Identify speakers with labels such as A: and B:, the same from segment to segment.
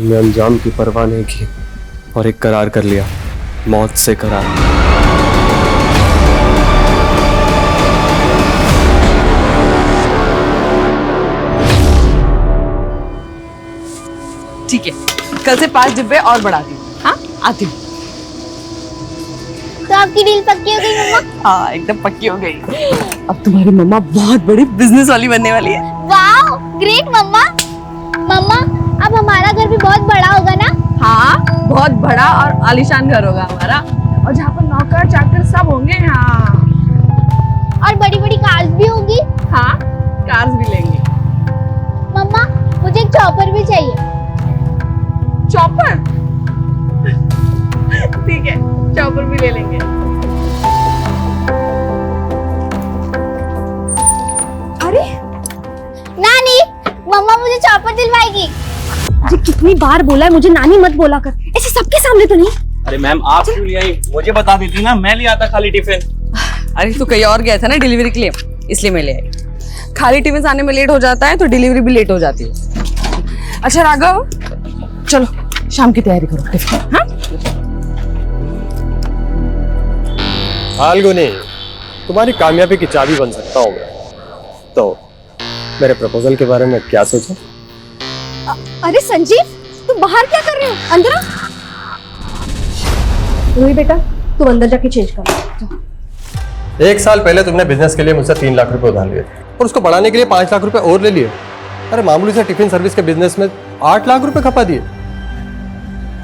A: हमने अंजाम की परवाह नहीं की और एक करार कर लिया, मौत से करार।
B: ठीक है, कल से 5 डिब्बे और बढ़ा दी। हाँ, आती हूँ।
C: तो आपकी डील पक्की हो गई मम्मा?
B: हाँ, एकदम पक्की हो गई। अब तुम्हारी मम्मा बहुत बड़ी बिजनेस वाली बनने वाली है।
C: वाओ, ग्रेट मम्मा। मम्मा, अब हमारा घर भी बहुत बड़ा होगा ना?
B: हाँ, बहुत बड़ा और आलीशान घर होगा हमारा, और जहाँ पर नौकर चाकर सब होंगे। हाँ,
C: और बड़ी बड़ी कार्स भी होगी।
B: हाँ, कार्स भी लेंगे।
C: मम्मा, मुझे एक चॉपर भी चाहिए।
B: चॉपर? ठीक है, चॉपर भी ले लेंगे। अरे
C: नानी, मम्मा मुझे चॉपर दिलवाएगी।
D: मुझे कितनी बार बोला है मुझे नानी मत बोला कर, ऐसे सबके सामने तो नहीं।
E: अरे मैम, आप क्यों ले आई? मुझे बता देती ना, मैं ले आता खाली टिफिन।
B: अरे तू कहीं और गया था ना डिलीवरी के लिए, इसलिए मैं ले आई। खाली टिफिन आने में लेट हो जाता है तो डिलीवरी भी लेट हो जाती है। अच्छा राघव, चलो शाम की तैयारी करो टिफिन। हाँ,
A: फाल्गुनी, तुम्हारी कामयाबी की चाबी बन सकता हूँ मैं। तो मेरे प्रपोजल के बारे में क्या सोचा?
D: अरे संजीव, तुम बाहर क्या कर रहे हो? अंदर आ। रूही बेटा, तुम अंदर जाके चेंज कर।
A: 1 साल पहले तुमने बिजनेस के लिए मुझसे 3 लाख रुपए उधार लिए थे और उसको बढ़ाने के लिए 5 लाख रुपए और ले लिए। अरे मामूली से टिफिन सर्विस के बिजनेस में 8 लाख रुपए खपा दिए।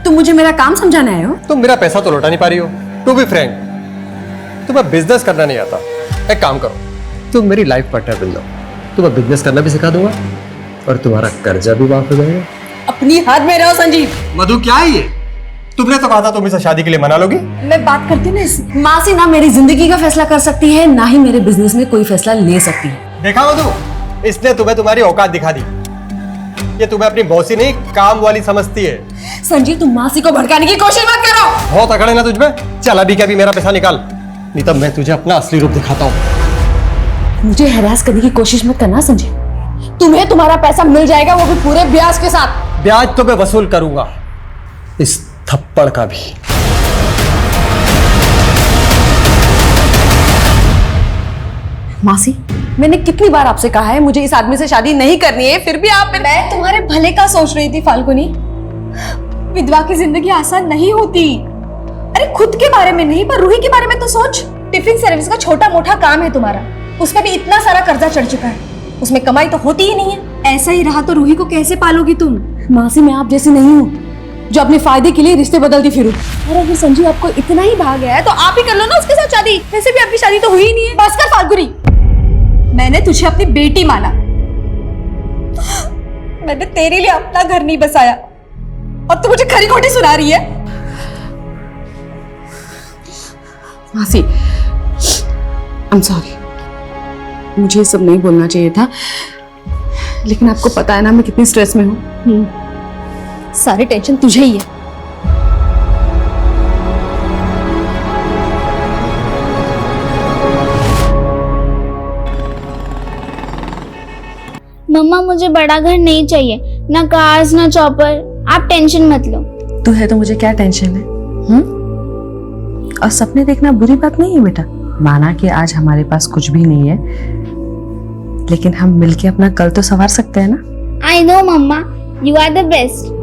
B: तुम मुझे मेरा काम समझाने आए हो?
A: तुम मेरा पैसा तो लौटा नहीं पा रही हो। टू बी फ्रैंक, तुम्हें बिजनेस करना नहीं आता। एक काम करो, तुम मेरी लाइफ पार्टनर बन जाओ, तुम्हें बिजनेस करना भी सिखा दूंगा और तुम्हारा कर्जा भी माफ हो जाएगा।
B: अपनी हाथ में रहो संजीव।
A: मधु, क्या है ये? तुमने तो कहा था तुम इसे शादी के लिए मना लोगी।
B: मैं बात करती ना इससे। मासी ना मेरी जिंदगी का फैसला कर सकती है, ना ही मेरे बिजनेस में कोई फैसला ले सकती है।
A: देखा मधु, इसने तुम्हें तुम्हारी औकात दिखा दी। ये तुम्हें अपनी बॉसी नहीं, काम वाली समझती है।
B: संजीव, तुम मासी को भड़काने की कोशिश मत करो।
A: बहुत अकड़ है ना तुझमें। चल अभी क्या भी मेरा पैसा निकाल, नहीं तब मैं तुझे अपना असली रूप दिखाता हूँ।
B: मुझे हैरास करने की कोशिश मत करना संजीव। तुम्हें तुम्हारा पैसा मिल जाएगा, वो भी पूरे ब्याज के साथ।
A: ब्याज तो मैं वसूल करूंगा, इस थप्पड़ का भी।
B: मासी, मैंने कितनी बार आपसे कहा है मुझे इस आदमी से शादी नहीं करनी है, फिर भी आप।
D: मैं तुम्हारे भले का सोच रही थी फाल्गुनी। विधवा की जिंदगी आसान नहीं होती। अरे खुद के बारे में नहीं, पर रूही के बारे में तो सोच। टिफिन सर्विस का छोटा मोटा काम है तुम्हारा, उसमें भी इतना सारा कर्जा चढ़ चुका है, उसमें कमाई तो होती ही नहीं है। ऐसा ही रहा तो रूही को कैसे पालोगी तुम?
B: मासी, मैं आप जैसी नहीं हूँ जो अपने फायदे के लिए रिश्ते बदलती फिरूं।
D: अरे अगर संजीव आपको इतना ही भाग गया है तो आप ही कर लो ना उसके साथ शादी। वैसे भी आपकी शादी तो हुई ही नहीं है। बस कर फाल्गुनी, मैंने तुझे अपनी बेटी माना, मैंने तेरे लिए अपना घर नहीं बसाया, अब तो मुझे खरी खोटी सुना रही है।
B: मासी, आई एम सॉरी, मुझे ये सब नहीं बोलना चाहिए था, लेकिन आपको पता है ना मैं कितनी स्ट्रेस में हूँ।
D: सारी टेंशन तुझे ही है।
C: मम्मा, मुझे बड़ा घर नहीं चाहिए, ना कार्स ना चॉपर। आप टेंशन मत लो।
B: तू है तो मुझे क्या टेंशन है? और सपने देखना बुरी बात नहीं है बेटा। माना कि आज हमारे पास कुछ भी नहीं है, लेकिन हम मिलके अपना कल तो संवार सकते हैं ना।
C: I know mama, you are the best.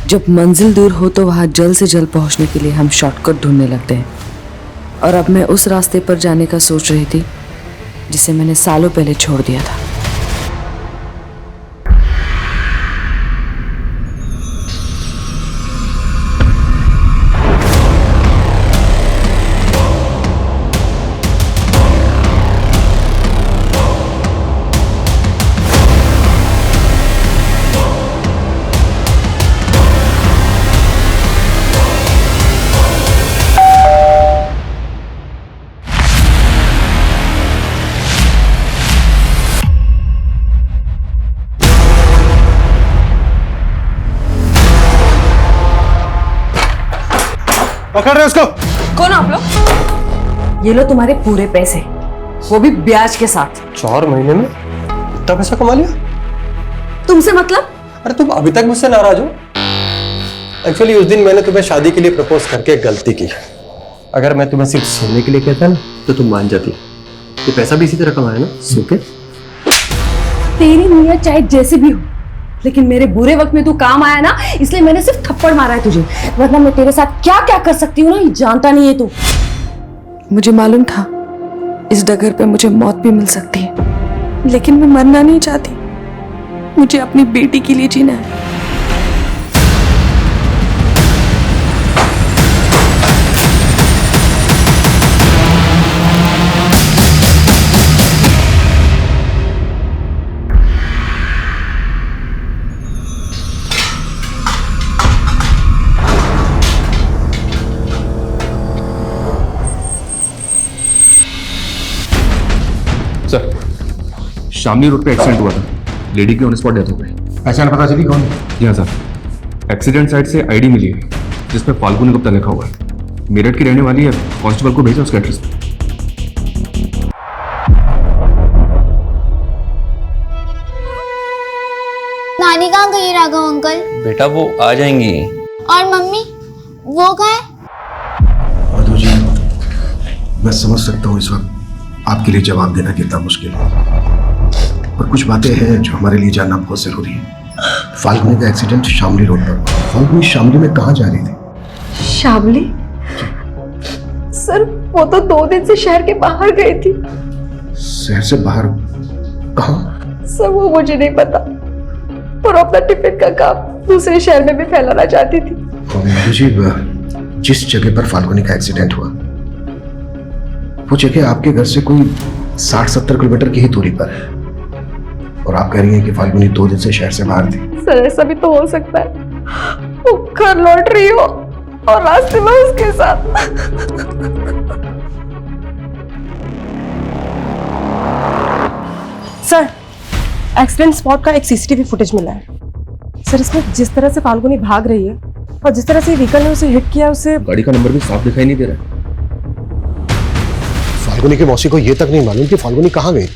B: जब मंजिल दूर हो तो वहां जल्द से जल्द पहुंचने के लिए हम शॉर्टकट ढूंढने लगते हैं, और अब मैं उस रास्ते पर जाने का सोच रही थी जिसे मैंने सालों पहले छोड़ दिया था।
A: पकड़ रहे उसको।
B: कौन आप लोग? ये लो तुम्हारे पूरे पैसे, वो भी ब्याज के साथ।
A: 4 महीने में इतना पैसा कमा लिया?
B: तुमसे मतलब?
A: अरे तुम अभी तक मुझसे नाराज हो? एक्चुअली उस दिन मैंने तुम्हें शादी के लिए प्रपोज करके एक गलती की। अगर मैं तुम्हें सिर्फ सोने के लिए कहता ना तो तुम मान जाती। ये पैसा भी इसी तरह कमाया ना, सो के।
B: तेरी नीयत चाहे जैसे भी हो, लेकिन मेरे बुरे वक्त में तू काम आया ना, इसलिए मैंने सिर्फ थप्पड़ मारा है तुझे, वरना मैं तेरे साथ क्या क्या कर सकती हूँ ना, ये जानता नहीं है तू। मुझे मालूम था इस डगर पे मुझे मौत भी मिल सकती है, लेकिन मैं मरना नहीं चाहती। मुझे अपनी बेटी के लिए जीना है।
F: सर, शामली रोड पे एक्सीडेंट हुआ था। लेडी की ऑन स्पॉट डेथ हो गई।
G: पहचान पता चली कौन?
F: जी हाँ सर, एक्सीडेंट साइट से आईडी मिली है जिसपे फाल्गुनी गुप्ता लिखा हुआ है। मेरठ की रहने वाली है। कांस्टेबल को भेजा उसके एड्रेस पे।
C: नानी कहाँ गई राघव अंकल?
E: बेटा वो आ जाएंगी।
C: और मम्मी वो कहाँ है?
G: मधु जी, मैं समझ सकता हूँ इस वक्त आपके लिए जवाब देना कितना मुश्किल है, पर कुछ बातें हैं जो हमारे लिए जानना बहुत जरूरी है। फाल्गुनी का एक्सीडेंट शामली रोड पर हुआ। फाल्गुनी शामली में कहाँ जा रही थी?
D: शामली? सर वो तो 2 दिन से शहर के बाहर गई थी।
G: शहर से बाहर? कहाँ?
D: सर वो मुझे नहीं पता, पर अपना टिफिन का काम दूसरे शहर में भी फैलाना चाहती थी।
G: और मधु जी, जिस जगह पर फाल्गुनी का एक्सीडेंट हुआ वो जगह आपके घर से कोई 60-70 किलोमीटर की ही दूरी पर है, और आप कह रही हैं कि फाल्गुनी 2 दिन से शहर से बाहर थी।
D: सर ऐसा भी तो हो सकता है वो घर लौट रही हो और रास्ते में उसके साथ।
H: सर, एक्सीडेंट स्पॉट का एक सीसीटीवी फुटेज मिला है। सर इसमें जिस तरह से फाल्गुनी भाग रही है और जिस तरह से व्हीकल ने उसे हिट किया, उसे
F: गाड़ी का नंबर भी साफ दिखाई नहीं दे रहा है।
G: फाल्गुनी की मौसी को यह तक नहीं मालूम कि फाल्गुनी कहाँ गई,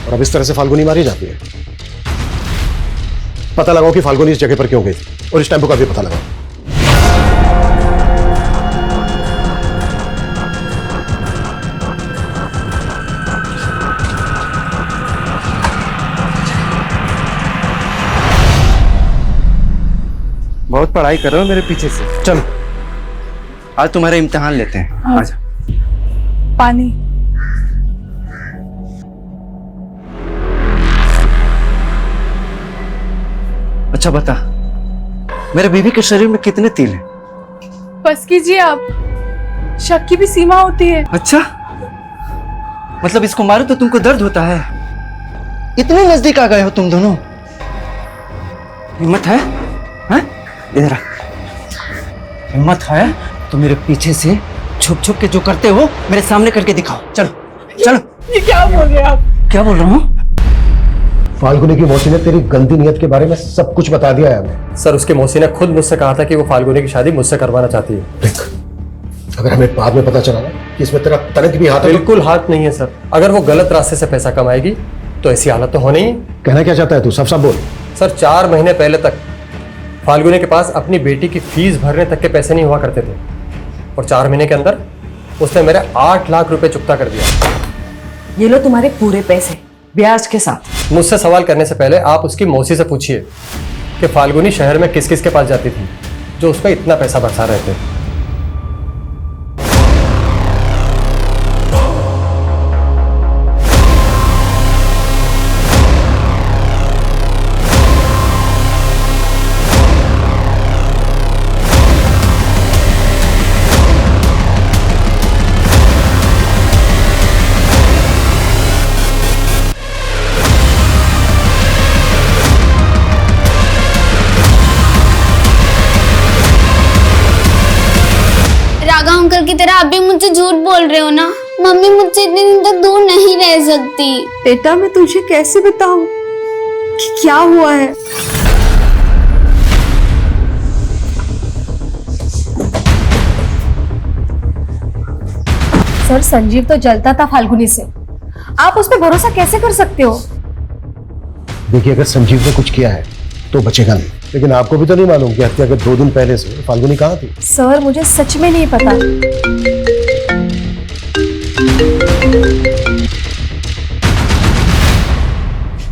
G: और अब इस तरह से फाल्गुनी मारी जाती है। पता लगाओ कि फाल्गुनी इस जगह पर क्यों गई और इस टेम्पो का भी पता लगाओ।
E: बहुत पढ़ाई कर रहे हो मेरे पीछे से। चलो आज तुम्हारा इम्तिहान लेते हैं। आजा।
D: पानी।
E: अच्छा बता, मेरे बीवी के शरीर में कितने तिल हैं?
D: बस कीजिए आप, शक की भी सीमा होती है।
E: अच्छा, मतलब इसको मारो तो तुमको दर्द होता है? इतने नजदीक आ गए हो तुम दोनों। हिम्मत है? हैं? इधर आ। हिम्मत है तो मेरे पीछे से छुप छुप के जो करते हो मेरे सामने करके दिखाओ। चलो चलो।
D: ये क्या बोल रहे हैं आप?
E: क्या बोल रहा हूँ?
G: फाल्गुनी की मौसी ने तेरी गंदी नीयत के बारे में सब कुछ बता दिया है हमें।
A: सर उसकी मौसी ने खुद मुझसे कहा था कि वो फाल्गुनी की शादी मुझसे करवाना चाहती है।
G: देख, अगर हमें बाद में पता चला ना कि इसमें तेरा तनिक भी हाथ है,
A: बिल्कुल हाथ नहीं है सर। अगर वो गलत रास्ते से पैसा कमाएगी तो ऐसी हालत तो होनी ही।
G: कहना क्या चाहता है तू? सब बोल।
A: सर 4 महीने पहले तक फाल्गुनी के पास अपनी बेटी की फीस भरने तक के पैसे नहीं हुआ करते थे, और 4 महीने के अंदर उसने मेरे 8 लाख रुपए चुकता कर दिया।
B: ये लो तुम्हारे पूरे पैसे ब्याज के साथ।
A: मुझसे सवाल करने से पहले आप उसकी मौसी से पूछिए कि फाल्गुनी शहर में किस किस के पास जाती थी जो उस पर इतना पैसा बरसा रहे थे।
C: राघव अंकल की तरह आप भी मुझसे झूठ बोल रहे हो ना? मम्मी मुझसे इतने दिन तक दूर नहीं रह सकती।
D: बेटा मैं तुझे कैसे बताऊं कि क्या हुआ है? सर संजीव तो जलता था फाल्गुनी से, आप उस पर भरोसा कैसे कर सकते हो?
G: देखिए, अगर संजीव ने कुछ किया है तो बचेगा नहीं, लेकिन आपको भी तो नहीं मालूम कि हत्या के 2 दिन पहले से फाल्गुनी कहाँ थी।
D: सर मुझे सच में नहीं पता।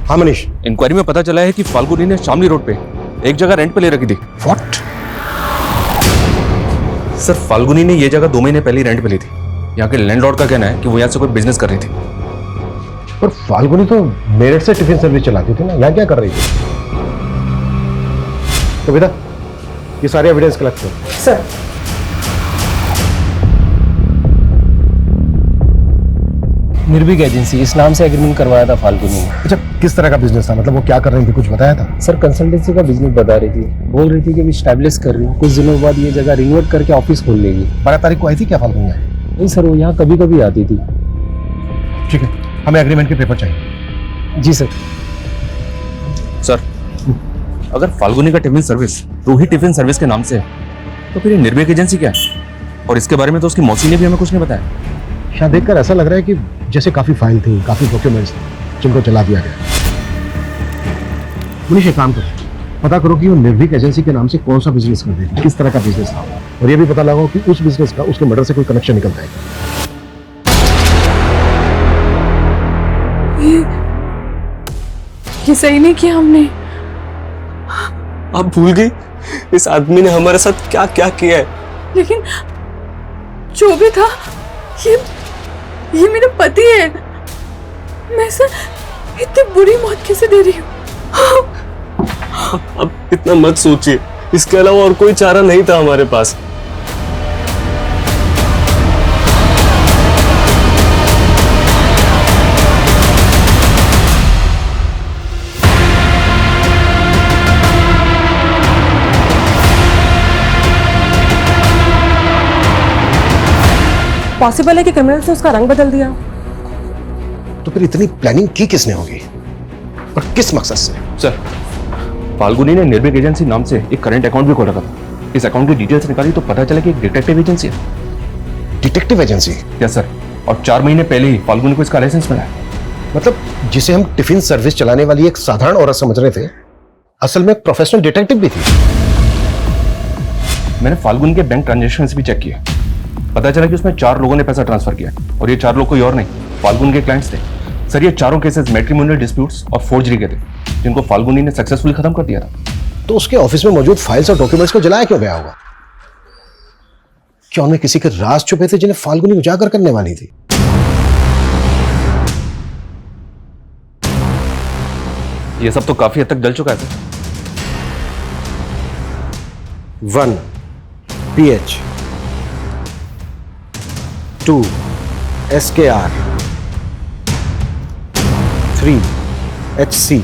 G: हाँ मनीष।
F: इंक्वायरी में पता चला है कि फाल्गुनी ने शामली रोड पे एक जगह रेंट पे ले रखी थी।
G: व्हाट?
F: सर, फाल्गुनी ने ये जगह 2 महीने पहले रेंट पे ली थी। यहाँ के लैंडलॉर्ड का कहना है कि वो यहाँ से कोई बिजनेस कर रही थी।
G: पर फाल्गुनी तो मेरठ से टिफिन सर्विस चलाती थी ना, यहाँ क्या कर रही थी? तो बेटा, ये सारे एविडेंस कलेक्ट करो।
H: सर
A: निर्भीक एजेंसी इस नाम से एग्रीमेंट करवाया था फाल्गुनी ने।
G: अच्छा, किस तरह का बिजनेस था? मतलब वो क्या कर रही थी, कुछ बताया था?
A: सर कंसल्टेंसी का बिजनेस बता रही थी, बोल रही थी कि स्टैब्लिश कर रही हूँ, कुछ दिनों बाद ये जगह रिनोवेट करके ऑफिस खोल लेगी।
G: 12 तारीख को आई थी क्या फाल्गुनी?
A: नहीं सर, वो यहाँ कभी कभी आती थी।
G: ठीक है, हमें एग्रीमेंट के पेपर चाहिए।
A: जी सर।
F: सर, अगर फाल्गुनी का tiffin service Roohi tiffin service के नाम से है, तो फिर ये निर्भीक एजेंसी क्या है? और इसके बारे में तो उसकी मौसी ने भी हमें कुछ नहीं बताया।
G: शायद देखकर ऐसा लग रहा है कि जैसे काफी फाइल थी, काफी डॉक्यूमेंट्स थे जिनको चला दिया गया। मनीष, एक काम करो, पता करो कि वो निर्भीक एजेंसी के नाम से कौन सा बिजनेस कर रही थी, किस तरह का बिजनेस था, और ये भी पता लगाओ कि उस बिजनेस का उसके मर्डर से कोई कनेक्शन निकलता है।
H: ये सही नहीं किया हमने।
I: आप भूल गई इस आदमी ने हमारे साथ क्या क्या किया है?
H: लेकिन जो भी था, ये मेरा पति है। मैं इसे इतनी बुरी मौत कैसे दे रही हूँ?
I: अब इतना मत सोचिए, इसके अलावा और कोई चारा नहीं था हमारे पास।
H: पॉसिबल है कि क्रिमिनल्स ने उसका रंग बदल दिया।
G: तो फिर इतनी प्लानिंग की किसने होगी और किस मकसद से?
F: सर, फाल्गुनी ने निर्भीक एजेंसी नाम से एक करंट अकाउंट भी खोल रखा था। इस अकाउंट की डिटेल्स निकाली तो पता चला कि एक डिटेक्टिव एजेंसी है।
G: Detective agency?
F: यस सर, और 4 महीने पहले ही फाल्गुनी को इसका लाइसेंस मिला है।
G: मतलब जिसे हम टिफिन सर्विस चलाने वाली एक साधारण औरत समझ रहे थे, असल में एक प्रोफेशनल डिटेक्टिव भी थी।
F: मैंने फाल्गुनी के बैंक ट्रांजेक्शंस भी चेक किए, पता चला कि उसमें 4 लोगों ने पैसा ट्रांसफर किया, और ये 4 लोग कोई और नहीं, फाल्गुनी के क्लाइंट्स थे। सर, ये चारों केसेस मैट्रिमोनियल डिस्प्यूट्स और फोर्जरी के थे, जिनको फाल्गुनी ने सक्सेसफुली खत्म कर दिया था।
G: तो उसके ऑफिस में मौजूद फाइल्स और डॉक्यूमेंट्स को जलाया क्यों गया होगा? क्या उनमें किसी के राज छुपे थे जिन्हें फाल्गुनी उजागर करने वाली थी?
F: ये सब तो काफी हद तक जल चुका है sir.
G: 1 PH 2 SKR 3 HC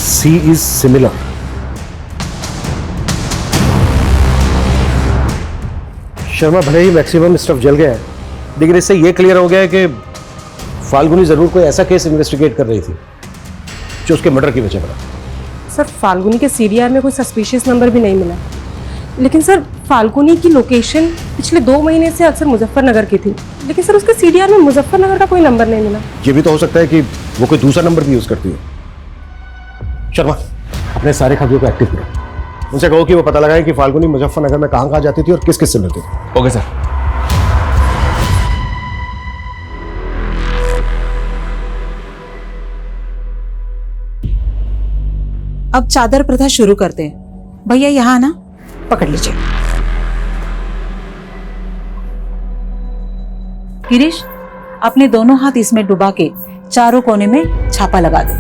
G: C is similar। Sharma, भले ही मैक्सिमम स्टफ जल गया है, लेकिन इससे ये क्लियर हो गया है कि फाल्गुनी जरूर कोई ऐसा केस इन्वेस्टिगेट कर रही थी जो उसके मर्डर की वजह बना।
H: सर, फाल्गुनी के सीडीआर में कोई सस्पिशियस नंबर भी नहीं मिला, लेकिन सर फाल्गुनी की लोकेशन पिछले 2 महीने से अक्सर मुजफ्फरनगर की थी, लेकिन सर उसके सीडीआर में मुजफ्फरनगर का कोई नंबर नहीं मिला।
G: ये भी तो हो सकता है कि वो कोई दूसरा नंबर भी यूज करती हो। शर्मा, अपने सारे खातियों को एक्टिव करो, उनसे कहो कि वो पता लगाएं कि फाल्गुनी मुजफ्फरनगर में कहाँ जाती थी और किस किस से मिलती थी।
F: Okay sir.
J: अब चादर प्रथा शुरू करते हैं। भैया यहाँ ना, पकड़ लीजिए। गिरीश, अपने दोनों हाथ इसमें डुबा के चारों कोने में छापा लगा दो।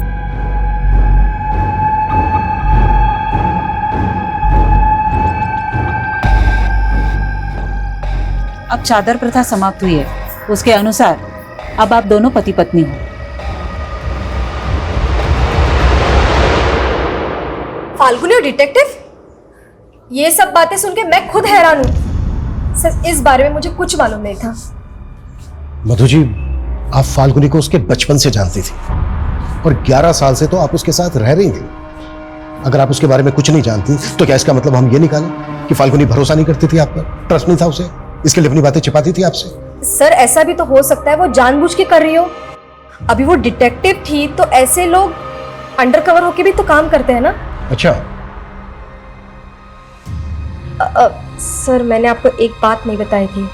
J: अब चादर प्रथा समाप्त हुई है, उसके अनुसार अब आप दोनों पति पत्नी हो।
D: फाल्गुनी और डिटेक्टिव? ये सब बातें सुन के मैं खुद हैरान हूँ। सर, इस बारे में मुझे कुछ मालूम नहीं था।
G: मधु जी, आप फाल्गुनी को उसके बचपन से जानती थी और 11 साल से तो आप उसके साथ रह रही थी। अगर आप उसके बारे में कुछ नहीं जानती तो क्या इसका मतलब हम ये निकालें कि फाल्गुनी भरोसा नहीं करती थी आप पर, ट्रस्ट नहीं था उसे, इसके लिए अपनी बातें छिपाती थी आपसे?
D: सर ऐसा भी तो हो सकता है वो जानबूझ के कर रही हो। अभी वो डिटेक्टिव थी तो ऐसे लोग अंडरकवर होके भी तो काम करते हैं ना।
G: अच्छा,
D: सर मैंने आपको एक बात नहीं बताई थी।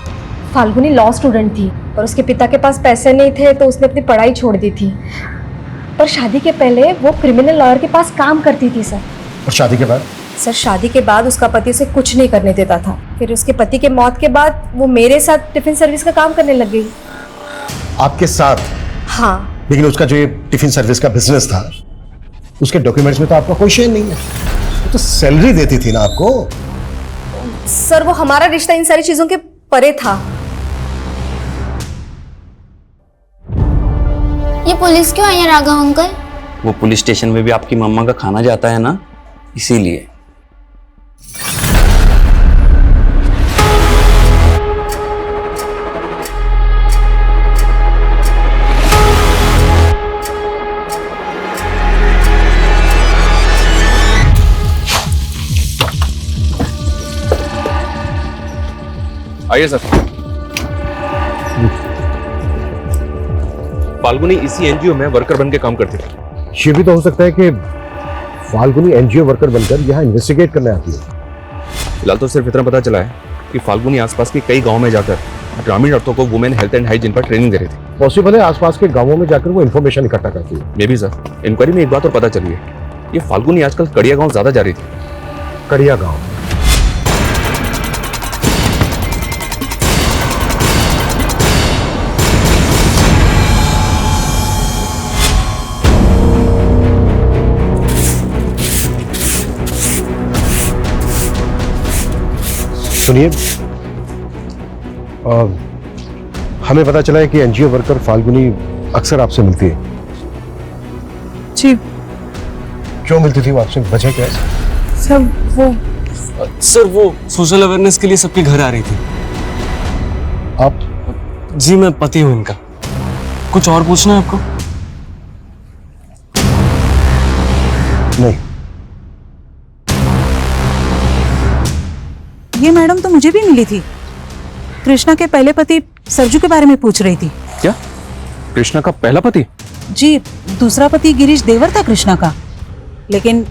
D: फाल्गुनी लॉ स्टूडेंट थी और उसके पिता के पास पैसे नहीं थे तो उसने अपनी पढ़ाई छोड़ दी थी। पर शादी के पहले वो क्रिमिनल लॉयर के पास काम करती थी सर।
G: और शादी के बाद?
D: सर शादी के बाद उसका पति उसे कुछ नहीं करने देता था। फिर उसके पति के मौत के बाद वो मेरे साथ टिफिन सर्विस का काम करने लग गई।
G: आपके साथ?
D: हाँ।
G: लेकिन उसका जो ये टिफिन सर्विस का बिजनेस था, उसके डॉक्यूमेंट्स में तो आपका कोई शेयर नहीं है। वो तो सैलरी देती थी ना आपको।
D: सर वो हमारा रिश्ता इन सारी चीजों के परे था।
C: ये पुलिस क्यों आई है राघव अंकल?
E: वो पुलिस स्टेशन में भी आपकी मम्मा का खाना जाता है ना, इसीलिए।
F: आइए सर। फाल्गुनी इसी एनजीओ में वर्कर बन के काम करती थी।
G: ये भी तो हो सकता है कि फाल्गुनी एनजीओ वर्कर बनकर यहाँ इन्वेस्टिगेट करने आती है।
F: फिलहाल तो सिर्फ इतना पता चला है कि फाल्गुनी आसपास के कई गांवों में जाकर ग्रामीण औरतों को वुमेन हेल्थ एंड हाइजीन पर ट्रेनिंग दे रही थी।
G: पॉसिबल है आसपास के गांवों में जाकर वो इन्फॉर्मेशन इकट्ठा करती है।
F: मे भी सर। इंक्वायरी में एक बात और पता चली है, ये फाल्गुनी आजकल कड़िया गांव ज्यादा जा रही थी।
G: कड़िया गांव? सुनिए, हमें पता चला है कि एनजीओ वर्कर फाल्गुनी अक्सर आपसे मिलती है।
H: जी।
G: क्यों मिलती थी वो आपसे? वजह क्या है?
I: सर वो सोशल अवेयरनेस के लिए सबके घर आ रही थी।
G: आप?
I: जी मैं पति हूँ इनका। कुछ और पूछना है आपको?
G: नहीं।
J: ये मैडम तो मुझे भी मिली थी। कृष्णा के पहले पति सरजू के बारे में पूछ रही थी।
F: क्या? कृष्णा का पहला पति?
J: जी, दूसरा पति गिरीश देवर था कृष्णा का, लेकिन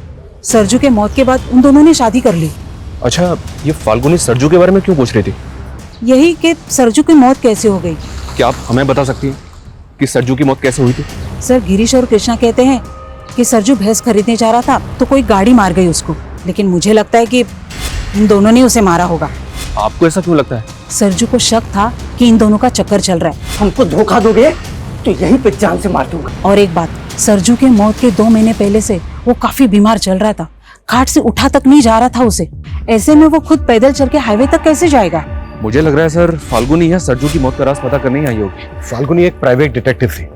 J: सरजू के मौत के बाद उन दोनों ने शादी कर ली।
F: अच्छा, ये फाल्गुनी सरजू के बारे में क्यों पूछ रही थी?
J: यही कि सरजू की मौत कैसे हो गई।
F: क्या आप हमें बता सकती हैं कि सरजू की मौत कैसे हुई थी?
J: सर गिरीश और कृष्णा कहते हैं कि सरजू भैंस खरीदने जा रहा था तो कोई गाड़ी मार गई उसको, लेकिन मुझे लगता है कि इन दोनों ने उसे मारा होगा।
F: आपको ऐसा क्यों लगता है?
J: सरजू को शक था कि इन दोनों का चक्कर चल रहा है।
E: हमको धोखा दोगे तो यहीं पे जान से मार दूंगा।
J: और एक बात, सरजू के मौत के 2 महीने पहले से वो काफी बीमार चल रहा था। खाट से उठा तक नहीं जा रहा था उसे। ऐसे में वो खुद पैदल चल के हाईवे तक कैसे जाएगा?
F: मुझे लग रहा है सर, फाल्गुनी या सरजू की मौत का राज पता करने ही आई होगी।
G: फाल्गुनी एक प्राइवेट डिटेक्टिव थी।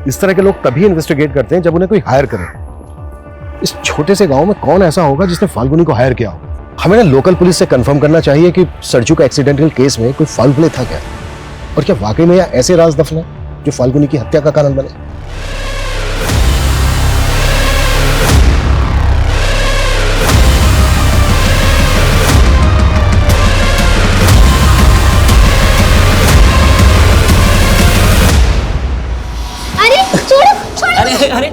G: इस तरह के लोग तभी इन्वेस्टिगेट करते हैं जब उन्हें कोई हायर करे। इस छोटे से गांव में कौन ऐसा होगा जिसने फाल्गुनी को हायर किया होगा? हमें ना लोकल पुलिस से कंफर्म करना चाहिए कि सरजू का एक्सीडेंटल केस में कोई फाउल प्ले था क्या, और क्या वाकई में यहाँ ऐसे राज दफन है जो फाल्गुनी की हत्या का कारण बने।
E: अरे अरे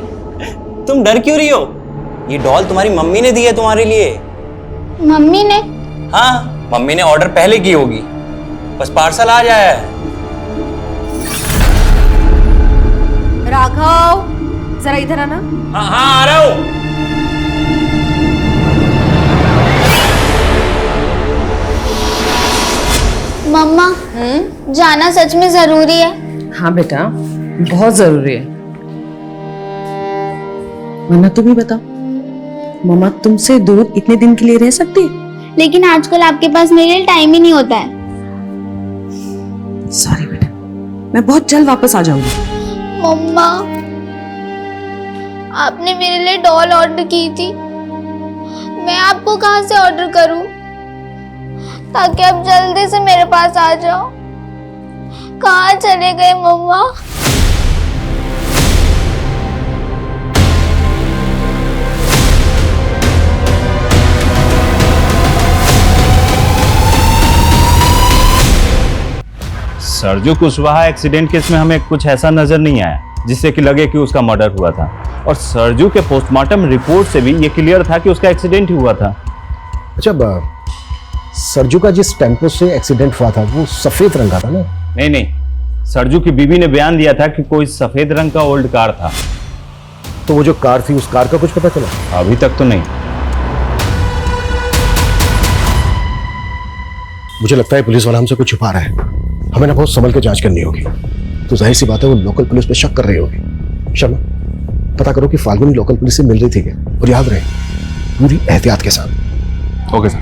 E: तुम डर क्यों रही हो? ये डॉल तुम्हारी मम्मी ने दी है तुम्हारे लिए।
C: मम्मी ने?
E: हाँ, मम्मी ने ऑर्डर पहले की होगी, बस पार्सल आ जाया है।
D: राघव जरा इधर आना।
E: हाँ हाँ आ रहा हूं।
C: मम्मा, जाना सच में जरूरी है?
B: हाँ बेटा, बहुत जरूरी है। वरना तुम ही बताओ, मम्मा तुमसे दूर इतने दिन के लिए रह सकती है?
C: लेकिन आजकल आपके पास मेरे लिए टाइम ही नहीं होता है।
B: सॉरी बेटा, मैं बहुत जल्द वापस आ जाऊंगी।
C: मम्मा, आपने मेरे लिए डॉल ऑर्डर की थी, मैं आपको कहाँ से ऑर्डर करूं ताकि आप जल्दी से मेरे पास आ जाओ? कहाँ चले गए मम्मा?
K: सरजू कुशवाहा एक्सीडेंट केस में हमें कुछ ऐसा नजर नहीं आया जिससे कि लगे कि उसका मर्डर हुआ था, और सरजू के पोस्टमार्टम रिपोर्ट से भी ये क्लियर था कि उसका एक्सीडेंट ही हुआ था।
G: अच्छा, सरजू का जिस टेम्पो से एक्सीडेंट हुआ था वो सफेद रंग का था ना?
K: नहीं नहीं, सरजू की बीवी ने बयान दिया था कि कोई सफेद रंग का ओल्ड कार था।
G: तो वो जो कार थी उस कार का कुछ पता चला?
K: अभी तक तो नहीं।
G: मुझे लगता है पुलिस वाला हमसे कुछ छुपा रहा है, हमें ना बहुत संभल के जांच करनी होगी। तो जाहिर सी बात है वो लोकल पुलिस पे शक कर रही होगी। शर्मा, पता करो कि फाल्गुनी लोकल पुलिस से मिल रही थी क्या, और याद रहे पूरी एहतियात के साथ।
F: Okay sir.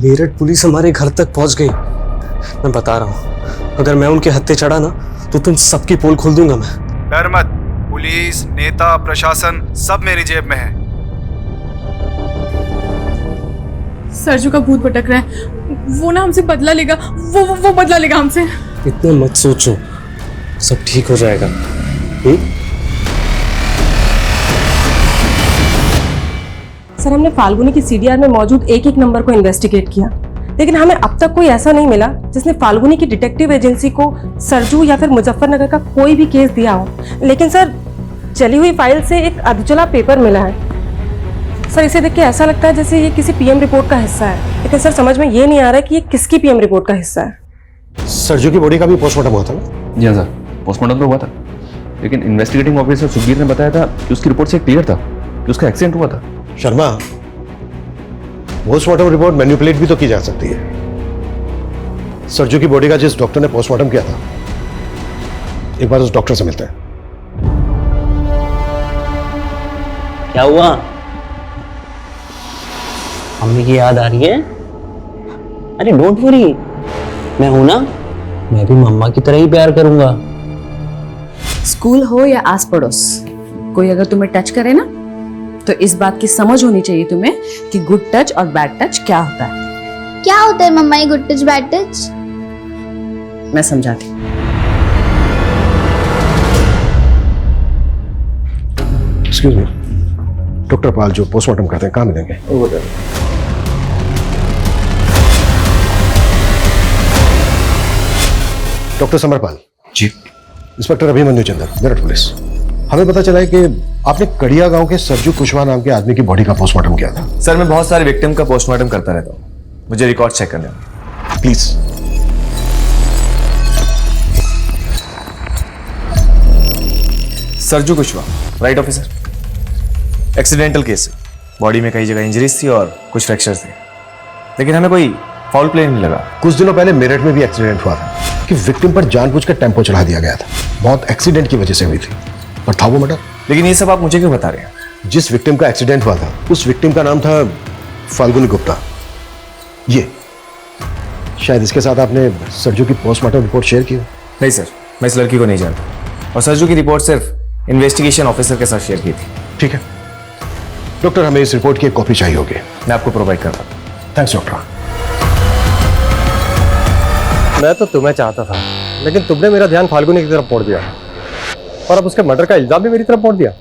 I: मेरठ पुलिस हमारे घर तक पहुंच गई। मैं बता रहा हूं, अगर मैं उनके हत्थे चढ़ा ना तो तुम सबकी पोल खोल दूंगा मैं।
L: डर मत, पुलिस, नेता, प्रशासन सब मेरी जेब में है।
D: सरजू का भूत भटक रहा है, वो ना हमसे बदला लेगा, वो बदला लेगा हमसे।
I: इतना मत सोचो, सब ठीक हो जाएगा।
H: सर, हमने फाल्गुनी की सीडीआर में मौजूद एक एक नंबर को इन्वेस्टिगेट किया, लेकिन हमें अब तक कोई ऐसा नहीं मिला जिसने फाल्गुनी की डिटेक्टिव एजेंसी को सरजू या फिर मुजफ्फरनगर का कोई भी केस दिया हो। लेकिन सर, जली हुई फाइल से एक अधजला पेपर मिला है। सर, इसे देख के ऐसा लगता है जैसे ये किसी पीएम रिपोर्ट का हिस्सा है, लेकिन सर समझ में ये नहीं आ रहा कि ये किसकी पीएम रिपोर्ट का हिस्सा है।
G: सरजू की बॉडी का भी पोस्टमार्टम हुआ था ना?
F: जी हाँ सर, पोस्टमार्टम तो हुआ था, लेकिन इन्वेस्टिगेटिंग ऑफिसर सुखबीर ने बताया था कि उसकी रिपोर्ट से क्लियर था कि उसका एक्सीडेंट हुआ था।
G: शर्मा, पोस्टमार्टम रिपोर्ट मैनिपुलेट भी तो की जा सकती है। सरजू की बॉडी का जिस डॉक्टर ने पोस्टमार्टम किया था, एक बार उस डॉक्टर से मिलते हैं।
E: क्या हुआ? मम्मी की याद आ रही है? अरे डोंट वरी, मैं हूं ना, मैं भी मम्मा की तरह ही प्यार करूंगा।
B: स्कूल हो या आस पड़ोस, कोई अगर तुम्हें टच करे ना, तो इस बात की समझ होनी चाहिए तुम्हें कि गुड टच और बैड टच क्या होता है।
C: क्या होता है मम्मा ये गुड टच बैड टच?
B: मैं समझाती हूँ।
G: एक्सक्यूज मी, डॉक्टर पाल जो पोस्टमार्टम करते हैं कहाँ मिलेंगे? डॉक्टर समरपाल
F: जी।
G: इंस्पेक्टर अभिमन्यु चंद्र, मेरठ पुलिस। हमें पता चला है कि आपने कड़िया गांव के सरजू कुशवाहा नाम के आदमी की बॉडी का पोस्टमार्टम किया था।
M: सर, मैं बहुत सारे विक्टिम का पोस्टमार्टम करता रहता हूँ, मुझे रिकॉर्ड चेक करने होंगे।
G: Please.
M: Sarju Kushwaha, right officer. Accidental case है, बॉडी में कई जगह इंजरीज थी और कुछ फ्रैक्चर्स थे, लेकिन हमें कोई फाउल प्ले नहीं लगा।
G: कुछ दिनों पहले मेरठ में भी एक्सीडेंट हुआ था कि विक्टिम पर जानबूझकर टेम्पो चढ़ा दिया गया था। बहुत एक्सीडेंट की वजह से हुई थी, पर था वो मर्डर।
M: लेकिन ये सब आप मुझे क्यों बता रहे हैं?
G: जिस विक्टिम का एक्सीडेंट हुआ था उस विक्टिम का नाम था फाल्गुनी गुप्ता। ये शायद इसके साथ आपने सरजू की पोस्टमार्टम रिपोर्ट शेयर की हो।
M: नहीं सर, मैं इस लड़की को नहीं जानता, और सरजू की रिपोर्ट सिर्फ इन्वेस्टिगेशन ऑफिसर के साथ शेयर की थी।
G: ठीक है डॉक्टर, हमें इस रिपोर्ट की एक कॉपी चाहिए होगी।
M: मैं आपको प्रोवाइड करता हूँ।
G: Thanks doctor.
A: मैं तो तुम्हें चाहता था, लेकिन तुमने मेरा ध्यान फाल्गुनी की तरफ मोड़ दिया, और अब उसके मर्डर का इल्जाम भी मेरी तरफ मोड़ दिया।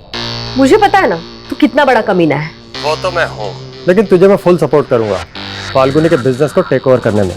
B: मुझे पता है ना तू कितना बड़ा कमीना है।
A: वो तो मैं हूँ, लेकिन तुझे मैं फुल सपोर्ट करूंगा फाल्गुनी के बिजनेस को टेक ओवर करने में।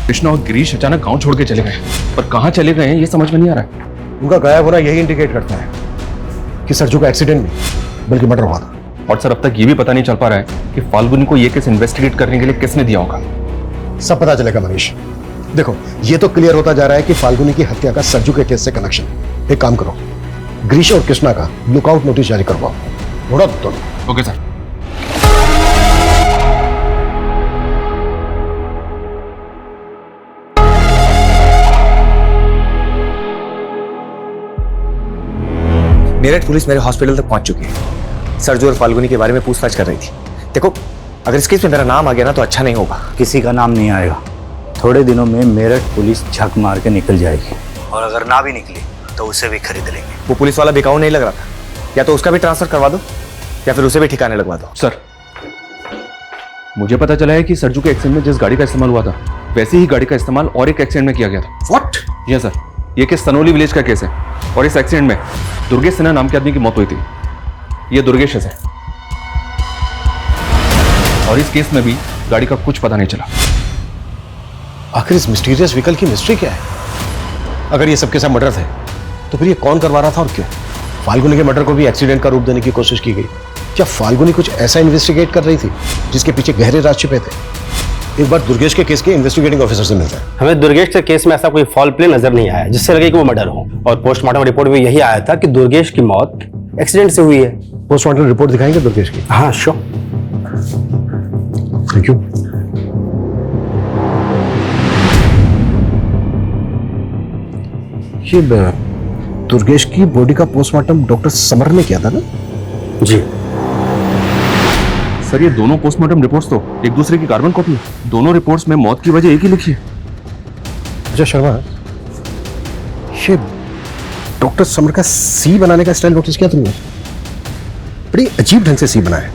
F: कृष्णा और गिरीश अचानक गांव छोड़ के चले गए, पर कहां चले गए हैं ये समझ में नहीं आ रहा है।
G: उनका गायब होना यही इंडिकेट करता है कि सरजू का एक्सीडेंट नहीं बल्कि मर्डर हुआ था।
F: और सर, अब तक ये भी पता नहीं चल पा रहा है कि फाल्गुनी को ये केस इन्वेस्टिगेट करने के लिए किसने दिया होगा।
G: सब पता चलेगा मनीष। देखो, ये तो क्लियर होता जा रहा है कि फाल्गुनी की हत्या का सरजू के केस से कनेक्शन है। एक काम करो, गिरीश और कृष्णा का लुकआउट नोटिस जारी करवाओ। थोड़ा तो
F: ओके सर।
M: मेरठ पुलिस मेरे हॉस्पिटल तक पहुंच चुकी है, सरजू और फाल्गुनी के बारे में पूछताछ कर रही थी। देखो, अगर इस केस में मेरा नाम आ गया ना तो अच्छा नहीं होगा।
E: किसी का नाम नहीं आएगा,
K: थोड़े दिनों में मेरठ पुलिस झक मार के निकल जाएगी।
M: और अगर ना भी निकली तो उसे भी खरीद लेंगे। वो पुलिस वाला बिकाऊ नहीं लग रहा था, या तो उसका भी ट्रांसफर करवा दो या फिर उसे भी ठिकाने लगवा दो।
F: सर, मुझे पता चला है कि सरजू के एक्सीडेंट में जिस गाड़ी का इस्तेमाल हुआ था वैसी ही गाड़ी का इस्तेमाल और एक एक्सीडेंट में किया गया था।
G: व्हाट?
F: यस सर, ये केस सनोली विलेज का केस है और इस एक्सीडेंट में दुर्गेश सिन्हा नाम के आदमी की मौत हुई थी। ये दुर्गेश है और इस केस में भी गाड़ी का कुछ पता नहीं चला।
G: आखिर इस मिस्टीरियस व्हीकल की मिस्ट्री क्या है? अगर ये सबके सब मर्डर थे तो फिर ये कौन करवा रहा था और क्यों? फाल्गुनी के मर्डर को भी एक्सीडेंट का रूप देने की कोशिश की गई। क्या फाल्गुनी कुछ ऐसा इन्वेस्टिगेट कर रही थी जिसके पीछे गहरे राज छिपे थे? एक बार दुर्गेश के केस के इन्वेस्टिगेटिंग ऑफिसर से मिलता है।
N: हमें दुर्गेश के केस में ऐसा कोई फॉल प्ले नजर नहीं आया जिससे लगे कि वो मर्डर हो, और पोस्टमार्टम रिपोर्ट में यही आया था कि दुर्गेश की मौत एक्सीडेंट से हुई है।
G: पोस्टमार्टम रिपोर्ट दिखाएंगे दुर्गेश की?
N: हाँ श्योर।
G: Thank you. ये दुर्गेश की बॉडी का पोस्टमार्टम डॉक्टर समर ने किया था ना?
N: जी
F: सर, ये दोनों पोस्टमार्टम रिपोर्ट्स तो एक दूसरे की कार्बन कॉपी है। दोनों रिपोर्ट्स में मौत की वजह एक ही लिखी है।
G: अच्छा शर्मा, ये डॉक्टर समर का सी बनाने का स्टाइल नोटिस किया तुमने? बड़ी अजीब ढंग से सी बनाया।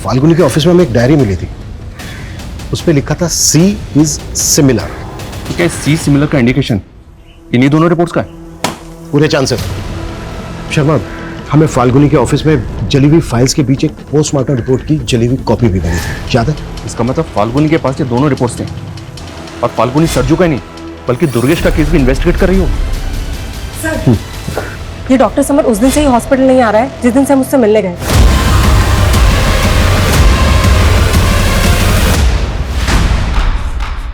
G: फाल्गुनी के ऑफिस में हमें एक डायरी मिली थी, उस पर लिखा था सी इज सिमिलर।
F: क्या सी सिमिलर का इंडिकेशन इन्हीं दोनों रिपोर्ट्स का है?
G: पूरे चांसेस। शर्मा, हमें फाल्गुनी के ऑफिस में जली हुई फाइल्स के बीच एक पोस्टमार्टम रिपोर्ट की जली हुई कॉपी भी बनी थी, याद है?
F: इसका मतलब फाल्गुनी के पास ये दोनों रिपोर्ट्स थे और फाल्गुनी सरजू का ही नहीं बल्कि दुर्गेश का केस भी इन्वेस्टिगेट कर रही हो।
H: ये डॉक्टर समर उस दिन से ही हॉस्पिटल नहीं आ रहा है जिस दिन से हम उससे मिलने गए।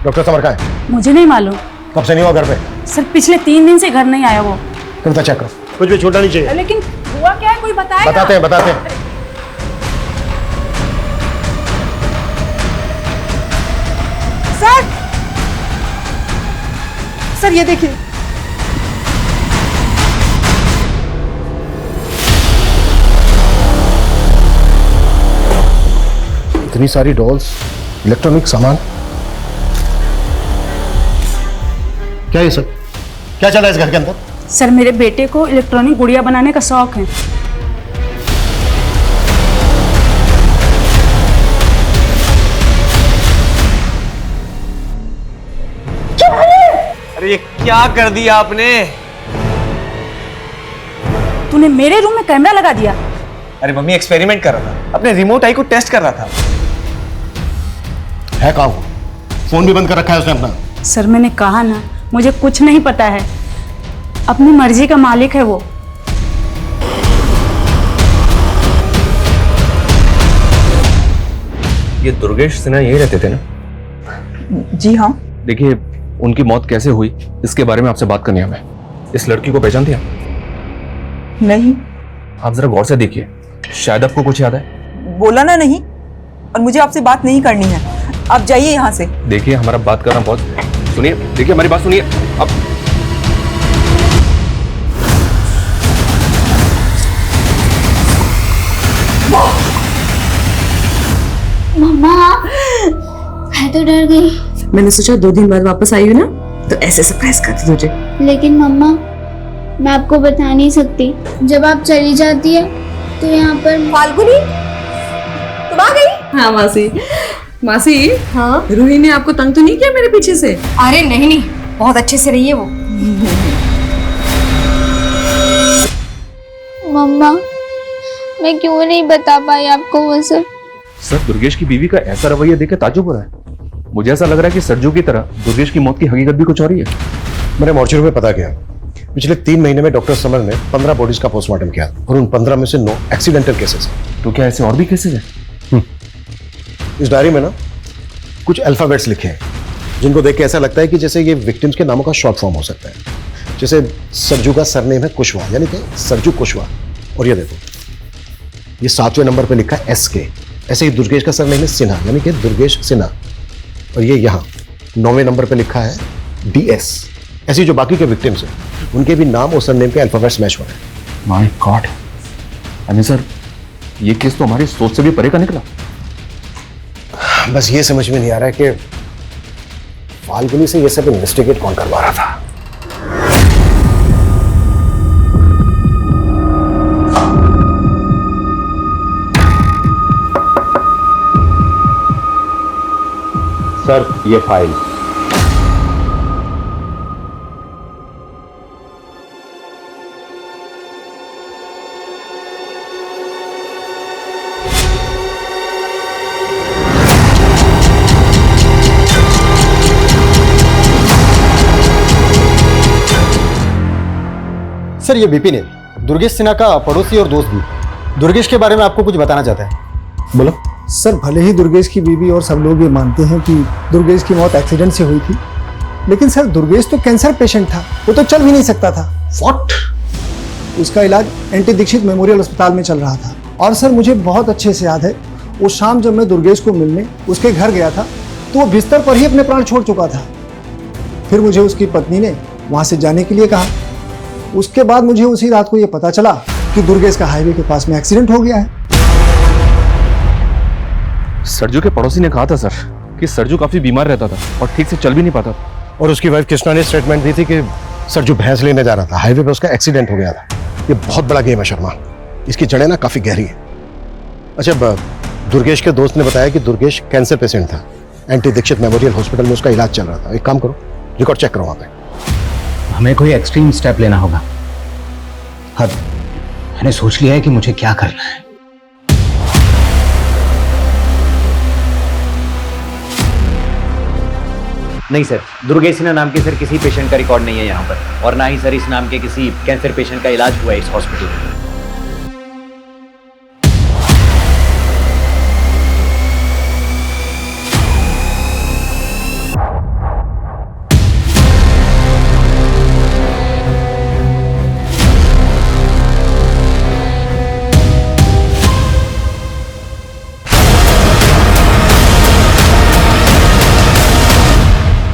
G: डॉक्टर समर कहाँ है?
J: मुझे नहीं मालूम
G: कब से नहीं हुआ घर पे?
J: सर, पिछले 3 दिन से घर नहीं आया वो।
G: कविता चेक करो, कुछ भी छोटा नहीं चाहिए।
J: लेकिन हुआ क्या है, कोई बताएगा?
G: बताते हैं।
H: सर ये देखिए,
G: इतनी सारी डॉल्स, इलेक्ट्रॉनिक सामान, क्या ये सब? क्या चल रहा है इस घर के अंदर?
J: सर, मेरे बेटे को इलेक्ट्रॉनिक गुड़िया बनाने का शौक है।
M: अरे ये क्या कर दिया आपने?
J: तूने मेरे रूम में कैमरा लगा दिया।
M: अरे मम्मी एक्सपेरिमेंट कर रहा था, अपने रिमोट आई को टेस्ट कर रहा था।
G: है कहाँ वो? फोन भी बंद कर रखा है उसने अपना।
J: सर, मैंने कहा ना, मुझे कुछ नहीं पता है। अपनी मर्जी का मालिक है वो।
F: ये दुर्गेश सिन्हा यही रहते थे ना?
H: जी हाँ।
F: देखिए, उनकी मौत कैसे हुई इसके बारे में आपसे बात करनी है हमें। इस लड़की को पहचानते हैं आप?
H: नहीं।
F: आप जरा गौर से देखिए, शायद आपको कुछ याद है।
H: बोला ना नहीं, और मुझे आपसे बात नहीं करनी है। आप जाइए यहाँ से।
F: देखिए, हमारा बात करना बहुत, सुनिए, देखिए हमारी बात सुनिए। अब
C: मम्मा, मैं तो डर गई।
B: मैंने सोचा 2 दिन बाद वापस आई हूँ ना, तो ऐसे सरप्राइज करती तुझे।
C: लेकिन मम्मा, मैं आपको बता नहीं सकती। जब आप चली जाती है तो यहाँ पर
B: फाल्गुनी, तुम आ गई? हाँ मासी। मासी, हाँ, रूही ने आपको तंग तो नहीं किया मेरे पीछे से?
D: अरे नहीं, बहुत अच्छे से रही है वो।
C: मम्मा, मैं क्यों नहीं बता पाई आपको वो सब?
F: सर, दुर्गेश की बीवी का ऐसा रवैया देख के ताज्जुब हो रहा है। मुझे ऐसा लग रहा है कि सरजू की तरह दुर्गेश की मौत की हकीकत भी कुछ और ही है।
G: मैंने मॉर्चरी में पता किया, पिछले 3 महीने में डॉक्टर समर ने 15 बॉडीज का पोस्टमार्टम किया और उन 15 में से 9 एक्सीडेंटल केसेस हैं।
F: तो क्या ऐसे और भी केसेस हैं?
G: इस डायरी में ना कुछ अल्फाबेट्स लिखे हैं जिनको देख के ऐसा लगता है कि जैसे ये विक्टिम्स के नामों का शॉर्ट फॉर्म हो सकता है। जैसे सरजू का सरनेम है कुशवाहा, यानी कि सरजू कुशवाहा। और ये देखो, ये 7वें नंबर पे लिखा है SK। ऐसे ही दुर्गेश का सरनेम है सिन्हा, यानी कि दुर्गेश सिन्हा। और ये यहाँ 9वें नंबर पे लिखा है DS। ऐसी जो बाकी के विक्टिम्स हैं उनके भी नाम और सरनेम के अल्फाबेट्स मैच हो रहे हैं।
F: माय गॉड, अनिल सर, ये केस तो हमारी सोच से भी परे का निकला।
G: बस ये समझ में नहीं आ रहा है कि फाल्गुनी से ये सब इन्वेस्टिगेट कौन करवा रहा था?
N: सर ये फाइल।
O: सर ये विपिन है, दुर्गेश सिन्हा का पड़ोसी और दोस्त भी। दुर्गेश के बारे में आपको कुछ बताना चाहता है। बोलो।
P: सर भले ही दुर्गेश की बीवी और सब लोग ये मानते हैं कि दुर्गेश की मौत एक्सीडेंट से हुई थी, लेकिन सर दुर्गेश तो कैंसर पेशेंट था, वो तो चल भी नहीं सकता था।
G: व्हाट?
P: उसका इलाज एनटी दीक्षित मेमोरियल अस्पताल में चल रहा था। और सर मुझे बहुत अच्छे से याद है, वो शाम जब मैं दुर्गेश को मिलने उसके घर गया था तो वो बिस्तर पर ही अपने प्राण छोड़ चुका था। फिर मुझे उसकी पत्नी ने वहाँ से जाने के लिए कहा। उसके बाद मुझे उसी रात को ये पता चला कि दुर्गेश का हाईवे के पास में एक्सीडेंट हो गया है।
F: सरजू के पड़ोसी ने कहा था सर कि सरजू काफी बीमार रहता था और ठीक से चल भी नहीं पाता था।
G: और उसकी वाइफ कृष्णा ने स्टेटमेंट दी थी कि सरजू भैंस लेने जा रहा था, हाईवे पे उसका एक्सीडेंट हो गया था। ये बहुत बड़ा गेम है शर्मा, इसकी जड़ें ना काफी गहरी है। अच्छा, दुर्गेश के दोस्त ने बताया कि दुर्गेश कैंसर पेशेंट था, एनटी दीक्षित मेमोरियल हॉस्पिटल में उसका इलाज चल रहा था। एक काम करो, रिकॉर्ड चेक करो वहाँ पे।
E: हमें कोई एक्सट्रीम स्टेप लेना होगा। अब मैंने सोच लिया है कि मुझे क्या करना है।
K: नहीं सर, दुर्गेश सिन्हा नाम के सर किसी पेशेंट का रिकॉर्ड नहीं है यहाँ पर, और ना ही सर इस नाम के किसी कैंसर पेशेंट का इलाज हुआ है इस हॉस्पिटल में।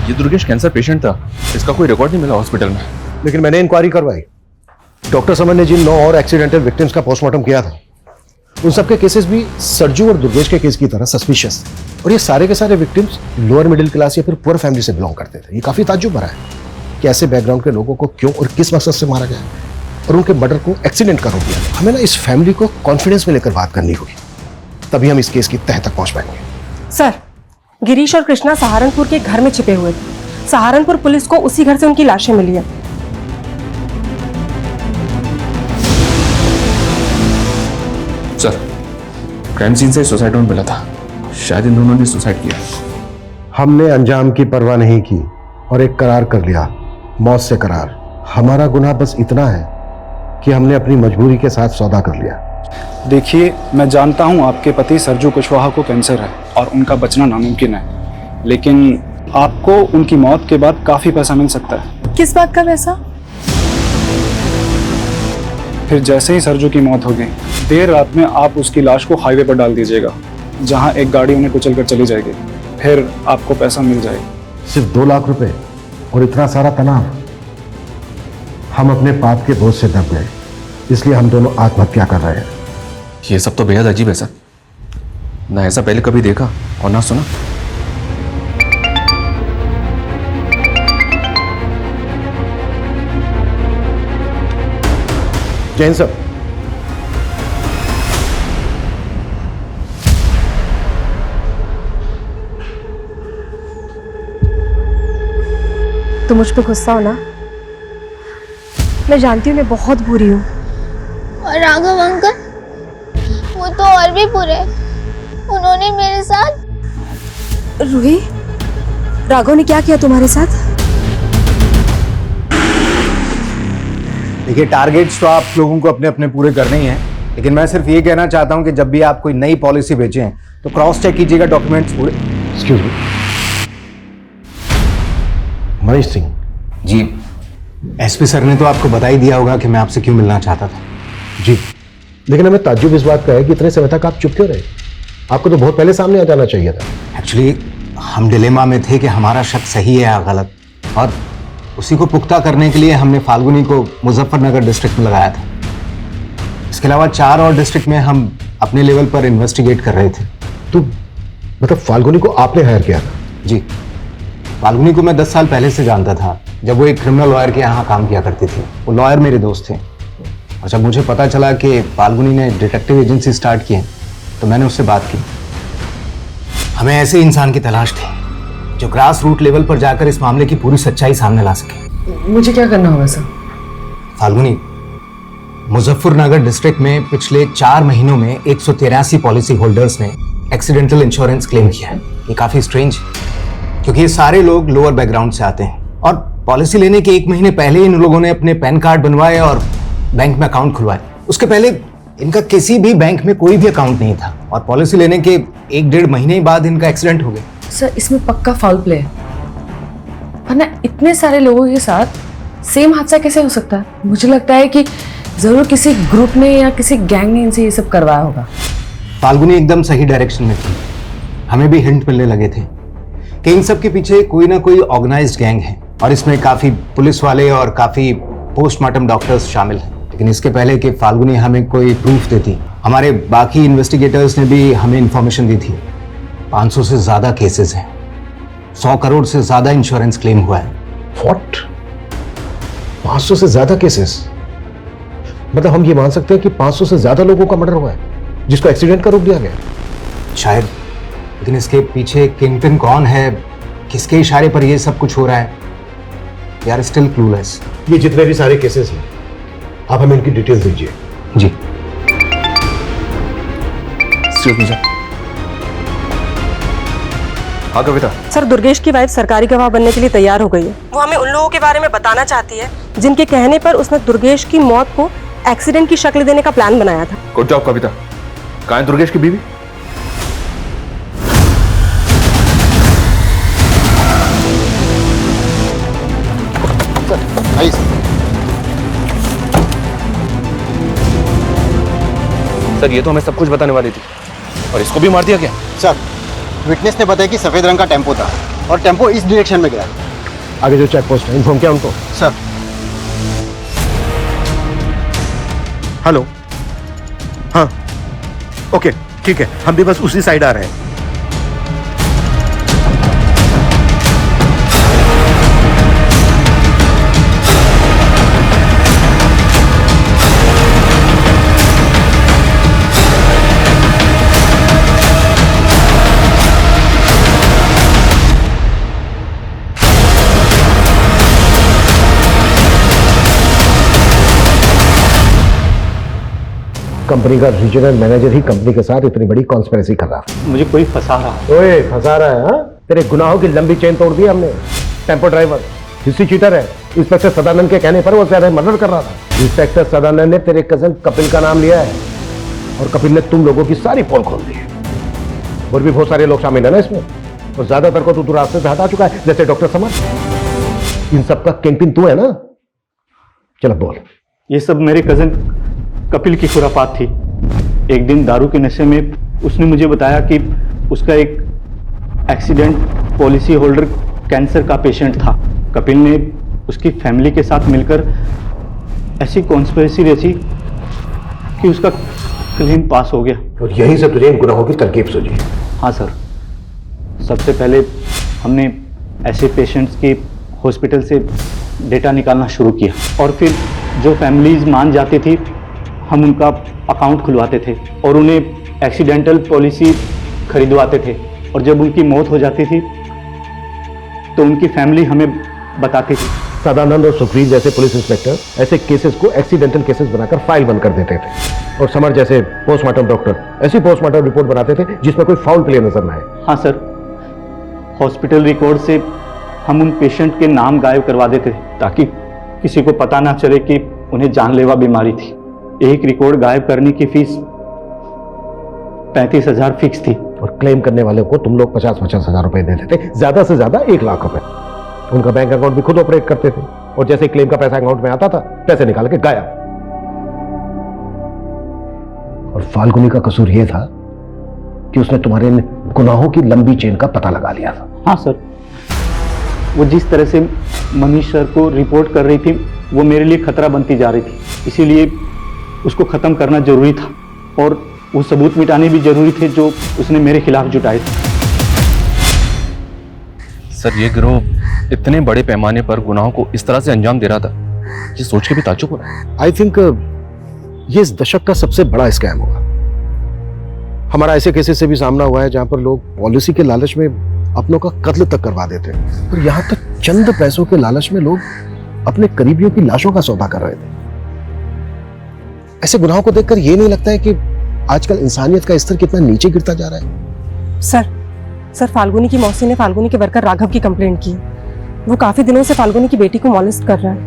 F: ये दुर्गेश कैंसर पेशेंट था, इसका कोई रिकॉर्ड नहीं मिला हॉस्पिटल में।
G: लेकिन मैंने इंक्वायरी करवाई। डॉक्टर समन ने जिन 9 और एक्सीडेंटल विक्टिम्स का पोस्टमार्टम किया था, उन सबके केसेस भी सरजू और दुर्गेश के केस की तरह सस्पिशियस। और ये सारे के सारे विक्टिम्स लोअर मिडिल क्लास या फिर पुअर फैमिली से बिलोंग करते थे। ये काफी ताज्जुब भरा है कि ऐसे बैकग्राउंड के लोगों को क्यों और किस मकसद से मारा गया और उनके मर्डर को एक्सीडेंट का रूप दिया। हमें ना इस फैमिली को कॉन्फिडेंस में लेकर बात करनी होगी, तभी हम इस केस की तह तक पहुंच पाएंगे।
H: सर, गिरीश और कृष्णा सहारनपुर के घर में छिपे हुए थे। सहारनपुर पुलिस को उसी घर से उनकी लाशें मिली है।
F: सर, क्राइम सीन से सुसाइड नोट मिला था, शायद इन दोनों ने सुसाइड किया।
G: हमने अंजाम की परवाह नहीं की और एक करार कर लिया, मौत से करार। हमारा गुनाह बस इतना है कि हमने अपनी मजबूरी के साथ सौदा कर लिया।
L: देखिए, मैं जानता हूं आपके पति सरजू कुशवाहा को कैंसर है और उनका बचना नामुमकिन है, लेकिन आपको उनकी मौत के बाद काफी पैसा मिल सकता है।
D: किस बात का पैसा?
L: फिर जैसे ही सरजू की मौत हो गई, देर रात में आप उसकी लाश को हाईवे पर डाल दीजिएगा, जहां एक गाड़ी उन्हें कुचल कर चली जाएगी। फिर आपको पैसा मिल जाएगा।
G: सिर्फ 2 लाख रुपए और इतना सारा तनाव। हम अपने पाप के बोझ से दब गए, इसलिए हम दोनों आत्महत्या कर रहे हैं।
F: ये सब तो बेहद अजीब है सर, ना ऐसा पहले कभी देखा और ना सुना।
G: जैन सर,
H: तो मुझ पे गुस्सा हो ना? मैं जानती हूँ मैं बहुत बुरी हूँ।
C: और राघव अंकल, वो तो और भी बुरे। उन्होंने मेरे साथ।
H: रूही, राघव ने क्या किया तुम्हारे साथ?
O: देखिए, टारगेट्स तो आप लोगों को अपने अपने पूरे करने ही हैं, लेकिन मैं सिर्फ ये कहना चाहता हूं कि जब भी आप कोई नई पॉलिसी भेजें तो क्रॉस चेक कीजिएगा डॉक्यूमेंट्स पूरे।
G: Excuse me, Manish Singh
O: ji. SP sir ने तो आपको बता ही दिया होगा कि मैं आपसे क्यों मिलना चाहता था।
G: जी, लेकिन हमें ताज्जुब इस बात का है कि इतने समय तक आप चुप क्यों रहे? आपको तो बहुत पहले सामने आ जाना चाहिए था।
O: एक्चुअली हम डिलेमा में थे कि हमारा शक सही है या गलत, और उसी को पुख्ता करने के लिए हमने फाल्गुनी को मुजफ्फरनगर डिस्ट्रिक्ट में लगाया था। इसके अलावा 4 और डिस्ट्रिक्ट में हम अपने लेवल पर इन्वेस्टिगेट कर रहे थे।
G: तो मतलब फाल्गुनी को आपने हायर किया था?
O: जी। फाल्गुनी को मैं 10 साल पहले से जानता था, जब वो एक क्रिमिनल लॉयर के यहाँ काम किया करती थी। वो लॉयर मेरे दोस्त थे और जब मुझे पता चला कि फाल्गुनी ने डिटेक्टिव एजेंसी स्टार्ट की है तो मैंने उससे बात की। हमें ऐसे इंसान की तलाश थी जो ग्रास रूट लेवल पर जाकर इस मामले की पूरी सच्चाई सामने ला सके।
B: मुझे क्या करना होगा सर?
O: फाल्गुनी, मुजफ्फरनगर डिस्ट्रिक्ट में पिछले 4 महीनों में 183 पॉलिसी होल्डर्स ने एक्सीडेंटल इंश्योरेंस क्लेम किया है। ये काफी स्ट्रेंज है क्योंकि ये सारे लोग लोअर बैकग्राउंड से आते हैं और पॉलिसी लेने के 1 महीने पहले इन लोगों ने अपने पैन कार्ड बनवाए और बैंक में अकाउंट खुलवाए। उसके पहले इनका किसी भी बैंक में कोई भी अकाउंट नहीं था और पॉलिसी लेने के 1-1.5 महीने बाद इनका एक्सीडेंट हो गया।
B: सर इसमें पक्का फाउल प्ले है, वरना इतने सारे लोगों के साथ सेम हादसा कैसे हो सकता है? मुझे लगता है कि जरूर किसी ग्रुप ने या किसी गैंग ने इनसे ये सब करवाया होगा।
O: फाल्गुनी एकदम सही डायरेक्शन में थी। हमें भी हिंट मिलने लगे थे कि इन सब के पीछे कोई ना कोई ऑर्गेनाइज्ड गैंग है और इसमें काफी पुलिस वाले और काफी पोस्टमार्टम डॉक्टर्स शामिल हैं। लेकिन इसके पहले कि फाल्गुनी हमें कोई प्रूफ देती, हमारे बाकी इन्वेस्टिगेटर्स ने भी हमें इंफॉर्मेशन दी थी। 500 से ज्यादा केसेस हैं, 100 करोड़ से ज्यादा इंश्योरेंस क्लेम हुआ है।
G: व्हाट? 500 से ज्यादा केसेस? मतलब हम ये मान सकते हैं कि 500 से ज्यादा लोगों का मर्डर हुआ है जिसको एक्सीडेंट का रोक दिया गया?
O: शायद, लेकिन इसके पीछे किंगपिन कौन है, किसके इशारे पर ये सब कुछ हो रहा है, वी आर स्टिल क्लूलेस।
G: ये जितने भी सारे केसेस हैं, आप हमें इनकी डिटेल्स दीजिए।
O: जी।
F: हाँ कविता।
H: सर दुर्गेश की वाइफ सरकारी गवाह बनने के लिए तैयार हो गई है। वो हमें उन लोगों के बारे में बताना चाहती है जिनके कहने पर उसने दुर्गेश की मौत को एक्सीडेंट की शक्ल देने का प्लान बनाया था।
F: गुड जॉब कविता। कहाँ है दुर्गेश की बीवी? सर ये तो हमें सब कुछ बताने वाली थी और इसको भी मार दिया क्या?
Q: सर विटनेस ने बताया कि सफेद रंग का टेम्पो था और टेम्पो इस डायरेक्शन में गया।
G: आगे जो चेक पोस्ट है इन्फॉर्म किया उनको?
Q: सर।
G: हेलो, हाँ ओके ठीक है, हम भी बस उसी साइड आ रहे हैं। कंपनी का रीजनल मैनेजर ही कंपनी के साथ इतनी बड़ी कॉन्स्पिरेसी कर रहा है।
K: मुझे कोई फंसा रहा है।
G: ओए फंसा रहा है? हाँ तेरे गुनाहों की लंबी चेन तोड़ दी हमने। टेम्पो ड्राइवर हिस्ट्री चीटर है। इंस्पेक्टर सदानंद के कहने पर वो ज्यादा मर्डर कर रहा था। इंस्पेक्टर सदानंद ने तेरे कजन कपिल का नाम लिया है और कपिल ने तुम लोगों की सारी पोल खोल दी है। और भी बहुत सारे लोग शामिल है ना इसमें, और ज्यादातर को तू रास्ते से हटा चुका है, जैसे डॉक्टर समर। इन सबका किंगपिन तू है ना? चलो बोल।
K: ये सब मेरे कजन कपिल की खुरापात थी। एक दिन दारू के नशे में उसने मुझे बताया कि उसका एक एक्सीडेंट पॉलिसी होल्डर कैंसर का पेशेंट था। कपिल ने उसकी फैमिली के साथ मिलकर ऐसी कॉन्स्पिरेसी रची कि उसका क्लेम पास हो गया।
G: और यही से तुझे इन गुनाहों की तरकीब सूझी?
K: हाँ सर, सबसे पहले हमने ऐसे पेशेंट्स के हॉस्पिटल से डेटा निकालना शुरू किया और फिर जो फैमिलीज मान जाती थी हम उनका अकाउंट खुलवाते थे और उन्हें एक्सीडेंटल पॉलिसी खरीदवाते थे। और जब उनकी मौत हो जाती थी तो उनकी फैमिली हमें बताती थी।
G: सदानंद और सुप्रीत जैसे पुलिस इंस्पेक्टर ऐसे केसेस को एक्सीडेंटल केसेस बनाकर फाइल बंद कर देते थे और समर जैसे पोस्टमार्टम डॉक्टर ऐसी पोस्टमार्टम रिपोर्ट बनाते थे जिसमें कोई फाउल प्ले नजर न आए।
K: हाँ सर, हॉस्पिटल रिकॉर्ड से हम उन पेशेंट के नाम गायब करवा देते थे ताकि किसी को पता ना चले कि उन्हें जानलेवा बीमारी थी। एक रिकॉर्ड गायब करने की फीस 35,000 फिक्स थी
G: और क्लेम करने वाले को तुम लोग 50-50 हजार रुपए देते थे, ज्यादा से ज्यादा 1 लाख रुपए। उनका बैंक अकाउंट भी खुद ऑपरेट करते थे और जैसे क्लेम का पैसा अकाउंट में आता था पैसे निकाल के गायब। और फाल्गुनी का कसूर यह था कि उसने तुम्हारे गुनाहों की लंबी चेन का पता लगा लिया था।
K: हाँ सर, वो जिस तरह से मनीष सर को रिपोर्ट कर रही थी वो मेरे लिए खतरा बनती जा रही थी, इसीलिए उसको खत्म करना जरूरी था और वो सबूत मिटाने भी जरूरी थे जो उसने मेरे खिलाफ जुटाए थे।
F: सर ये गिरोह इतने बड़े पैमाने पर गुनाहों को इस तरह से अंजाम दे रहा था, ये सोच के भी ताज्जुब हो रहा है।
G: आई थिंक ये इस दशक का सबसे बड़ा स्कैम होगा। हमारा ऐसे केसेस से भी सामना हुआ है जहां पर लोग पॉलिसी के लालच में अपनों का कत्ल तक करवा देते हैं, और यहाँ तक चंद पैसों के लालच में लोग अपने करीबियों की लाशों का सौदा कर रहे थे। ऐसे गुनाहों को देखकर ये नहीं लगता है कि आजकल इंसानियत का स्तर कितना नीचे गिरता जा रहा है?
H: सर फाल्गुनी की मौसी ने फाल्गुनी के वर्कर राघव की कंप्लेंट की। वो काफी दिनों से फाल्गुनी की बेटी को मॉलेस्ट कर रहा है।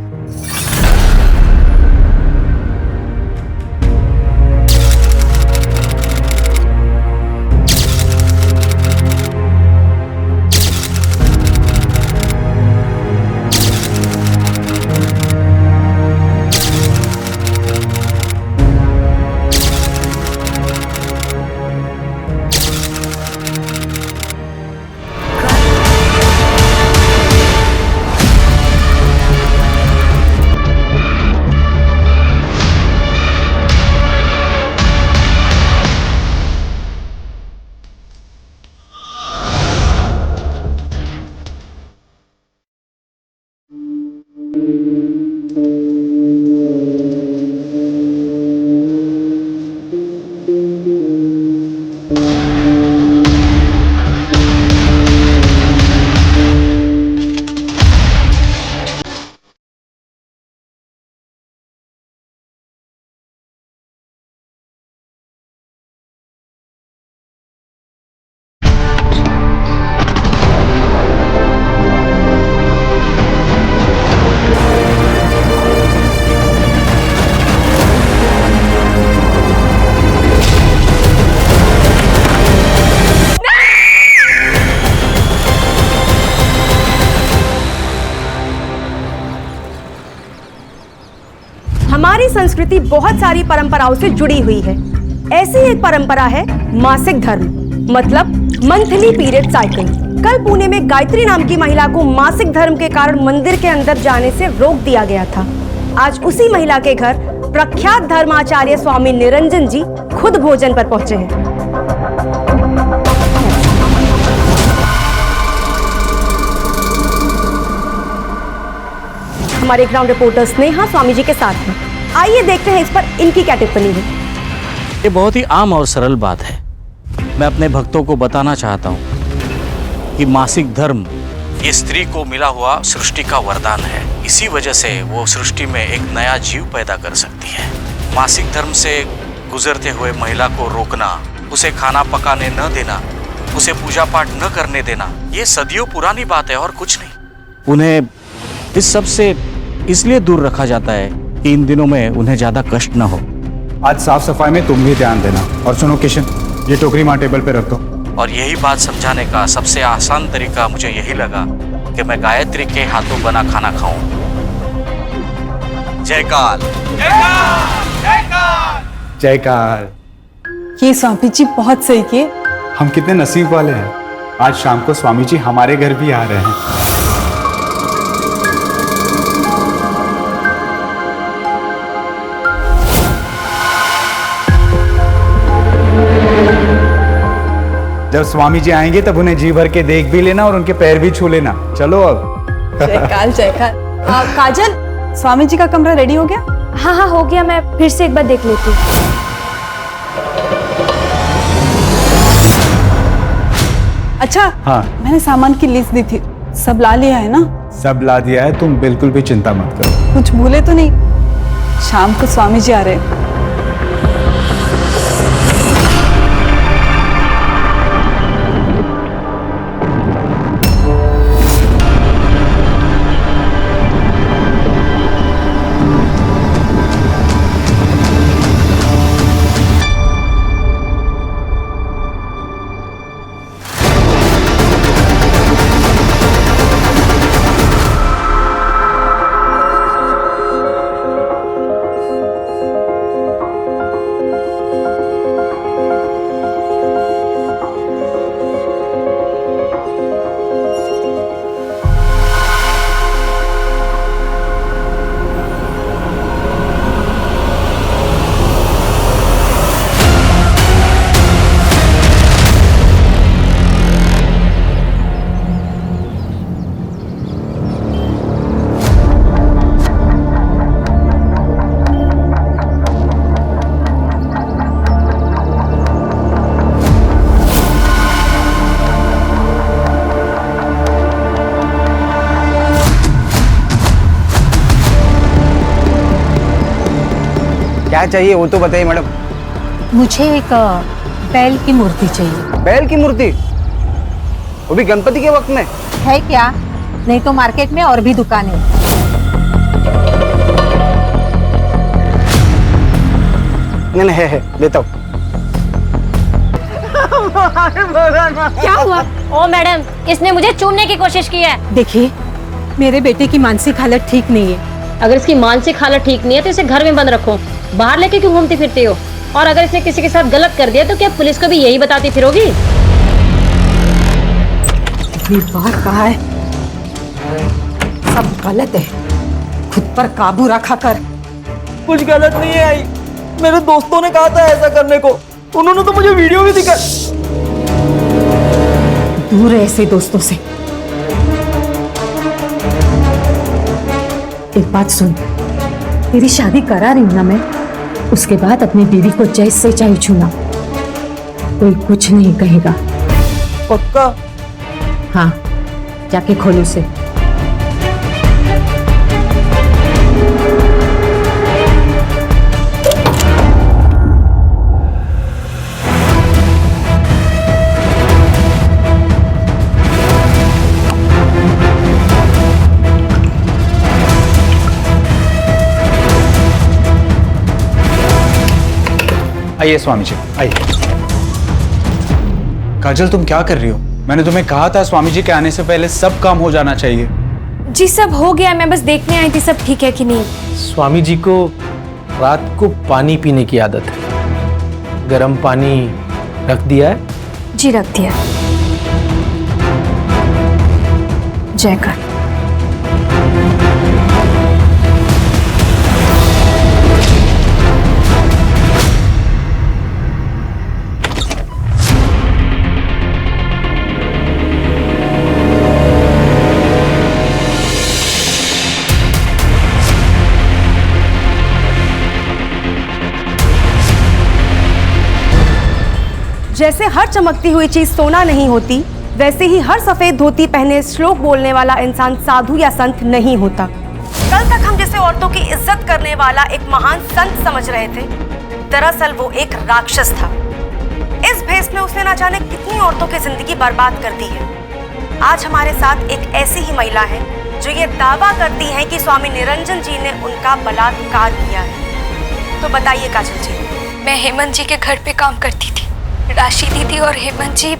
R: हमारी संस्कृति बहुत सारी परंपराओं से जुड़ी हुई है। ऐसी एक परंपरा है मासिक धर्म, मतलब मंथली पीरियड साइकिल। कल पुणे में गायत्री नाम की महिला को मासिक धर्म के कारण मंदिर के अंदर जाने से रोक दिया गया था। आज उसी महिला के घर प्रख्यात धर्माचार्य स्वामी निरंजन जी खुद भोजन पर पहुंचे हैं। हमारे ग्राउंड रिपोर्टर स्नेहा स्वामी जी के साथ हैं। आइए देखते हैं इस पर इनकी क्या टिप्पणी है।
S: ये बहुत ही आम और सरल बात है। मैं अपने भक्तों को बताना चाहता हूँ कि मासिक धर्म ये स्त्री को मिला हुआ सृष्टि का वरदान है। इसी वजह से वो सृष्टि में एक नया जीव पैदा कर सकती है। मासिक धर्म से गुजरते हुए महिला को रोकना, उसे खाना पकाने न देना, उसे पूजा पाठ न करने देना, ये सदियों पुरानी बात है और कुछ नहीं। उन्हें इस सब से इसलिए दूर रखा जाता है कि इन दिनों में उन्हें ज्यादा कष्ट न हो।
L: आज साफ सफाई में तुम भी ध्यान देना। और सुनो किशन, ये टोकरी माँ टेबल पे रख दो।
S: और यही बात समझाने का सबसे आसान तरीका मुझे यही लगा कि मैं गायत्री के हाथों बना खाना खाऊं। जय काल।
L: जय काल।
J: ये स्वामी जी बहुत सही किए।
L: हम कितने नसीब वाले हैं, आज शाम को स्वामी जी हमारे घर भी आ रहे हैं। जब स्वामी जी आएंगे तब उन्हें जी भर के देख भी लेना और उनके पैर भी छू लेना। चलो अब।
D: जयकाल जयकाल। काजल, स्वामी जी का कमरा रेडी हो गया?
C: हाँ हाँ हो गया, मैं फिर से एक बार देख लेती हूँ।
D: अच्छा
L: हाँ,
D: मैंने सामान की लिस्ट दी थी, सब ला लिया है ना?
L: सब ला दिया है, तुम बिल्कुल भी चिंता मत करो।
D: कुछ भूले तो नहीं? शाम को स्वामी जी आ रहे हैं।
E: क्या चाहिए वो तो बताइए मैडम।
J: मुझे एक बैल की मूर्ति चाहिए।
E: बैल की मूर्ति? वो भी गणपति के वक्त में?
J: है क्या? नहीं तो मार्केट में और भी दुकान है।
E: नहीं है, लेता हूँ।
T: क्या हुआ? ओ मैडम, इसने मुझे चूमने की कोशिश की है।
J: देखिए, मेरे बेटे की मानसिक हालत ठीक नहीं है।
T: अगर इसकी मानसिक हालत ठीक नहीं है तो इसे घर में बंद रखो। बाहर लेके क्यों घूमती फिरती हो? और अगर इसने किसी के साथ गलत कर दिया तो क्या पुलिस को भी यही बताती फिरोगी?
J: बात कहा है, सब गलत है। खुद पर काबू रखा कर।
E: कुछ गलत नहीं है आई, मेरे दोस्तों ने कहा था ऐसा करने को, उन्होंने तो मुझे वीडियो भी दिखा।
J: दूर है ऐसे दोस्तों से। एक बात सुन, तेरी शादी करा रही हूं ना मैं, उसके बाद अपनी बीवी को जैसे चाहे छूना, कोई कुछ नहीं कहेगा।
E: पक्का?
J: हाँ, जाके खोल उसे।
L: आइए स्वामी जी, आइए। काजल, तुम क्या कर रही हो? मैंने तुम्हें कहा था स्वामी जी के आने से पहले सब काम हो जाना चाहिए।
D: जी सब हो गया, मैं बस देखने आई थी सब ठीक है कि नहीं।
N: स्वामी जी को रात को पानी पीने की आदत है। गर्म पानी रख दिया है?
D: जी रख दिया। जयकर।
R: जैसे हर चमकती हुई चीज सोना नहीं होती, वैसे ही हर सफेद धोती पहने श्लोक बोलने वाला इंसान साधु या संत नहीं होता। कल तक हम जिसे औरतों की इज्जत करने वाला एक महान संत समझ रहे थे, दरअसल वो एक राक्षस था। इस भेष में उसने ना जाने कितनी औरतों की जिंदगी बर्बाद कर दी है। आज हमारे साथ एक ऐसी ही महिला है जो ये दावा करती है कि स्वामी निरंजन जी ने उनका बलात्कार किया है। तो बताइए काजल जी।
D: मैं हेमंत जी के घर पे काम करती थी। राशि दीदी और हेमंत जी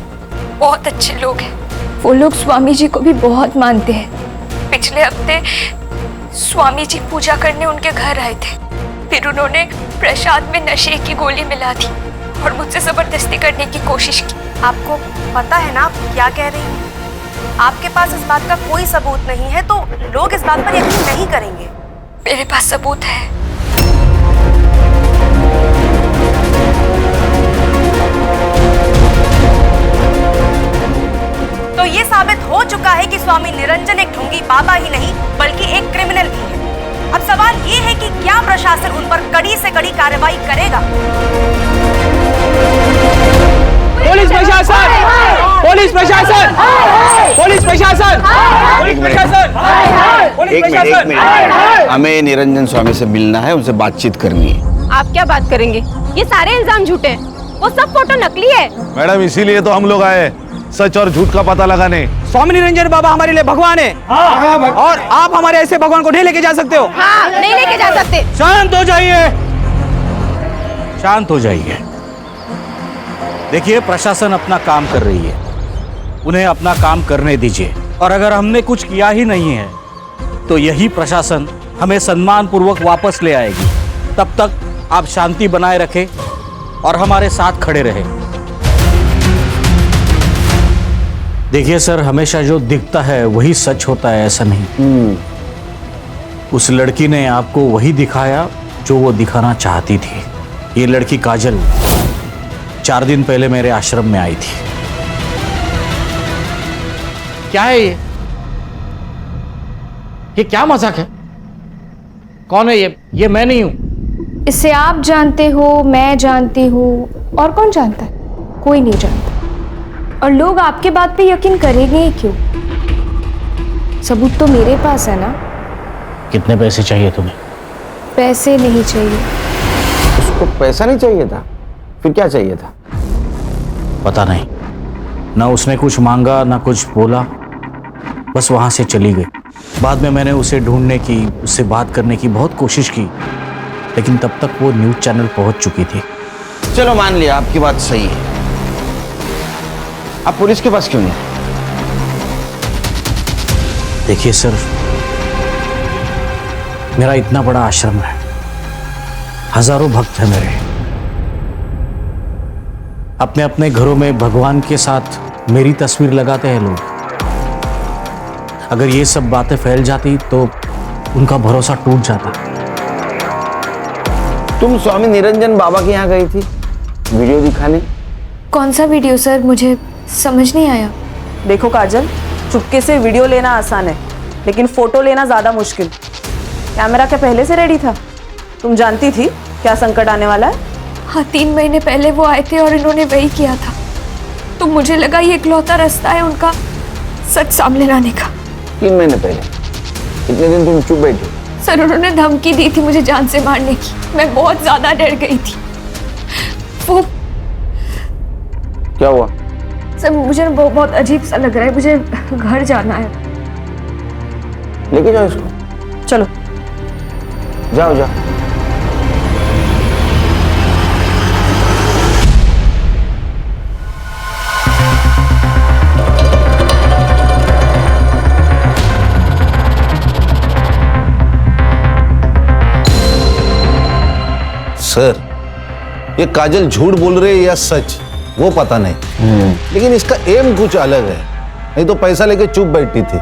D: बहुत अच्छे लोग हैं। वो लोग स्वामी जी को भी बहुत मानते हैं। पिछले हफ्ते स्वामी जी पूजा करने उनके घर आए थे, फिर उन्होंने प्रसाद में नशे की गोली मिला दी और मुझसे जबरदस्ती करने की कोशिश की।
R: आपको पता है ना आप क्या कह रही हैं? आपके पास इस बात का कोई सबूत नहीं है तो लोग इस बात पर यकीन नहीं करेंगे।
D: मेरे पास सबूत है।
R: तो ये साबित हो चुका है कि स्वामी निरंजन एक ढोंगी बाबा ही नहीं बल्कि एक क्रिमिनल भी है। अब सवाल ये है कि क्या प्रशासन उन पर कड़ी से कड़ी कार्रवाई करेगा?
E: पुलिस प्रशासन! पुलिस प्रशासन! पुलिस प्रशासन! पुलिस प्रशासन!
U: एक मिनट, हमें निरंजन स्वामी से मिलना है, उनसे बातचीत करनी है।
V: आप क्या बात करेंगे? ये सारे इल्जाम झूठे हैं, वो सब फोटो नकली है।
W: मैडम, इसीलिए तो हम लोग आए, सच और झूठ का पता लगाने।
E: स्वामी निरंजन बाबा हमारे लिए भगवान है। और आप हमारे ऐसे भगवान को नहीं लेके जा सकते हो।
V: हाँ, नहीं लेके जा सकते।
S: शांत हो जाइए, शांत हो जाइए। देखिए, प्रशासन अपना काम कर रही है, उन्हें अपना काम करने दीजिए। और अगर हमने कुछ किया ही नहीं है तो यही प्रशासन हमें सम्मान पूर्वक वापस ले आएगी। तब तक आप शांति बनाए रखें और हमारे साथ खड़े रहें। देखिए सर, हमेशा जो दिखता है वही सच होता है, ऐसा नहीं। उस लड़की ने आपको वही दिखाया जो वो दिखाना चाहती थी। ये लड़की काजल 4 दिन पहले मेरे आश्रम में आई थी। क्या है ये क्या मजाक है? कौन है ये मैं नहीं हूं।
D: इसे आप जानते हो, मैं जानती हूँ, और कौन जानता है? कोई नहीं जानता। और लोग आपके बात पे यकीन करेंगे ही क्यों? सबूत तो मेरे पास है ना।
S: कितने पैसे चाहिए तुम्हें?
D: पैसे नहीं चाहिए,
U: उसको पैसा नहीं चाहिए था, फिर क्या चाहिए था?
S: पता नहीं, ना उसने कुछ मांगा ना कुछ बोला, बस वहां से चली गई। बाद में मैंने उसे ढूंढने की, उससे बात करने की बहुत कोशिश की, लेकिन तब तक वो न्यूज़ चैनल पहुंच चुकी थी।
U: चलो मान लिया आपकी बात सही है, आप पुलिस के पास क्यों नहीं?
S: देखिए सर, मेरा इतना बड़ा आश्रम है, हजारों भक्त हैं मेरे। अपने अपने घरों में भगवान के साथ मेरी तस्वीर लगाते हैं लोग। अगर ये सब बातें फैल जाती तो उनका भरोसा टूट जाता।
U: तुम स्वामी निरंजन बाबा के यहाँ गई थी वीडियो दिखाने?
D: कौन सा वीडियो सर, मुझे समझ नहीं आया।
R: देखो काजल, चुपके से वीडियो लेना आसान है, लेकिन फोटो लेना ज्यादा मुश्किल। कैमरा क्या पहले से रेडी था? तुम जानती थी क्या संकट आने वाला है?
D: हाँ, 3 महीने पहले वो आए थे और इन्होंने वही किया था, तो मुझे लगा ये इकलौता रास्ता है उनका सच सामने लाने का।
U: 3 महीने पहले? इतने दिन तुम चुप बैठी?
D: सर, उन्होंने धमकी दी थी मुझे जान से मारने की। मैं बहुत ज्यादा डर गई थी। वो
U: क्या हुआ?
D: सर, मुझे बहुत अजीब सा लग रहा है, मुझे घर जाना है।
U: लेके जाओ इसको।
R: चलो
U: जाओ जाओ।
W: सर, ये काजल झूठ बोल रही है या सच, वो पता नहीं, लेकिन इसका एम कुछ अलग है, नहीं तो पैसा लेके चुप बैठी थी।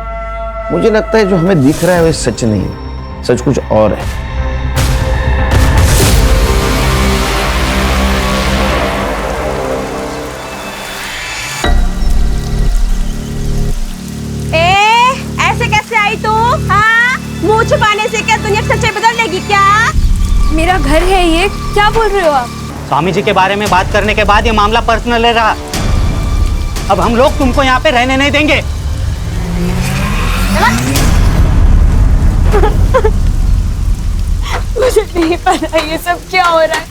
U: मुझे लगता है जो हमें दिख रहा है वो सच नहीं है, सच कुछ और है।
V: ऐसे कैसे आई तू? हाँ, मुंह छुपाने से क्या दुनिया सच्चाई बदल लेगी क्या?
D: मेरा घर है ये, क्या बोल रहे हो आप?
A: स्वामी जी के बारे में बात करने के बाद ये मामला पर्सनल ले रहा। अब हम लोग तुमको यहाँ पे रहने नहीं देंगे।
D: मुझे नहीं पता ये सब क्या हो रहा है।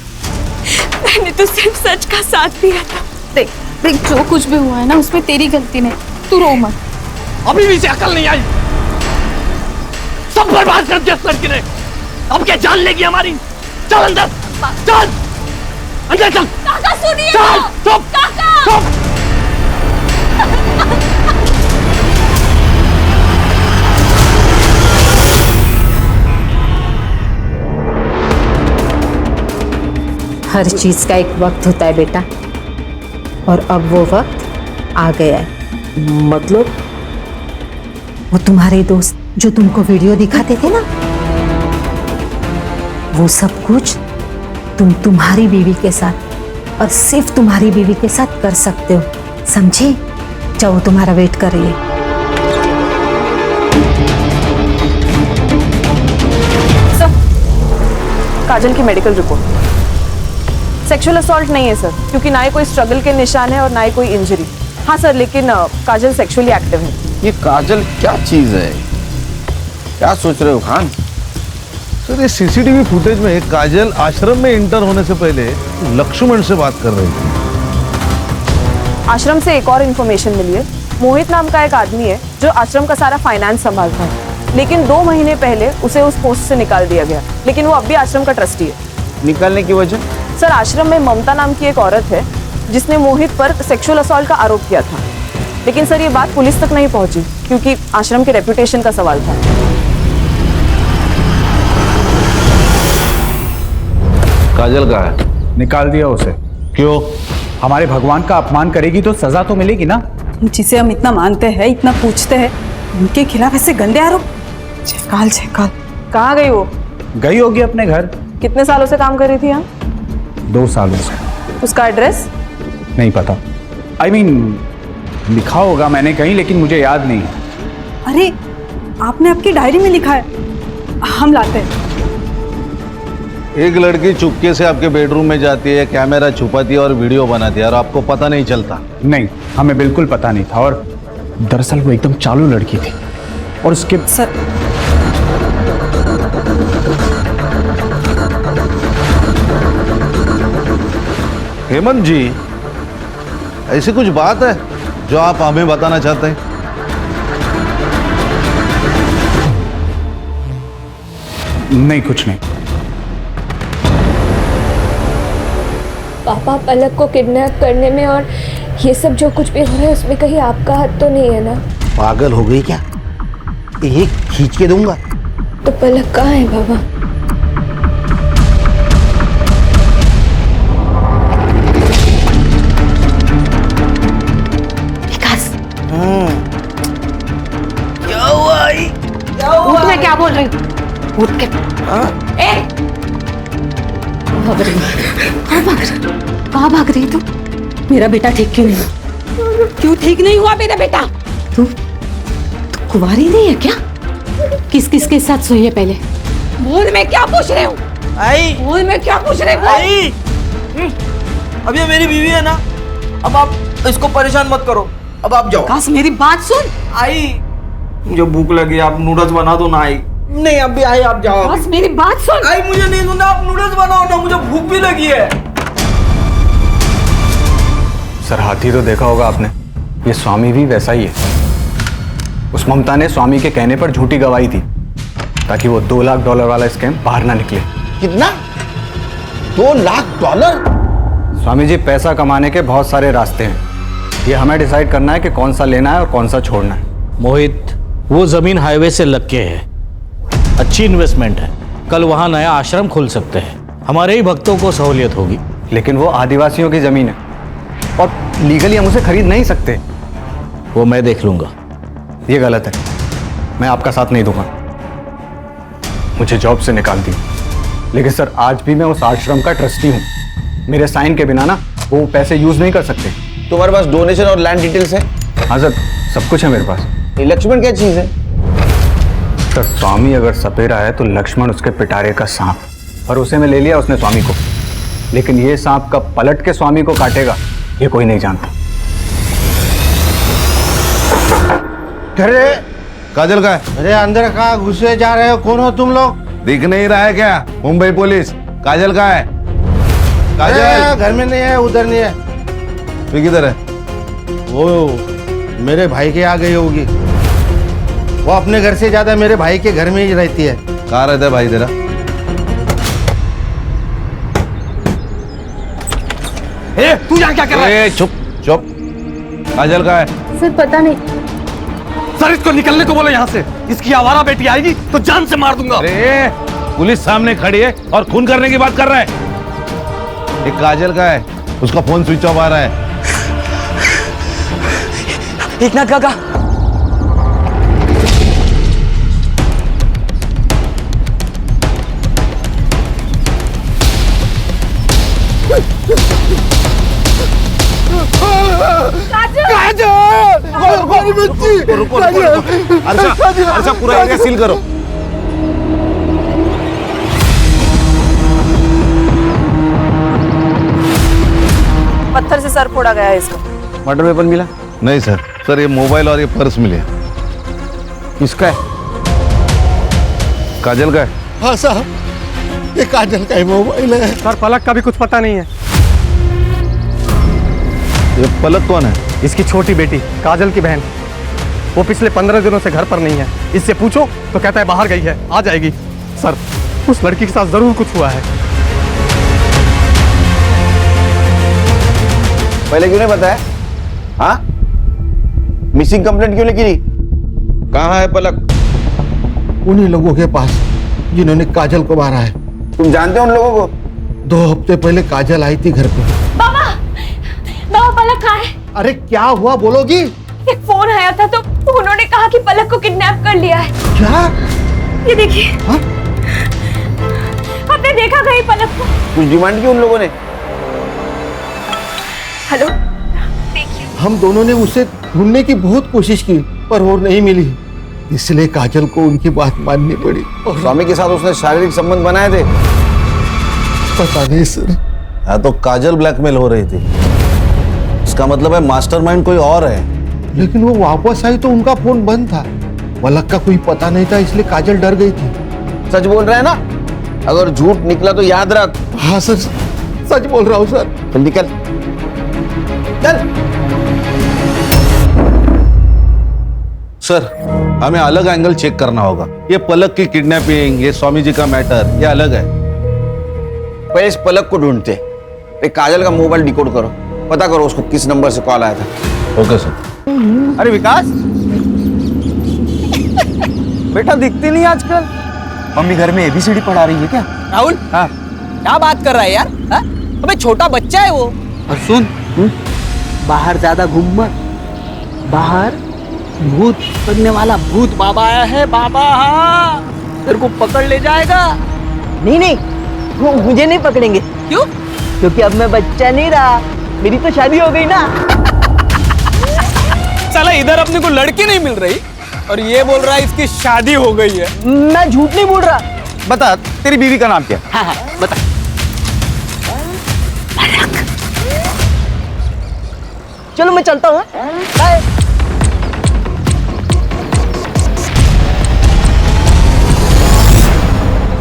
D: मैंने तो सिर्फ सच का साथ दिया था। देख देख, जो कुछ भी हुआ है ना उसमें तेरी गलती नहीं, तू रो मत।
I: अभी भी इसे अकल नहीं आई, सब बर्बाद कर दिया लड़की ने। अब क्या जान लेगी हमारी? चल अंदर, चल अंदर चल।
D: काका सुनिए,
I: चल चुप चुप।
J: हर चीज का एक वक्त होता है बेटा, और अब वो वक्त आ गया है।
B: मतलब?
J: वो तुम्हारे दोस्त जो तुमको वीडियो दिखाते थे ना, वो सब कुछ तुम तुम्हारी बीवी के साथ और सिर्फ तुम्हारी बीवी के साथ कर सकते हो, समझे? जाओ, तुम्हारा वेट कर रही है।
R: काजल की मेडिकल रिपोर्ट। सेक्सुअल असॉल्ट नहीं है सर, क्योंकि ना ही कोई स्ट्रगल के निशान है और ना ही कोई इंजरी। हाँ सर, लेकिन काजल सेक्सुअली एक्टिव है।
U: ये काजल क्या चीज है? क्या सोच रहे हो खान?
W: सर, ये सीसीटीवी फुटेज में काजल आश्रम में इंटर होने से पहले लक्ष्मण से बात कर रही थी।
R: आश्रम से एक और इन्फॉर्मेशन मिली है। मोहित नाम का एक आदमी है जो आश्रम का सारा फाइनेंस संभालता है, लेकिन 2 महीने पहले उसे उस पोस्ट से निकाल दिया गया, लेकिन वो अब भी आश्रम का ट्रस्टी है।
U: निकालने की वजह?
R: सर, आश्रम में ममता नाम की एक औरत है जिसने मोहित पर सेक्सुअल असॉल्ट का आरोप किया था, लेकिन सर ये बात पुलिस तक नहीं पहुंची क्योंकि आश्रम के रेपुटेशन का सवाल था।
W: काजल कहाँ है?
L: निकाल दिया उसे।
W: क्यों?
L: हमारे भगवान का अपमान करेगी तो सजा तो मिलेगी ना।
R: जिसे हम इतना मानते हैं, इतना पूछते हैं, उनके खिलाफ ऐसे गंदे आरोप। जयकाल जयकाल। कहाँ गई वो?
L: गई होगी अपने घर।
R: कितने सालों से काम कर रही थी यहाँ?
L: 2 सालों से।
R: उसका एड्रेस?
L: नहीं पता। I mean, लिखा होगा मैंने कहीं, लेकिन मुझे याद नहीं है।
R: अरे, आपने आपकी डायरी में लिखा है, हम लाते हैं।
W: एक लड़की चुपके से आपके बेडरूम में जाती है, कैमरा छुपाती है और वीडियो बनाती है, और आपको पता नहीं चलता?
L: नहीं, हमें बिल्कुल पता नहीं था, और दरअसल वो एकदम चालू लड़की थी। और उसके
R: सर,
W: हेमंत जी, ऐसी कुछ बात है जो आप हमें बताना चाहते हैं?
L: नहीं, कुछ नहीं।
M: पापा, पलक को किडनैप करने में और ये सब जो कुछ भी हो रहा है उसमें कहीं आपका हाथ तो नहीं है ना?
U: पागल हो गई क्या? एक खींच के दूंगा।
M: तो पलक कहाँ है बाबा?
I: क्या हुआ?
B: उठ, मैं क्या बोल रही हूँ? उठ के कहाँ भाग रही तू? मेरा बेटा ठीक क्यों नहीं? क्यों ठीक नहीं हुआ मेरा बेटा? तू कुंवारी नहीं है क्या? किस किस के साथ सोई है पहले? बोल, मैं क्या पूछ रही हूँ?
I: आई,
B: बोल, मैं क्या पूछ रही हूँ?
I: आई, अब ये मेरी बीवी है ना, अब आप इसको परेशान मत करो, अब आप जाओ।
B: काश मेरी बात सुन।
I: आई, मुझे भूख लगी, आप नूडल्स बना दो ना। आई नहीं, अभी आई, आप जाओ।
B: काश मेरी बात सुन।
I: आई, मुझे नहीं सुनना, आप नूडल्स बनाओ ना, मुझे भूख भी लगी है।
L: सर, हाथी तो देखा होगा आपने, ये स्वामी भी वैसा ही है। उस ममता ने स्वामी के कहने पर झूठी गवाही थी ताकि वो $2 लाख वाला स्कैम बाहर ना निकले।
U: कितना? $2 लाख?
L: स्वामी जी, पैसा कमाने के बहुत सारे रास्ते हैं, ये हमें डिसाइड करना है कि कौन सा लेना है और कौन सा छोड़ना है।
S: मोहित, वो जमीन हाईवे से लग के है, अच्छी इन्वेस्टमेंट है। कल वहां नया आश्रम खुल सकते हैं, हमारे ही भक्तों को सहूलियत होगी।
L: लेकिन वो आदिवासियों की जमीन है और लीगली हम उसे खरीद नहीं सकते।
S: वो मैं देख लूंगा।
L: ये गलत है, मैं आपका साथ नहीं दूंगा। मुझे जॉब से निकाल दी, लेकिन सर आज भी मैं उस आश्रम का ट्रस्टी हूँ। मेरे साइन के बिना ना वो पैसे यूज नहीं कर सकते।
U: तुम्हारे पास डोनेशन और लैंड डिटेल्स है?
L: हाँ सर, सब कुछ है मेरे पास।
U: ये लक्ष्मण क्या चीज है?
L: सर, स्वामी अगर सपेरा है तो लक्ष्मण उसके पिटारे का सांप, और उसे में ले लिया उसने स्वामी को। लेकिन ये सांप कब पलट के स्वामी को काटेगा ये कोई नहीं जानता।
W: अरे काजल का है?
U: अरे अंदर कहाँ घुसे जा रहे हो? कौन हो तुम लोग?
W: दिख नहीं रहा है क्या? मुंबई पुलिस। काजल का है? काजल
U: घर में नहीं है, उधर नहीं है।
W: फिर किधर है?
U: वो मेरे भाई के आ गई होगी। वो अपने घर से ज्यादा मेरे भाई के घर में ही रहती है।
W: कहाँ रहता है भाई तेरा?
I: ए, तू यहाँ क्या कर रहा है?
W: चुप चुप। काजल का है?
M: सर पता नहीं।
I: सर, इसको निकलने को बोलो यहाँ से। इसकी आवारा बेटी आएगी तो जान से मार दूंगा।
W: अरे पुलिस सामने खड़ी है और खून करने की बात कर रहा है। एक काजल का है, उसका फोन स्विच ऑफ आ रहा है।
I: एकनाथ काका,
W: अर्षा पूरा एरिया सील करो।
R: पत्थर से सर फोड़ा गया है इसका।
W: मर्डर वेपन मिला? नहीं सर। सर, ये मोबाइल और ये पर्स मिले।
L: किसका है?
W: काजल का है?
U: हाँ साहब, ये काजल का ही मोबाइल है।
L: सर, पलक का भी कुछ पता नहीं है।
W: ये पलक कौन है?
L: इसकी छोटी बेटी, काजल की बहन। वो पिछले 15 दिनों से घर पर नहीं है। इससे पूछो तो कहता है बाहर गई है, आ जाएगी। सर, उस लड़की के साथ जरूर कुछ हुआ है।
U: पहले क्यों नहीं बताया? हाँ, मिसिंग कंप्लेंट क्यों नहीं की? कहाँ है पलक? उन्हीं लोगों के पास जिन्होंने काजल को मारा है। तुम जानते हो उन लोगों को? 2 हफ्ते पहले काजल आई थी घर पे।
M: बाबा, बाबा पलक कहाँ है?
U: अरे क्या हुआ, बोलोगी?
M: एक फोन आया था तो उन्होंने कहा कि पलक को किडनैप कर लिया है।
U: क्या?
M: ये देखिए। आपने देखा कहीं पलक को?
U: कुछ डिमांड की उन लोगों ने?
M: हेलो,
U: हम दोनों ने उसे ढूंढने की बहुत कोशिश की पर वो नहीं मिली, इसलिए काजल को उनकी बात माननी पड़ी। स्वामी के साथ उसने शारीरिक संबंध बनाए थे? पता नहीं सर।
W: हाँ, तो काजल ब्लैकमेल हो रही थी। इसका मतलब है मास्टरमाइंड कोई और है।
U: लेकिन वो वापस आई तो उनका फोन बंद था। पलक का कोई पता नहीं था, इसलिए काजल डर गई थी। सच बोल रहे हैं ना? अगर झूठ निकला तो याद रख। हाँ सर, सच बोल रहा हूँ सर। चल निकल, चल। सर, हमें अलग एंगल चेक करना होगा। ये पलक की किडनैपिंग, ये स्वामी जी का मैटर, ये अलग है।
O: पहले इस पलक को ढूंढते। काजल का मोबाइल डिकोड करो, पता करो उसको किस नंबर से कॉल आया था।
U: Okay sir.
O: अरे विकास, बेटा दिखती नहीं आजकल। मम्मी घर में ABCD पढ़ा रही है क्या?
P: राहुल, हाँ क्या बात कर रहा है यार? हाँ? अबे छोटा बच्चा है वो।
A: और सुन, बाहर ज्यादा घूम मत। बाहर भूत पकड़ने वाला भूत बाबा आया है। बाबा हाँ तेरे को पकड़ ले जाएगा।
P: नहीं नहीं, वो मुझे नहीं पकड़ेंगे। क्यों? क्योंकि अब मैं बच्चा नहीं रहा, मेरी तो शादी हो गई ना।
I: साला इधर अपने को लड़की नहीं मिल रही और ये बोल रहा है इसकी शादी हो गई है।
P: मैं झूठ नहीं बोल रहा।
O: बता, तेरी बीवी का नाम क्या?
P: हाँ हाँ बता। चलो मैं चलता हूँ। बाय।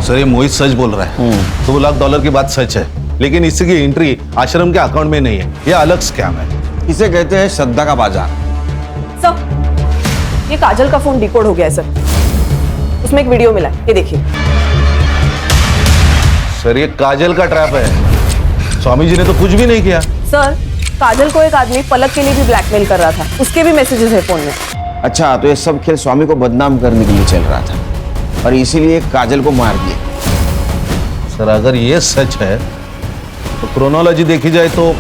U: सर, ये मोहित सच बोल रहा है। $2 लाख की बात सच है, लेकिन इसकी एंट्री आश्रम के अकाउंट में नहीं है। ये अलग स्कैम है।
O: इसे कहते हैं श्रद्धा का बाजार।
R: सर, ये काजल का फोन डिकोड हो गया है सर। उसमें एक वीडियो मिला है, ये देखिए।
U: सर, ये काजल का ट्रैप है। स्वामी जी ने तो कुछ भी नहीं किया।
R: सर, काजल को एक आदमी पलक के लिए भी ब्लैकमेल कर रहा था, उसके भी मैसेजेस है फोन में।
O: अच्छा, तो ये सब खेल स्वामी को बदनाम करने के लिए चल रहा था और इसीलिए काजल को मार दिया।
U: सर, अगर ये सच है तो क्रोनोलॉजी देखी जाए तो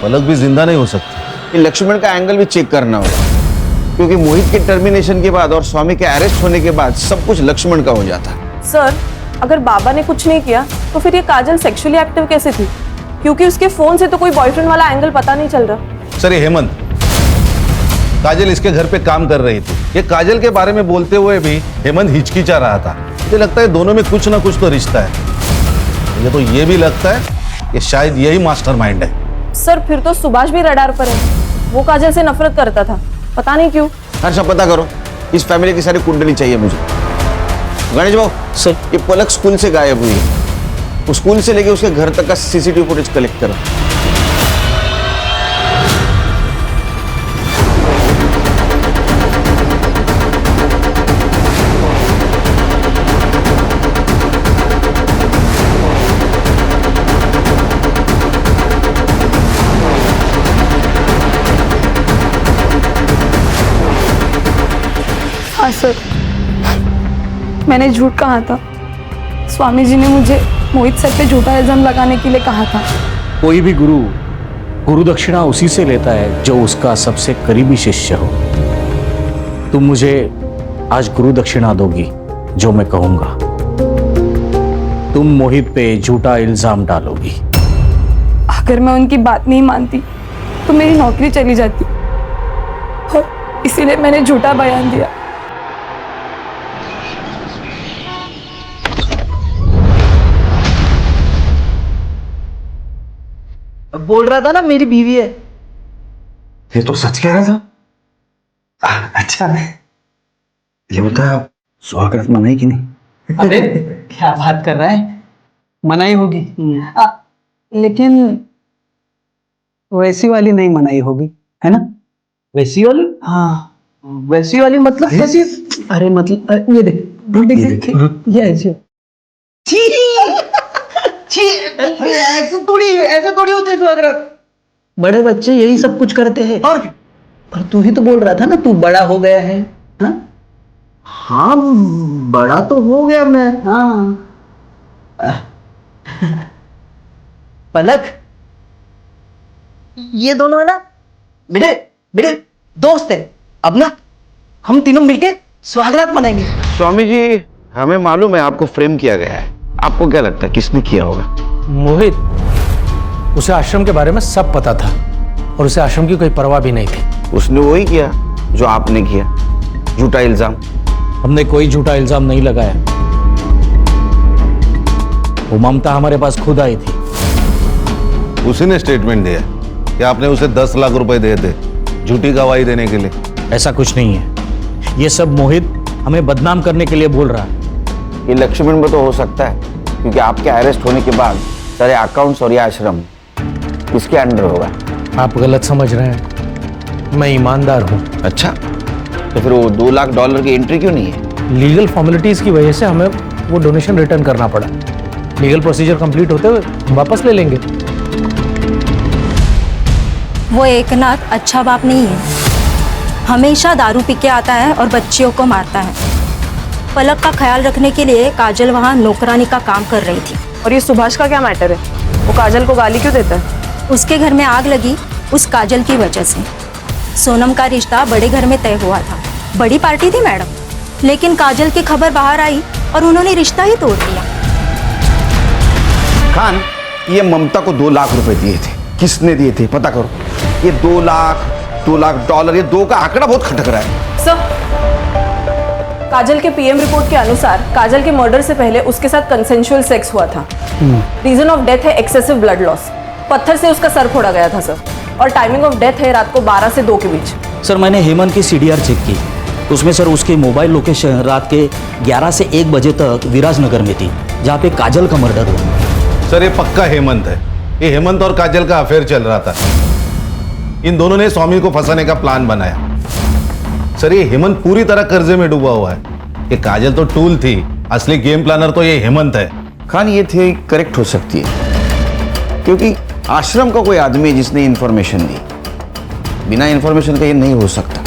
U: पलक भी जिंदा नहीं हो सकती।
O: ये लक्ष्मण का एंगल भी चेक करना होगा, क्योंकि मोहित के टर्मिनेशन के बाद और स्वामी के अरेस्ट होने के बाद सब कुछ लक्ष्मण का हो जाता।
R: सर, अगर बाबा ने कुछ नहीं किया तो फिर ये काजल सेक्सुअली एक्टिव कैसे थी? क्योंकि उसके फोन से तो कोई बॉयफ्रेंड वाला एंगल पता नहीं चल रहा।
U: सर, ये हेमंत, काजल इसके घर पे काम कर रही थी। ये काजल के बारे में बोलते हुए भी हेमंत हिचकिचा रहा था। मुझे लगता है दोनों में कुछ ना कुछ तो रिश्ता है। मुझे तो ये भी लगता है कि शायद यही मास्टरमाइंड है।
R: सर, फिर तो सुभाष भी रडार पर है। वो काजल से नफरत करता था, पता नहीं क्यों।
O: हर्षा, पता करो, इस फैमिली की सारी कुंडली चाहिए मुझे। गणेश बाबू सर, ये पलक स्कूल से गायब हुई है। उस स्कूल से लेके उसके घर तक का CCTV फुटेज कलेक्ट करो।
D: हाँ सर, मैंने झूठ कहा था। स्वामी जी ने मुझे मोहित सर पे झूठा इल्जाम लगाने के लिए कहा था।
S: कोई भी गुरु दक्षिणा उसी से लेता है जो उसका सबसे करीबी शिष्य हो। तुम मुझे आज गुरु दक्षिणा दोगी जो मैं कहूंगा। तुम मोहित पे झूठा इल्जाम डालोगी।
D: अगर मैं उनकी बात नहीं मानती तो मेरी नौकरी चली जाती, और इसीलिए मैंने झूठा बयान दिया।
P: बोल रहा था ना मेरी बीवी है।
G: ये तो सच कह रहा था। अच्छा, ये बता, स्वागत मनाई कि नहीं?
A: अबे क्या बात कर रहा है, मनाई होगी। लेकिन वैसी वाली नहीं मनाई होगी, है ना?
P: वैसी वाली?
A: हाँ।
P: वैसी वाली मतलब कैसी?
A: अरे मतलब ये देख, ये ऐसे।
P: ऐसे थोड़ी होते स्वागत। बड़े बच्चे यही सब कुछ करते हैं। और पर तू ही तो बोल रहा था ना तू बड़ा हो गया है। हाँ, बड़ा तो हो गया मैं। हाँ। पलक, ये दोनों है ना मेरे दोस्त है। अब ना हम तीनों मिलके स्वागत मनाएंगे।
O: स्वामी जी, हमें मालूम है आपको फ्रेम किया गया है। आपको क्या लगता है किसने किया होगा?
N: मोहित, उसे आश्रम के बारे में सब पता था और उसे आश्रम की कोई परवाह भी नहीं थी।
O: उसने वही किया जो आपने किया, झूठा इल्जाम।
S: हमने कोई झूठा इल्जाम नहीं लगाया। वो ममता हमारे पास खुद आई थी।
U: उसी ने स्टेटमेंट दिया कि आपने उसे 10 लाख रुपए दिए थे झूठी गवाही देने के लिए।
S: ऐसा कुछ नहीं है। ये सब मोहित हमें बदनाम करने के लिए बोल रहा है।
O: ये लक्ष्मण में तो हो सकता है, क्योंकि आपके अरेस्ट होने के बाद सारे अकाउंट्स और ये आश्रम किसके अंडर होगा?
L: आप गलत समझ रहे हैं, मैं ईमानदार हूँ।
O: अच्छा, तो फिर वो $2 लाख की एंट्री क्यों नहीं है?
L: लीगल फॉर्मेलिटीज की वजह से हमें वो डोनेशन रिटर्न करना पड़ा। लीगल प्रोसीजर कंप्लीट होते हुए हम वापस ले लेंगे।
J: वो एकनाथ अच्छा बाप नहीं है, हमेशा दारू पी के आता है और बच्चियों को मारता है। पलक का ख्याल रखने के लिए काजल वहाँ नौकरानी का काम कर रही थी।
H: और ये सुभाष का क्या मैटर है? वो काजल को गाली क्यों देता है?
J: उसके घर में आग लगी उस काजल की वजह से। सोनम का रिश्ता बड़े घर में तय हुआ था, बड़ी पार्टी थी मैडम, लेकिन काजल की खबर बाहर आई और उन्होंने रिश्ता ही तोड़ दिया।
O: खान, ये ममता को $2 लाख दिए थे, किसने दिए थे पता करो। ये $2 लाख, ये 2 का आंकड़ा बहुत खटक रहा है।
H: सर, काजल के पीएम रिपोर्ट के अनुसार काजल के मर्डर से पहले उसके साथ कंसेंशुअल सेक्स हुआ था। रीजन ऑफ डेथ है एक्सेसिव ब्लड लॉस, पत्थर से उसका सर फोड़ा गया था सर। और टाइमिंग ऑफ डेथ है रात को 12 से 2 के बीच।
S: सर मैंने हेमंत की CDR चेक की, उसमें सर उसकी मोबाइल लोकेशन रात के 11 से 1 बजे तक विराजनगर में थी, जहाँ पे काजल का मर्डर हुआ।
W: सर ये पक्का हेमंत है। ये हेमंत और काजल का अफेयर चल रहा था। इन दोनों ने स्वामी को फंसाने का प्लान बनाया। सर ये हेमंत पूरी तरह कर्जे में डूबा हुआ है। ये काजल तो टूल थी, असली गेम प्लानर तो ये हेमंत है।
O: खान, ये थ्योरी करेक्ट हो सकती है, क्योंकि आश्रम का कोई आदमी है जिसने इंफॉर्मेशन दी। बिना इंफॉर्मेशन के ये नहीं हो सकता।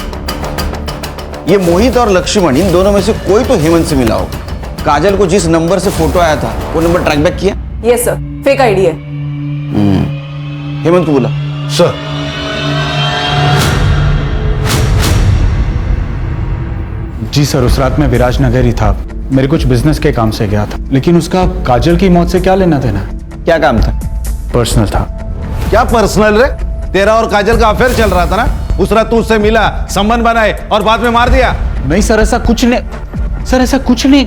O: ये मोहित और लक्ष्मण, इन दोनों में से कोई तो हेमंत से मिला होगा। काजल को जिस नंबर से फोटो आया था वो नंबर ट्रैक बैक किया?
H: यस सर, फेक आईडी है।
O: हेमंत को बोला।
W: सर
L: जी सर, उस रात मैं विराजनगर ही था, मेरे कुछ बिजनेस के काम से गया था, लेकिन उसका काजल की मौत से क्या लेना देना?
O: क्या काम था?
L: पर्सनल था।
W: क्या पर्सनल रे? तेरा और काजल का अफेयर चल रहा था ना। उस रात तू उससे मिला, संबंध बनाए और बाद में मार दिया।
L: नहीं सर, ऐसा कुछ नहीं सर, ऐसा कुछ नहीं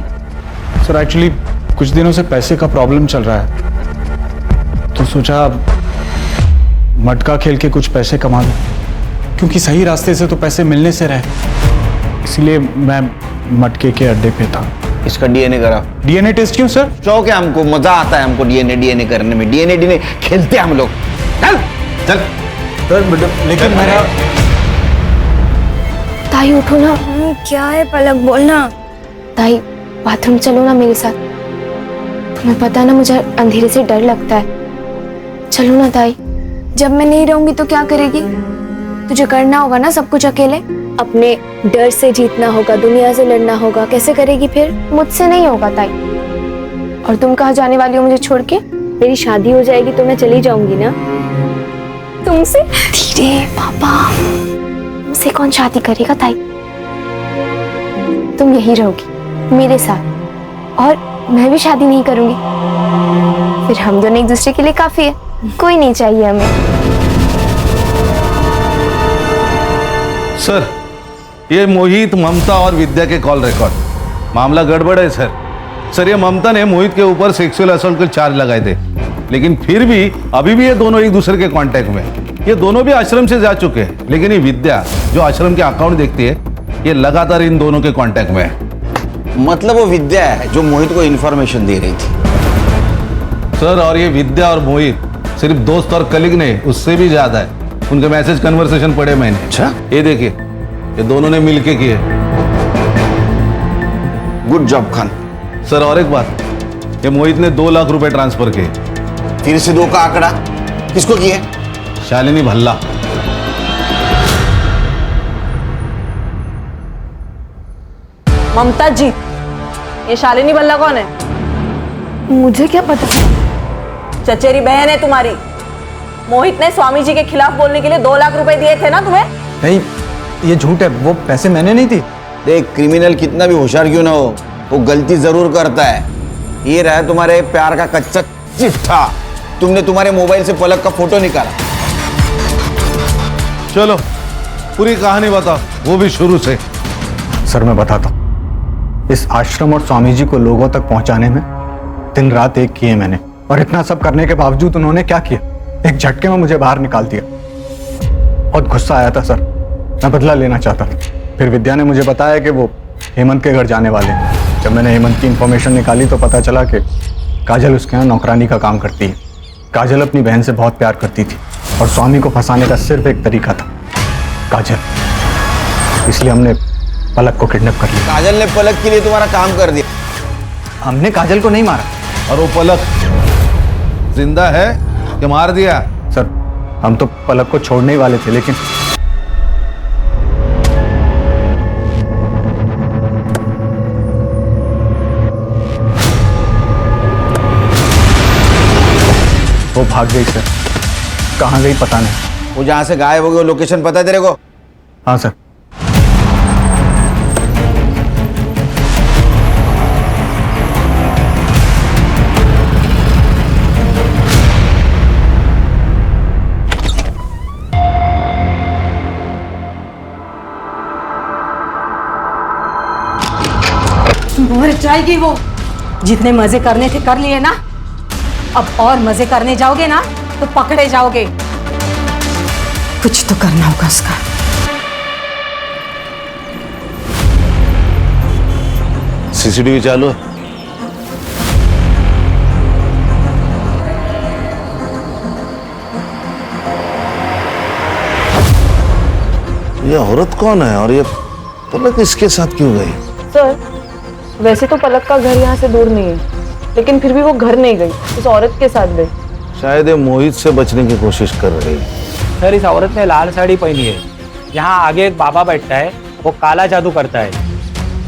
L: सर। एक्चुअली कुछ दिनों से पैसे का प्रॉब्लम चल रहा है, तो सोचा मटका खेल के कुछ पैसे कमा लूं, क्योंकि सही रास्ते से तो पैसे मिलने से रहे, इसलिए मैं मटके के अड्डे पे था।
O: इसका डीएनए करा।
L: डीएनए टेस्ट क्यों सर?
O: शौक है हमको, मजा आता है हमको डीएनए करने में। डीएनए खेलते हैं हम लोग। चल चल
L: सर, लेकिन मेरा
C: ताई उठो ना। क्या है पलक, बोलना। ताई बाथरूम चलो ना मेरे साथ, तुम्हें पता है ना मुझे अंधेरे से डर लगता है। चलो ना ताई। जब मैं नहीं रहूंगी तो क्या करेगी? तुझे करना होगा ना सब कुछ अकेले। अपने डर से जीतना होगा, दुनिया से लड़ना होगा। कैसे करेगी फिर? मुझसे नहीं होगा ताई। और तुम कहाँ जाने वाली हो मुझे छोड़ के? मेरी शादी हो जाएगी तो मैं चली जाऊंगी ना तुमसे। धीरे पापा, मुझसे कौन शादी करेगा ताई? तुम यही रहोगी मेरे साथ, और मैं भी शादी नहीं करूंगी। फिर हम दोनों एक दूसरे के लिए काफी है, कोई नहीं चाहिए हमें।
W: सर, ये मोहित, ममता और विद्या के कॉल रिकॉर्ड। मामला गड़बड़ है सर। सर ये ममता ने मोहित के ऊपर सेक्सुअल असॉल्ट के चार्ज लगाए थे, लेकिन फिर भी अभी भी ये दोनों एक दूसरे के कांटेक्ट में हैं। ये दोनों भी आश्रम से जा चुके हैं, लेकिन ये विद्या जो आश्रम के अकाउंट देखती है, ये लगातार इन दोनों के कांटेक्ट में है।
O: मतलब वो विद्या है जो मोहित को इन्फॉर्मेशन दे रही थी।
W: सर, और ये विद्या और मोहित सिर्फ दोस्त और कलीग नहीं, उससे भी ज्यादा है। उनके मैसेज कन्वर्सेशन पढ़े मैंने।
O: अच्छा,
W: ये देखिए, ये दोनों ने मिलके किए।
O: Good job Khan.
W: सर और एक बात, ये मोहित ने $2 लाख ट्रांसफर किए।
O: फिर से 2 का आंकड़ा किसको किए?
W: शालिनी भल्ला।
H: ममता जी, ये शालिनी भल्ला कौन है?
C: मुझे क्या पता?
H: चचेरी बहन है तुम्हारी। मोहित ने स्वामी जी के खिलाफ बोलने के लिए 2 लाख रुपए दिए थे ना तुम्हें?
L: नहीं, ये झूठ है, वो पैसे मैंने नहीं दी।
O: देख, क्रिमिनल कितना भी होशियार क्यों ना हो, वो गलती जरूर करता है। ये रहा तुम्हारे प्यार का कच्चा चिट्ठा। तुमने तुम्हारे मोबाइल से पलक का फोटो निकाला।
W: चलो पूरी कहानी बताओ, वो भी शुरू से।
L: सर मैं बताता हूँ, इस आश्रम और स्वामी जी को लोगों तक पहुंचाने में दिन रात एक किए मैंने, और इतना सब करने के बावजूद उन्होंने क्या किया, एक झटके में मुझे बाहर निकाल दिया। बहुत गुस्सा आया था सर, मैं बदला लेना चाहता था। फिर विद्या ने मुझे बताया कि वो हेमंत के घर जाने वाले हैं। जब मैंने हेमंत की इंफॉर्मेशन निकाली तो पता चला कि काजल उसके यहाँ नौकरानी का काम करती है। काजल अपनी बहन से बहुत प्यार करती थी और स्वामी को फंसाने का सिर्फ एक तरीका था, काजल। इसलिए हमने पलक को किडनैप कर लिया।
O: काजल ने पलक के लिए तुम्हारा काम कर दिया?
L: हमने काजल को नहीं मारा।
W: और वो पलक जिंदा है कि मार दिया?
L: सर, हम तो पलक को छोड़ने ही वाले थे, लेकिन वो भाग गई सर। कहाँ गई पता नहीं।
O: वो जहां से गायब हो गई वो लोकेशन पता है तेरे को?
L: हाँ सर।
J: मर जाएगी वो। जितने मजे करने थे कर लिए ना, अब और मजे करने जाओगे ना तो पकड़े जाओगे। कुछ तो करना होगा उसका।
W: सीसीटीवी चालू है? ये औरत कौन है और ये पलक इसके साथ क्यों गई?
B: सर, वैसे तो पलक का घर यहाँ से दूर नहीं है, लेकिन फिर भी वो घर नहीं गई, उस औरत के साथ गई।
W: शायद ये मोहित से बचने की कोशिश कर रही है।
F: सर, इस औरत ने लाल साड़ी पहनी है। यहाँ आगे एक बाबा बैठता है, वो काला जादू करता है।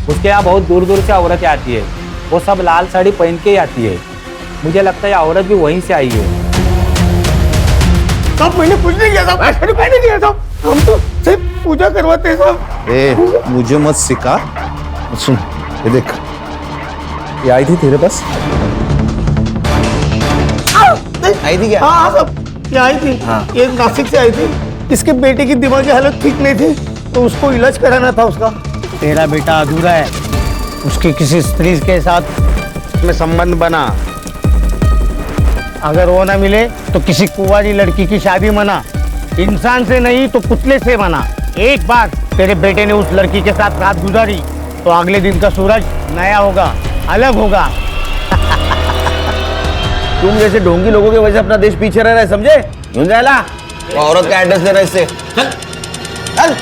F: उसके यहाँ बहुत दूर दूर से औरतें आती है, वो सब लाल साड़ी पहन के ही आती है। मुझे लगता है औरत भी वहीं से आई है।
I: साहब, मैंने कुछ नहीं किया साहब, मैंने नहीं किया साहब, हम तो सिर्फ पूजा करवाते हैं साहब।
W: ए, मुझे मत सिखा। सुन, ये देख, ये आई थी तेरे पास?
O: आई थी क्या?
I: हाँ साहब, ये आई थी।
O: हाँ।
I: ये नासिक से आई थी। इसके बेटे की दिमागी हालत ठीक नहीं थी, तो उसको इलाज कराना था उसका।
F: तेरा बेटा अधूरा है, उसकी किसी स्त्री के साथ में संबंध बना। अगर वो ना मिले तो किसी कुंवारी लड़की की शादी मना। इंसान से नहीं तो पुतले से मना। एक बार तेरे बेटे ने उस लड़की के साथ रात गुजारी तो अगले दिन का सूरज नया होगा, अलग होगा।
O: तुम जैसे ढोंगी लोगों की वजह से अपना देश पीछे रह रहा है, समझे? झुंझैला, औरत का एड्रेस दे रहा है इससे। चल चल।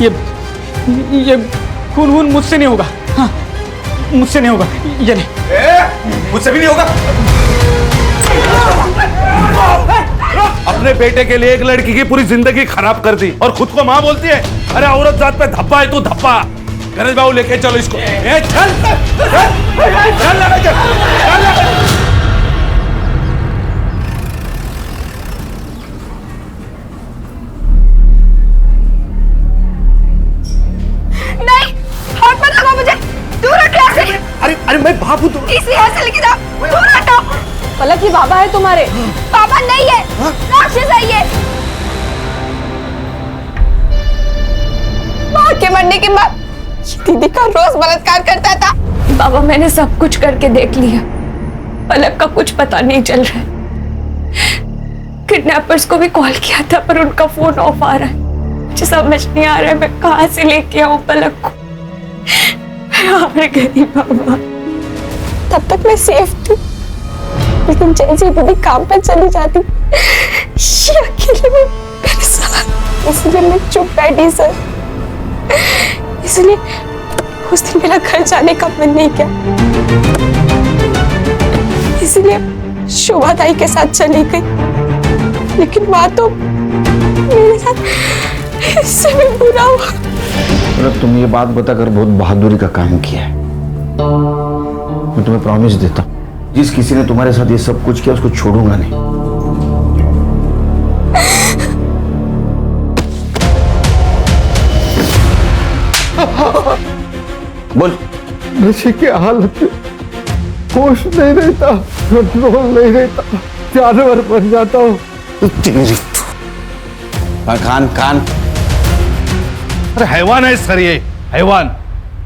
F: ये खून मुझसे नहीं होगा। हाँ, मुझसे नहीं होगा। ये नहीं,
W: मुझसे भी नहीं होगा। अपने बेटे के लिए एक लड़की की पूरी जिंदगी खराब कर दी और खुद को मां बोलती है। अरे औरत जात पे धब्बा है तू, धब्बा। गणेश बाबू लेके चलो इसको। चल
V: नहीं, हाथ मत लगाओ मुझे, दूर हटो यहाँ से।
I: अरे मैं बाबू तो
V: इसी हाथ से लेके जाओ, दूर हटो।
B: पलक, ये बाबा है तुम्हारे?
V: बाबा नहीं है, राक्षस है ये। माँ के मरने के बाद दीदी का रोज बलात्कार करता था।
M: बाबा, मैंने सब कुछ करके देख लिया, पलक का कुछ पता नहीं चल रहा है। किडनैपर्स को भी कॉल किया था पर उनका फोन ऑफ आ रहा है। मुझे समझ नहीं आ रहा है मैं कहाँ से लेके आऊं पलक को। मैं हार गई बाबा।
V: तब तक मैं सेफ थी, लेकिन जैसे ही दीदी काम पे चली जाती, ये अकेले में मेरे साथ। इसलिए मैं चुप बैठी सर। इसलिए उस दिन मेरा घर जाने का मन नहीं किया, इसलिए शोभा ताई के साथ चली गई। लेकिन माँ तो मेरे साथ इससे भी बुरा हुआ।
O: तुम ये बात बताकर बहुत बहादुरी का काम किया है। मैं तुम्हें प्रॉमिस देता हूँ, जिस किसी ने तुम्हारे साथ ये सब कुछ किया उसको छोड़ूंगा नहीं। बोल।
I: नशे की हालत में होश नहीं रहता, कंट्रोल नहीं रहता, जानवर बन जाता हूँ।
O: खान खान,
W: अरे हैवान है सर, ये हैवान।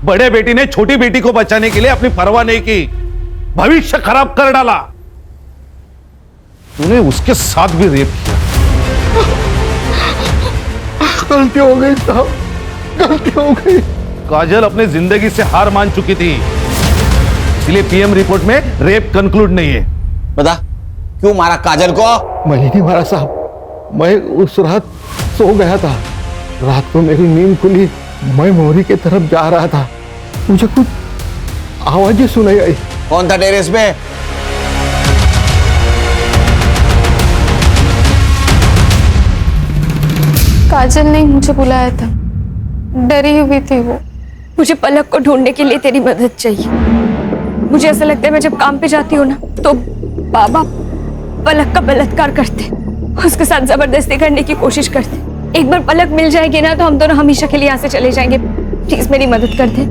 W: बड़े बेटी ने छोटी बेटी को बचाने के लिए अपनी परवाह नहीं की, भविष्य खराब कर डाला। तूने उसके साथ भी रेप किया।
I: गलती हो गई साहब, गलती हो गई।
W: काजल अपनी जिंदगी से हार मान चुकी थी, इसलिए पीएम रिपोर्ट में रेप कंक्लूड नहीं है।
O: बता क्यों मारा काजल को?
G: मैं नहीं मारा साहब, मैं उस रात सो गया था। रात को मेरी नींद खुली, मैं मोरी की तरफ जा रहा था, मुझे कुछ आवाजें सुनाई आई।
O: कौन था टेरेस पे?
M: काजल ने मुझे बुलाया था, डरी हुई थी वो। मुझे पलक को ढूंढने के लिए तेरी मदद चाहिए। मुझे ऐसा लगता है मैं जब काम पे जाती हूँ ना तो बाबा पलक का बलात्कार करते, उसके साथ जबरदस्ती करने की कोशिश करते। एक बार पलक मिल जाएगी ना तो हम दोनों हमेशा के लिए यहाँ से चले जाएंगे। प्लीज मेरी मदद कर दे।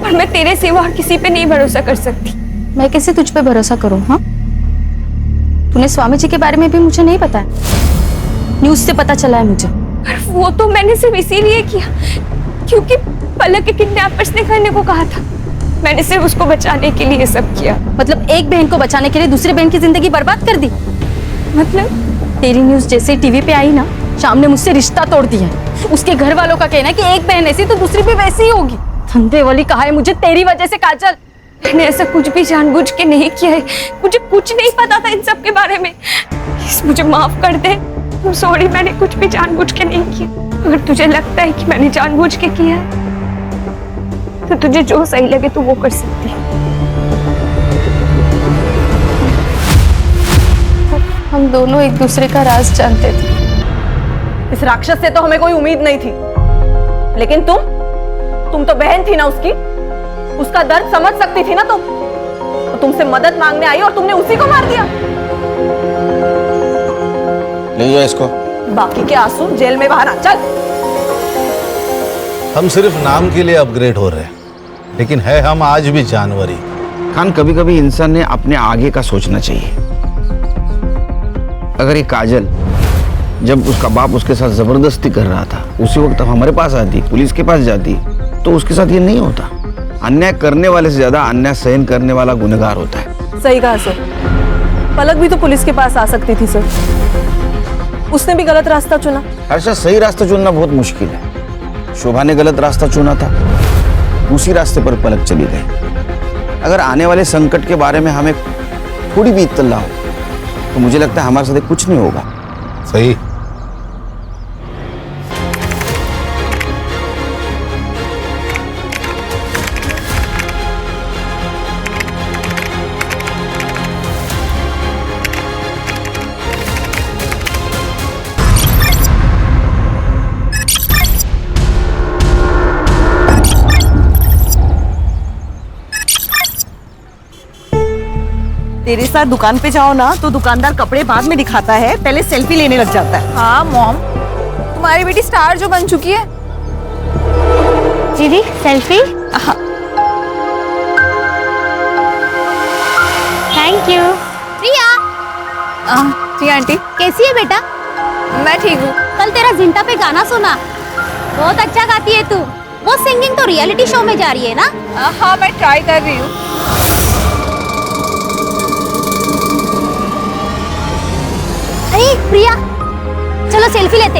M: पर मैं तेरे सिवा और किसी पे नहीं भरोसा कर सकती।
J: मैं कैसे तुझ पे भरोसा करूं? हाँ, तूने स्वामी जी के बारे में भी मुझे नहीं बताया, न्यूज से पता चला है मुझे।
M: पर वो तो मैंने सिर्फ इसीलिए किया क्योंकि पलक के किडनैपर्स ने करने को कहा था। मैंने सिर्फ उसको बचाने के लिए सब किया।
J: मतलब एक बहन को बचाने के लिए दूसरी बहन की जिंदगी बर्बाद कर दी?
M: मतलब
J: तेरी न्यूज जैसे टीवी पे आई ना, शाम ने मुझसे रिश्ता तोड़ दिया है। उसके घर वालों का कहना है कि एक बहन ऐसी तो दूसरी भी वैसी ही होगी। धंधे वाली कहा है मुझे तेरी वजह से काजल।
M: मैंने ऐसा कुछ भी जानबूझ के नहीं किया है, मुझे कुछ नहीं पता था इन सब के बारे में। प्लीज मुझे माफ कर दे। सॉरी, मैंने कुछ भी जानबूझ के नहीं किया। अगर तुझे लगता है कि मैंने जानबूझ के किया है तो तुझे जो सही लगे तू वो कर सकती है। हम दोनों एक दूसरे का राज जानते थे।
R: इस राक्षस से तो हमें कोई उम्मीद नहीं थी, लेकिन तुम तो बहन थी ना उसकी, उसका दर्द समझ सकती थी ना तुम। तो तुमसे मदद मांगने आई और तुमने उसी को मार दिया।
O: ले जाओ इसको।
R: बाकी के आंसू जेल में बहाना। चल।
W: हम सिर्फ नाम के लिए अपग्रेड हो रहे हैं, लेकिन है हम आज भी जानवर ही।
O: खान, कभी कभी इंसान ने अपने आगे का सोचना चाहिए। अगर ये काजल जब उसका बाप उसके साथ जबरदस्ती कर रहा था उसी वक्त हमारे पास आती, पुलिस के पास जाती, तो उसके साथ ये नहीं होता। अन्याय करने वाले से ज्यादा अन्याय सहन करने वाला गुनहगार होता है।
R: सही कहा सर। पलक भी तो पुलिस के पास आ सकती थी सर, उसने भी गलत रास्ता चुना।
O: हर्षा, सही रास्ता चुनना बहुत मुश्किल है। शोभा ने गलत रास्ता चुना था, उसी रास्ते पर पलक चली गई। अगर आने वाले संकट के बारे में हमें थोड़ी भी इत्तला हो तो मुझे लगता है हमारे साथ कुछ नहीं होगा।
W: सही।
R: तेरे साथ दुकान पे जाओ ना तो दुकानदार कपड़े बाद में दिखाता है, पहले सेल्फी लेने लग जाता है।
D: हाँ मॉम, तुम्हारी बेटी स्टार जो बन चुकी है।
C: दीदी सेल्फी। Thank you.
D: प्रिया। जी आंटी।
C: कैसी है बेटा?
D: मैं ठीक हूँ।
C: कल तेरा जिंटा पे गाना सुना, बहुत अच्छा गाती है तू। वो सिंगिंग तो रियलिटी शो में जा रही है ना?
D: हाँ, मैं ट्राई कर रही हूँ।
C: अरे प्रिया, चलो सेल्फी लेते।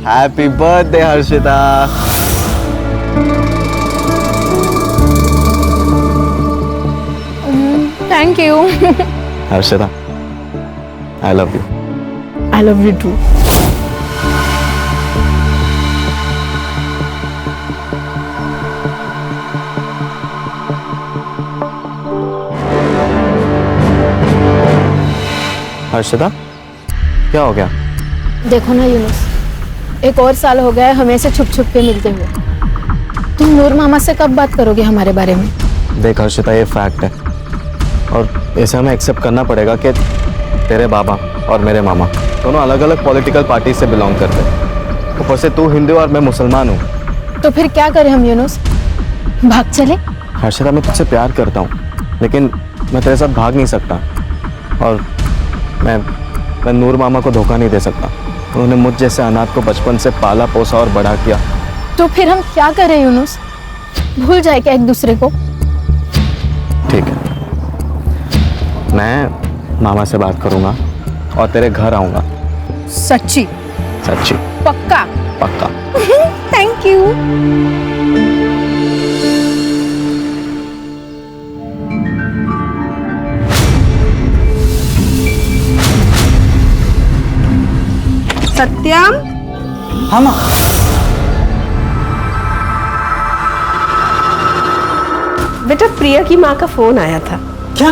O: Happy birthday Harshita.
D: Thank you.
O: Harshita, I love you.
D: I love you too.
O: Harshita, क्या हो गया?
V: देखो ना यूनुस, एक और साल हो गया है हमें से छुप छुप के मिलते हुए। तुम नूर मामा से कब बात करोगे हमारे बारे में?
K: देख हर्षिता, ये फैक्ट है और इसे हमें एक्सेप्ट करना पड़ेगा कि तेरे बाबा और मेरे मामा दोनों अलग अलग पॉलिटिकल पार्टी से बिलोंग करते हैं। ऊपर से तू हिंदू और मैं मुसलमान हूँ।
V: तो फिर क्या करें हम यूनुस, भाग चले?
K: हर्षिता, मैं तुझसे प्यार करता हूँ लेकिन मैं तेरे साथ भाग नहीं सकता और मैं नूर मामा को धोखा नहीं दे सकता। उन्होंने मुझ जैसे अनाथ को बचपन से पाला पोसा और बड़ा किया।
V: तो फिर हम क्या करें यूनुस? भूल जाए क्या एक दूसरे को?
K: ठीक है, मैं मामा से बात करूंगा और तेरे घर आऊंगा।
V: सच्ची?
K: सच्ची।
V: पक्का?
K: पक्का।
V: Thank you.
R: सत्यम।
P: हाँ माँ।
R: बेटा प्रिया की माँ का फोन आया था।
P: क्या?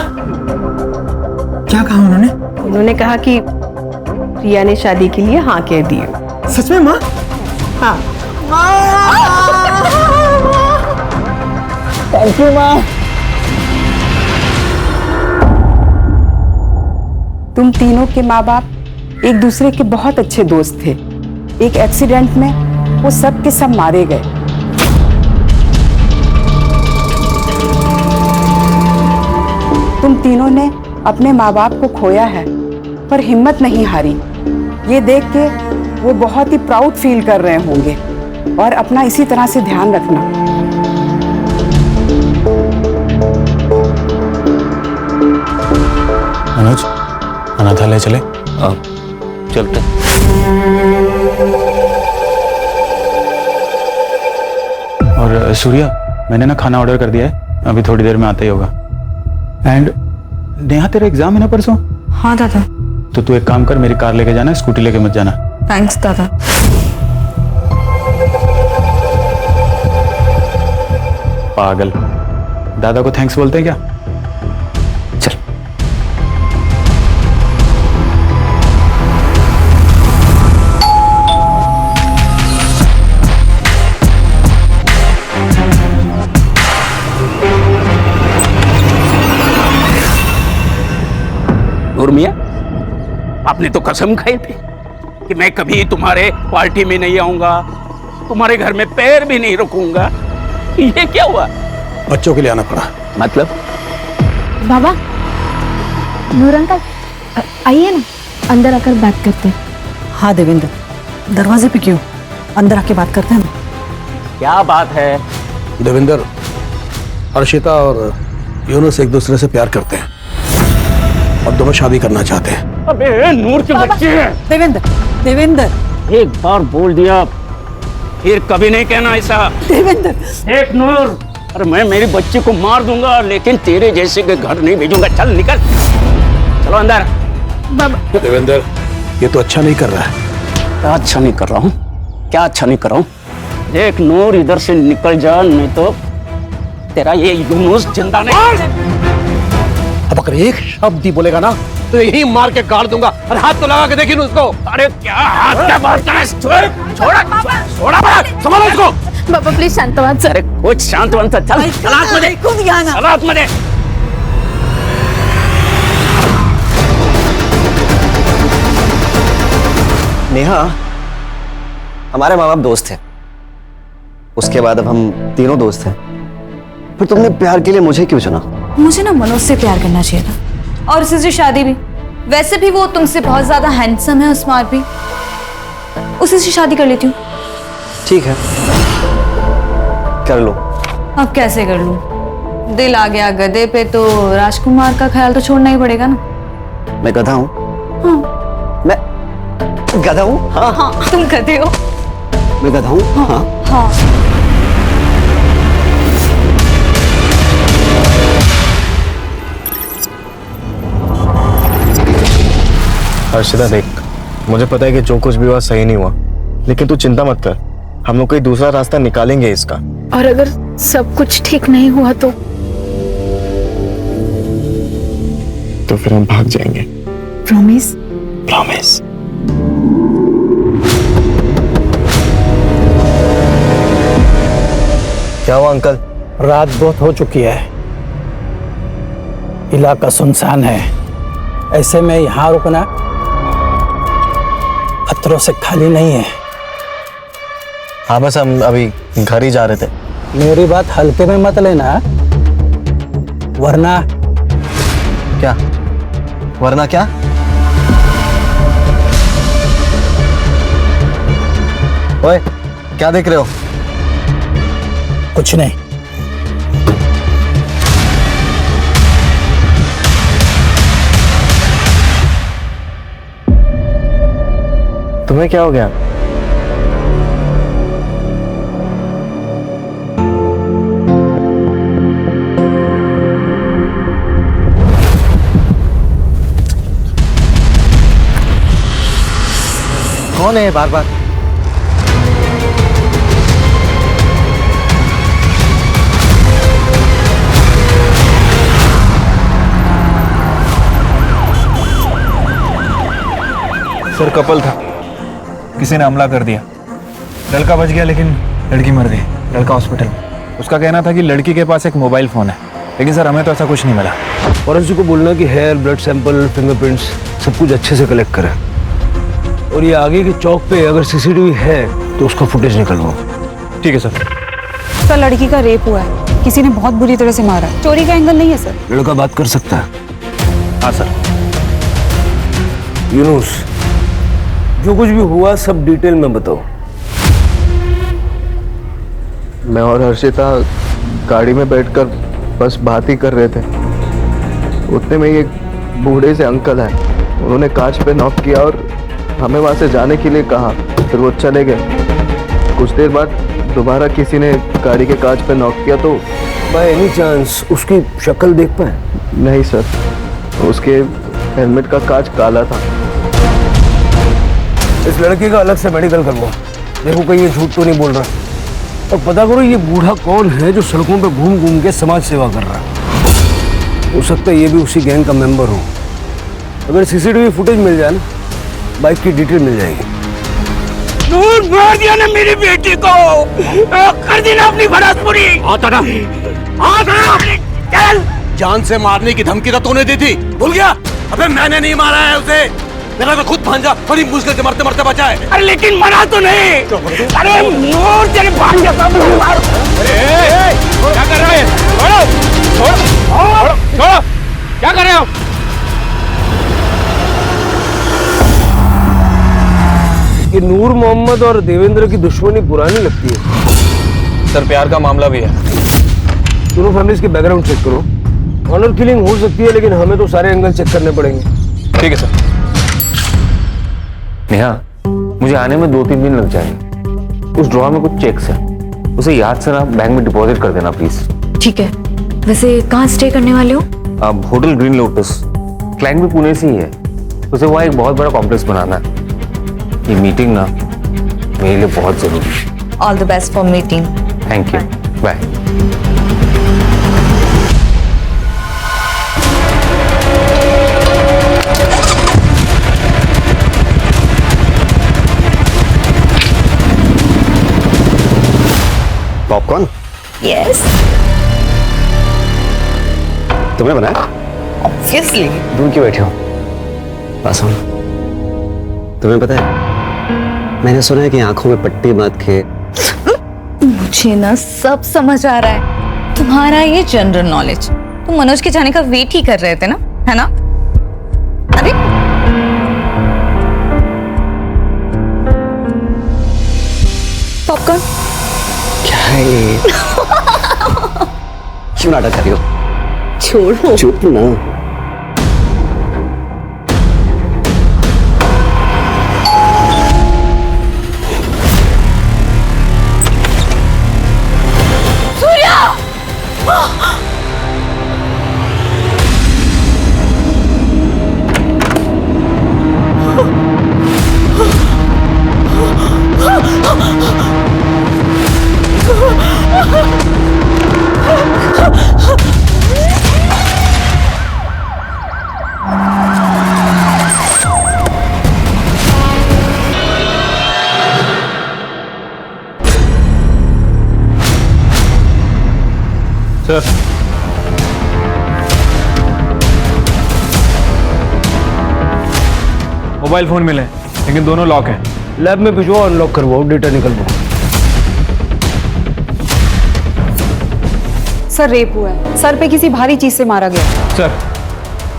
P: क्या कहा उन्होंने?
R: उन्होंने कहा कि प्रिया ने शादी के लिए हाँ कह दी है।
P: सच में माँ?
R: हाँ।
P: थैंक यू माँ।
E: तुम तीनों के माँ बाप एक दूसरे के बहुत अच्छे दोस्त थे। एक एक्सीडेंट में वो सब के सब मारे गए। तुम तीनों ने अपने माँ बाप को खोया है पर हिम्मत नहीं हारी। ये देख के वो बहुत ही प्राउड फील कर रहे होंगे और अपना इसी तरह से ध्यान रखना।
L: अनुज, अनाथालय चले?
N: चलते।
L: और सूर्या, मैंने ना खाना ऑर्डर कर दिया है, अभी थोड़ी देर में आता ही होगा। एंड नेहा, तेरा एग्जाम है ना परसों?
J: हाँ दादा।
L: तो तू एक काम कर, मेरी कार लेके जाना, स्कूटी लेके मत जाना।
J: थैंक्स दादा।
L: पागल, दादा को थैंक्स बोलते हैं क्या? चल।
I: नूर मियां, आपने तो कसम खाई थी कि मैं कभी तुम्हारे पार्टी में नहीं आऊंगा, तुम्हारे घर में पैर भी नहीं रखूंगा। ये क्या हुआ?
G: बच्चों के लिए आना पड़ा।
I: मतलब?
V: बाबा, नूर अंकल, आइए ना, अंदर आकर बात करते हैं।
E: हाँ देवेंद्र, दरवाजे पे क्यों? अंदर आके बात करते हैं।
I: क्या बात है?
G: देवेंद्र, अर्शिता और यूनुस एक दूसरे से प्यार करते हैं और दोनों शादी करना चाहते हैं।
I: अबे नूर के बच्चे हैं।
E: देवेंद्र, देवेंद्र,
I: एक बार बोल दिया फिर कभी नहीं कहना ऐसा।
E: देवेंद्र,
I: देख नूर, अरे मैं मेरी बच्ची को मार दूंगा लेकिन तेरे जैसे के घर नहीं भेजूंगा। चल निकल, चलो अंदर।
V: बाबा।
G: देवेंद्र, ये तो अच्छा नहीं कर रहा है।
I: क्या अच्छा नहीं कर रहा हूँ? क्या अच्छा नहीं कर रहा हूँ? देख नूर, इधर से निकल जा, नहीं तो तेरा ये यूनुस जिंदा नहीं।
G: अब अगर एक शब्द ही बोलेगा ना तो यही मार के गाड़ दूंगा। और हाथ तो लगा के देखिए उसको।
I: अरे क्या हाथ क्या मारता है? छोड़ा संभालो इसको।
V: बाबा प्लीज शांत हो सर।
I: अरे कुछ शांत बनता। चल सलाद में दे, सलाद में दे।
K: नेहा, हमारे माँ बाप दोस्त थे, उसके बाद अब हम तीनों दोस्त हैं। फिर तुमने प्यार के लिए मुझे क्यों चुना?
J: मुझे ना मनोज से प्यार करना चाहिए था, और उससे शादी भी। वैसे भी वो तुमसे बहुत ज्यादा हैंडसम है, स्मार्ट भी। उसी से शादी कर लेती हूँ।
K: ठीक है, कर लो।
J: अब कैसे कर लूँ? दिल आ गया गधे पे तो राजकुमार का ख्याल तो छोड़ना ही पड़ेगा ना।
K: मैं गधा हूँ?
J: हाँ।
K: मैं गधा हूँ? हाँ।
J: हाँ, तुम गधे हो।
K: मैं गधा हूँ? हाँ।
J: हाँ।
K: हर्षिता देख, मुझे पता है कि जो कुछ भी हुआ सही नहीं हुआ, लेकिन तू चिंता मत कर, हम लोग कोई दूसरा रास्ता निकालेंगे इसका।
V: और अगर सब कुछ ठीक नहीं हुआ तो
K: फिर हम भाग जाएंगे।
V: प्रॉमिस?
K: प्रॉमिस। क्या हुआ अंकल?
P: रात बहुत हो चुकी है, इलाका सुनसान है, ऐसे में यहाँ रुकना खतरों से खाली नहीं है।
K: हाँ, बस हम अभी घर ही जा रहे थे।
P: मेरी बात हल्के में मत लेना, वरना
K: क्या? वरना क्या? ओए, क्या देख रहे हो?
P: कुछ नहीं।
K: तुम्हें क्या हो गया? कौन है बार बार?
L: सर कपल था, किसी ने हमला कर दिया। लड़का बच गया लेकिन लड़की मर गई। लड़का हॉस्पिटल में। उसका कहना था कि लड़की के पास एक मोबाइल फोन है, लेकिन सर हमें तो ऐसा कुछ नहीं मिला।
A: फॉरेंसिक को बोलना कि हेयर, ब्लड सैंपल, फिंगरप्रिंट्स सब कुछ अच्छे से कलेक्ट करें, और ये आगे के चौक पे अगर सीसीटीवी है तो उसका फुटेज निकलवाओ।
L: ठीक है सर।
Q: सर लड़की का रेप हुआ है, किसी ने बहुत बुरी तरह से मारा है। चोरी का एंगल नहीं है सर।
A: लड़का बात कर सकता है?
L: हाँ सर।
A: यूनुस, जो कुछ भी हुआ सब डिटेल में बताओ।
K: मैं और हर्षिता गाड़ी में बैठकर बस बात ही कर रहे थे। उतने में एक बूढ़े से अंकल आए, उन्होंने कांच पे नॉक किया और हमें वहाँ से जाने के लिए कहा, फिर वो चले गए। कुछ देर बाद दोबारा किसी ने गाड़ी के कांच पे नॉक किया तो
A: बाय एनी चांस उसकी शक्ल देख पाए?
K: नहीं सर, उसके हेलमेट का कांच काला था।
A: इस लड़के का अलग से मेडिकल करवाओ, देखो कहीं ये झूठ तो नहीं बोल रहा, और पता करो ये बूढ़ा कौन है जो सड़कों पे घूम घूम के समाज सेवा कर रहा है। हो सकता है ये भी उसी गैंग का मेंबर हो। अगर सीसीटीवी फुटेज मिल जाए ना, बाइक की डिटेल मिल जाएगी।
I: दूर मार दिया ना मेरी बेटी को, कर दी ना अपनी भड़ास पूरी। चल।
N: जान से मारने की धमकी तो तूने दी थी, भूल गया? अबे मैंने नहीं मारा है उसे, मेरा तो खुद भांजा बड़ी मुश्किल से मरते मरते बचा है।
I: अरे लेकिन मरा तो नहीं। अरे मोर तेरे भांजा का मार।
F: क्या कर रहे हैं? छोड़ो, छोड़ो, छोड़ो, क्या कर रहे हो?
A: ये नूर मोहम्मद और देवेंद्र की दुश्मनी पुरानी लगती है।
L: सर प्यार का मामला भी है।
A: दोनों फैमिलीज के बैकग्राउंड चेक करो। ऑनर किलिंग हो सकती है, लेकिन हमें तो सारे एंगल चेक करने पड़ेंगे।
L: ठीक है सर।
K: नेहा, मुझे आने में 2-3 दिन लग जाएंगे। उस ड्रॉर में कुछ चेक्स है, उसे याद से ना बैंक में डिपॉजिट कर देना प्लीज।
J: ठीक है। वैसे कहाँ स्टे करने वाले हो?
K: अब होटल ग्रीन लोटस, क्लाइंट भी पुणे से ही है, उसे वहाँ एक बहुत बड़ा कॉम्प्लेक्स बनाना है। ये मीटिंग ना मेरे लिए बहुत जरूरी है।
J: All the best for meeting.
K: Thank you, bye.
N: Popcorn?
J: Yes.
N: तुमने बनाया?
J: ऑब्वियसली।
K: दूर क्यों बैठे हो?
N: पास आओ। तुम्हें पता है, मैंने सुना है कि आंखों में पट्टी बांध के।
J: मुझे ना सब समझ आ रहा है, तुम्हारा ये जनरल नॉलेज। तुम मनोज के जाने का वेट ही कर रहे थे ना, है ना? अरे पॉपकॉर्न
N: क्या है ये? क्यों नाटक कर रही हो?
J: छोड़ो।
N: चुप ना।
L: सर, मोबाइल फोन मिले, लेकिन दोनों लॉक हैं।
A: लैब में भिजवाओ, अनलॉक करवाओ, डेटा निकलवाओ।
Q: सर रेप हुआ है, सर पे किसी भारी चीज से मारा गया।
L: सर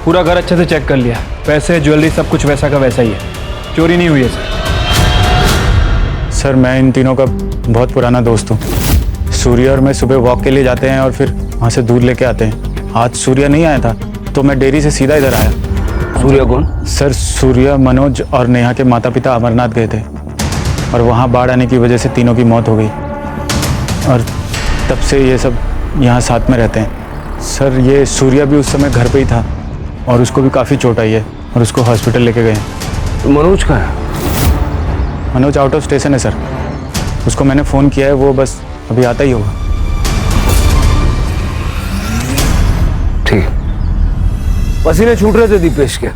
L: पूरा घर अच्छे से चेक कर लिया, पैसे ज्वेलरी सब कुछ वैसा का वैसा ही है, चोरी नहीं हुई है सर। सर मैं इन तीनों का बहुत पुराना दोस्त हूँ। सूर्य और मैं सुबह वॉक के लिए जाते हैं और फिर वहाँ से दूध लेके आते हैं। आज सूर्य नहीं आया था तो मैं डेयरी से सीधा इधर आया।
A: सूर्य कौन?
L: सर सूर्य, मनोज और नेहा के माता पिता अमरनाथ गए थे और वहाँ बाढ़ आने की वजह से तीनों की मौत हो गई और तब से ये सब यहाँ साथ में रहते हैं। सर ये सूर्य भी उस समय घर पे ही था और उसको भी काफ़ी चोट आई है और उसको हॉस्पिटल लेके गए।
A: तो मनोज कहाँ है?
L: मनोज आउट ऑफ स्टेशन है सर। उसको मैंने फ़ोन किया है, वो बस अभी आता ही होगा।
A: ठीक। पसीने छूट रहे थे दीपेश के,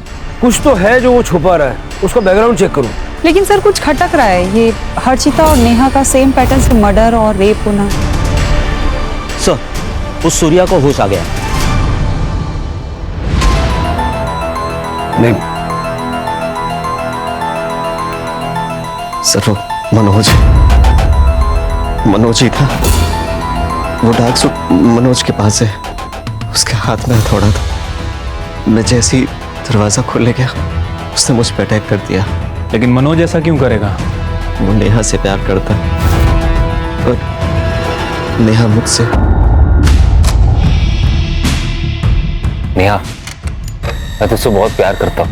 A: कुछ तो है जो वो छुपा रहा है, उसका बैकग्राउंड चेक करो।
Q: लेकिन सर कुछ खटक रहा है। ये हर्षिता और नेहा का सेम पैटर्न से मर्डर और रेप होना।
S: सर उस सूर्या को होश आ गया।
A: नहीं
K: सर वो मनोज ही था। वो डार्क सूट मनोज के पास है, उसके हाथ में हथौड़ा था। मैं जैसे ही दरवाजा खोलने गया उसने मुझ पर अटैक कर दिया।
L: लेकिन मनोज ऐसा क्यों करेगा?
K: वो नेहा से प्यार करता है और नेहा मुझसे।
T: नेहा, मैं तुझसे बहुत प्यार करता हूँ,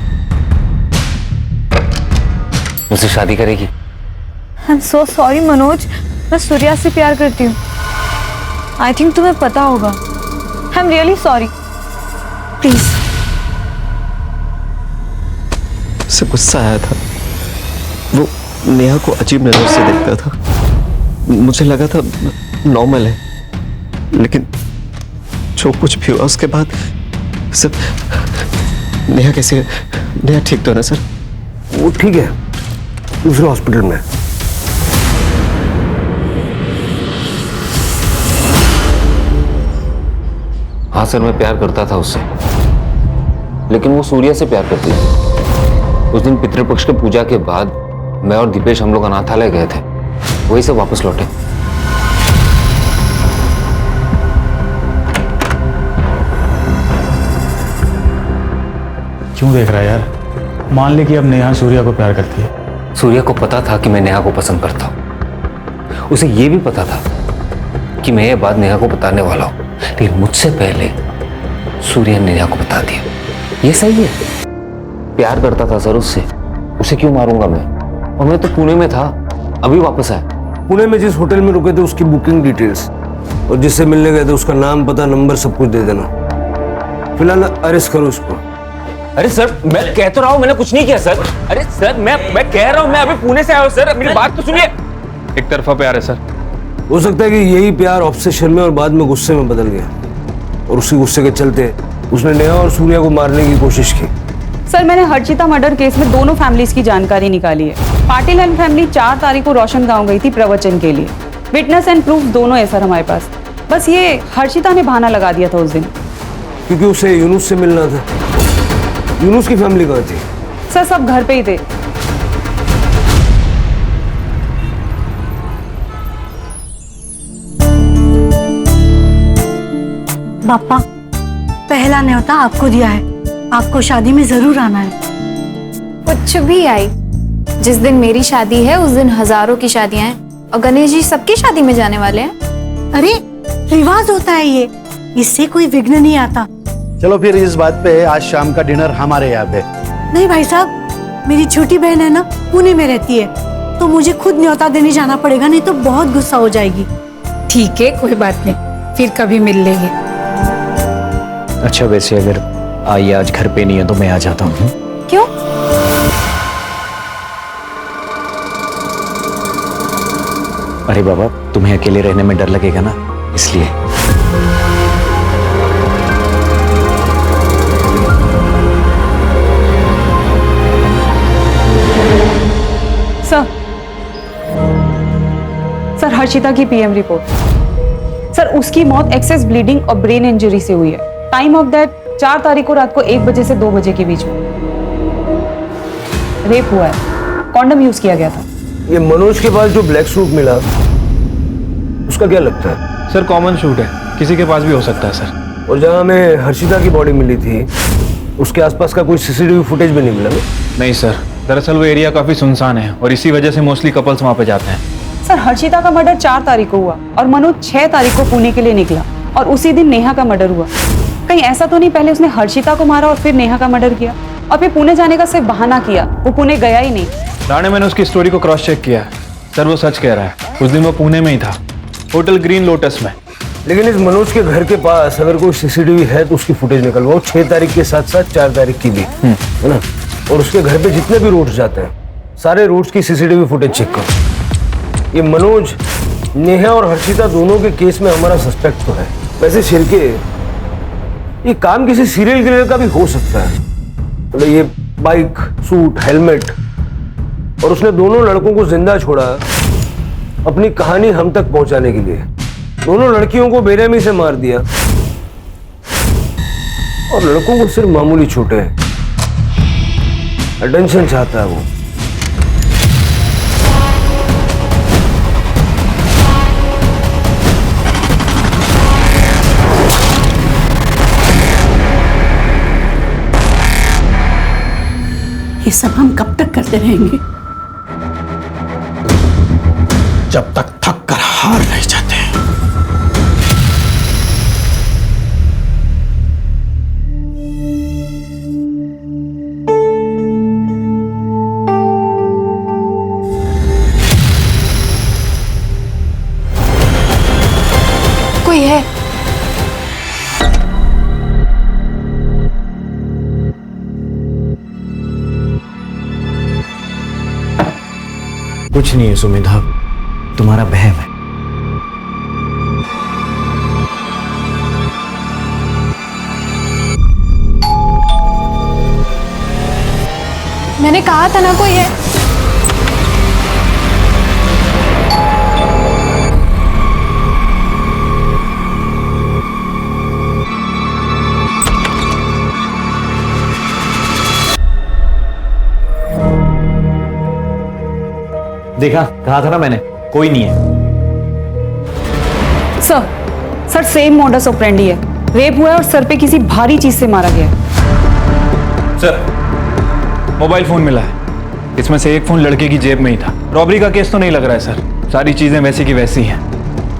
T: मुझसे शादी करेगी?
Q: I am so sorry Manoj, मैं सूर्या से प्यार करती हूँ। आई थिंक तुम्हें पता होगा। I am really sorry, please.
K: उसे गुस्सा आया था, वो नेहा को अजीब नजर से देखता था। मुझे लगा था नॉर्मल है, लेकिन जो कुछ भी हुआ उसके बाद सब। नेहा कैसी है? नेहा ठीक तो है ना सर?
A: वो ठीक है, दूसरे हॉस्पिटल में।
T: हाँ सर, मैं प्यार करता था उससे, लेकिन वो सूर्या से प्यार करती थी। उस दिन पितृपक्ष के पूजा के बाद मैं और दीपेश हम लोग अनाथालय गए थे, वहीं से वापस लौटे।
L: क्यों देख रहा है यार? मान ले कि अब नेहा सूर्या को प्यार करती है।
T: सूर्या को पता था कि मैं नेहा को पसंद करता हूं। उसे यह भी पता था कि मैं ये बात नेहा को बताने वाला हूं, लेकिन मुझसे पहले सूर्या ने नेहा को बता दिया। ये सही है, प्यार करता था सर उससे, उसे क्यों मारूंगा मैं? और मैं तो पुणे में था, अभी वापस आया।
A: पुणे में जिस होटल में रुके थे उसकी बुकिंग डिटेल्स और जिससे मिलने गए थे उसका नाम, पता, नंबर सब कुछ दे देना। फिलहाल अरेस्ट करो उसको।
T: अरे सर, मैं कह तो रहा हूं मैंने कुछ नहीं किया सर। अरे सर, मैं कह रहा हूं मैं अभी पुणे से आया हूं सर, मेरी बात तो सुनिए।
L: एक तरफा प्यार है सर।
A: हो सकता है कि यही प्यार ऑब्सेशन में और बाद में गुस्से में बदल गया और उसी गुस्से के चलते उसने नेहा और सूर्या को मारने की कोशिश की।
Q: सर मैंने हर्षिता मर्डर केस में दोनों फैमिलीज की जानकारी निकाली है। पाटिल एंड फैमिली 4 तारीख को रोशन गांव गई थी प्रवचन के लिए। विटनेस एंड प्रूफ दोनों है सर हमारे पास। बस ये हर्षिता ने बहाना लगा दिया था उस दिन,
A: क्योंकि उसे यूनुस से मिलना था। यूनुस की फैमिली कहाँ थी?
Q: सर सब घर पे ही थे।
U: पापा, पहला न्योता आपको दिया है, आपको शादी में जरूर आना है।
V: कुछ भी आई, जिस दिन मेरी शादी है उस दिन हजारों की शादियां हैं और गणेश जी सबकी शादी में जाने वाले हैं।
U: अरे रिवाज होता है ये, इससे कोई विघ्न नहीं आता।
X: चलो फिर इस बात पे आज शाम का डिनर हमारे यहाँ पे।
U: नहीं भाई साहब, मेरी छोटी बहन है ना, पुणे में रहती है, तो मुझे खुद न्योता देने जाना पड़ेगा, नहीं तो बहुत गुस्सा हो जाएगी।
Y: ठीक है, कोई बात नहीं, फिर कभी मिल लेंगे।
S: अच्छा वैसे अगर आई आज घर पे नहीं है तो मैं आ जाता हूँ।
U: क्यों?
S: अरे बाबा, तुम्हें अकेले रहने में डर लगेगा ना, इसलिए।
Q: सर हर्षिता की पीएम रिपोर्ट। सर उसकी मौत एक्सेस ब्लीडिंग और ब्रेन इंजरी से हुई है। टाइम ऑफ डेथ 4 तारीख को रात को 1 बजे से 2 बजे के बीच में। रेप हुआ है, कॉन्डम यूज किया गया था।
A: ये मनोज के पास जो ब्लैक सूट मिला उसका क्या लगता है?
L: सर कॉमन शूट है, किसी के पास भी हो सकता है सर।
A: और जहाँ हमें हर्षिता की बॉडी मिली थी उसके आसपास का कोई सीसीटीवी फुटेज भी नहीं मिला?
L: नहीं सर, दरअसल वो एरिया काफी सुनसान है और इसी वजह से मोस्टली कपल्स वहाँ पे जाते हैं।
Q: सर हर्षिता का मर्डर 4 तारीख को हुआ और मनोज 6 तारीख को पुणे के लिए निकला और उसी दिन नेहा का मर्डर हुआ। कहीं ऐसा तो नहीं पहले उसने हर्षिता को मारा और फिर नेहा का मर्डर किया और फिर पुणे जाने का सिर्फ बहाना किया, वो पुणे गया ही नहीं।
L: राणे, मैंने उसकी स्टोरी को क्रॉस चेक किया है सर, वो सच कह रहा है। उस दिन वो पुणे में ही था, होटल ग्रीन लोटस में।
A: लेकिन इस मनोज के घर के पास अगर कोई सीसीटीवी है तो उसकी फुटेज निकलवाओ, 6 तारीख के साथ साथ 4 तारीख की भी, है ना। और उसके घर पे जितने भी रूट्स जाते हैं सारे रूट्स की सीसीटीवी फुटेज चेक करो। ये मनोज, नेहा और हर्षिता दोनों के केस में हमारा सस्पेक्ट तो है। वैसे शिरके, ये काम किसी सीरियल किलर का भी हो सकता है। मतलब ये बाइक, सूट, हेलमेट, और उसने दोनों लड़कों को जिंदा छोड़ा अपनी कहानी हम तक पहुंचाने के लिए। दोनों लड़कियों को बेरहमी से मार दिया और लड़कों को सिर्फ मामूली चोटें हैं। अटेंशन चाहता है वो।
U: ये सब हम कब तक करते रहेंगे?
X: जब तक थक कर हार नहीं जाते।
D: कोई है?
S: कुछ नहीं है सुमेधा, तुम्हारा बहम है।
D: मैंने कहा था ना कोई है।
S: देखा, कहा था ना मैंने, कोई नहीं है।
Q: सर सेम मोडस ऑपरेंडी है। रेप हुआ है और सर पे किसी भारी चीज से मारा गया है।
L: सर मोबाइल फोन मिला है, इसमें से एक फोन लड़के की जेब में ही था। रॉबरी का केस तो नहीं लग रहा है सर, सारी चीजें वैसी की वैसी हैं।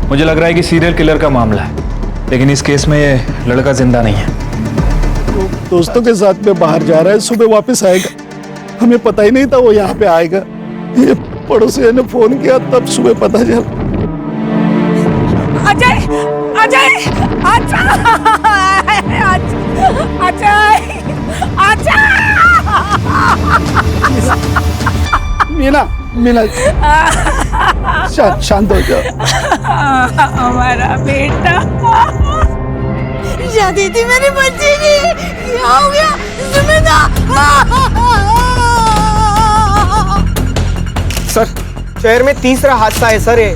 L: मुझे लग रहा है कि सीरियल किलर का मामला है, लेकिन इस केस में ये लड़का जिंदा नहीं है।
X: दोस्तों के साथ में बाहर जा रहा है, सुबह वापस आएगा। हमें पता ही नहीं था वो यहाँ पे आएगा। ये पड़ोसियों ने फोन किया तब सुबह पता चला।
U: अजय, अजय, अजय, अजय,
X: मीना, मीना, शांत हो जाओ।
U: हमारा बेटा, शादी थी मेरी बच्ची की, क्या हो गया?
B: सर शहर में तीसरा हादसा है सर ये,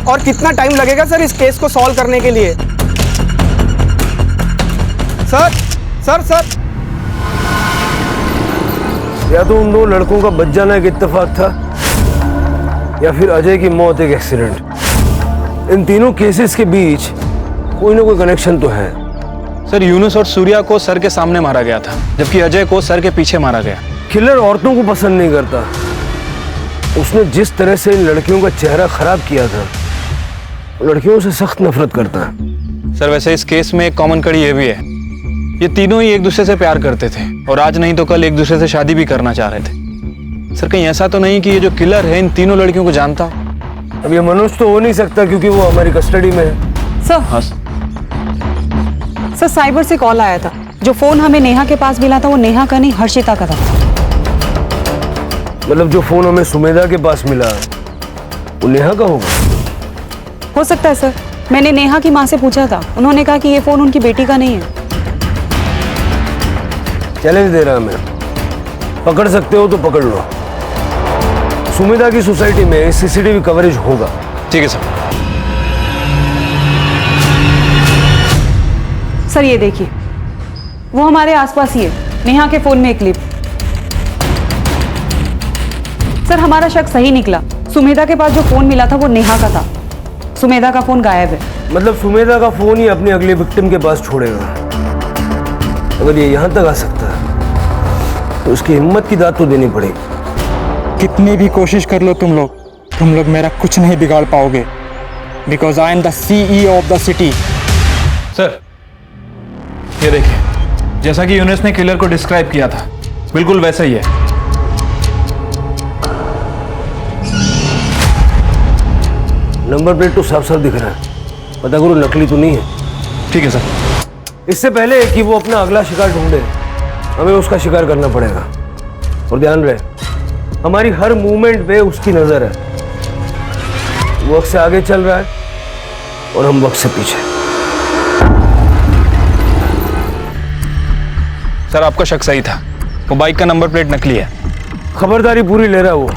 B: और कितना टाइम लगेगा सर इस केस को सॉल्व करने के लिए? सर सर सर
A: या तो उन दो लड़कों का बच जाना एक इत्तेफाक था या फिर अजय की मौत एक एक्सीडेंट। इन तीनों केसेस के बीच कोई ना कोई कनेक्शन तो है।
L: सर यूनुस और सूर्या को सर के सामने मारा गया था, जबकि अजय को सर के पीछे मारा गया।
A: किलर औरतों को पसंद नहीं करता। उसने जिस तरह से इन लड़कियों का चेहरा खराब किया था, लड़कियों से सख्त नफरत करता है।
L: सर वैसे इस केस में एक कॉमन कड़ी ये भी है, ये तीनों ही एक दूसरे से प्यार करते थे और आज नहीं तो कल एक दूसरे से शादी भी करना चाह रहे थे। सर कहीं ऐसा तो नहीं कि ये जो किलर है इन तीनों लड़कियों को जानता?
A: अब ये मनोज तो हो नहीं सकता क्योंकि वो हमारी कस्टडी में है।
Q: सर साइबर से कॉल आया था। जो फोन हमें नेहा के पास मिला था वो नेहा का नहीं हर्षिता का था।
A: मतलब जो फोन हमें सुमेधा के पास मिला वो नेहा का होगा?
Q: हो सकता है सर, मैंने नेहा की माँ से पूछा था, उन्होंने कहा कि ये फोन उनकी बेटी का नहीं है।
A: चैलेंज दे रहा मैं, पकड़ सकते हो तो पकड़ लो। सुमेधा की सोसाइटी में सीसीटीवी कवरेज होगा।
L: ठीक है सर।
Q: सर ये देखिए, वो हमारे आसपास ही है, नेहा के फोन में एक क्लिप। सर हमारा शक सही निकला, सुमेधा के पास जो फोन मिला था वो नेहा का था। सुमेधा का फोन गायब है।
A: मतलब सुमेधा का फोन ही अपनी अगले विक्टिम के पास छोड़ेगा। अगर ये यहां तक आ सकता है तो उसकी हिम्मत की दाद तो देनी पड़ेगी।
C: कितनी भी कोशिश कर लो तुम लोग मेरा कुछ नहीं बिगाड़ पाओगे, because I am the CEO of the city.
L: Sir ये देखिए, जैसा कि यूनुस ने किलर को डिस्क्राइब किया था, बिल्कुल वैसा ही है।
A: नंबर प्लेट तो साफ साफ दिख रहा है, पता करो नकली तो नहीं है।
L: ठीक है सर।
A: इससे पहले कि वो अपना अगला शिकार ढूंढे, हमें उसका शिकार करना पड़ेगा। और ध्यान रहे, हमारी हर मूवमेंट पे उसकी नजर है। वो वक्त से आगे चल रहा है और हम वक्त से पीछे।
L: सर आपका शक सही था, वो बाइक का नंबर प्लेट नकली है।
A: खबरदारी पूरी ले रहा है वो।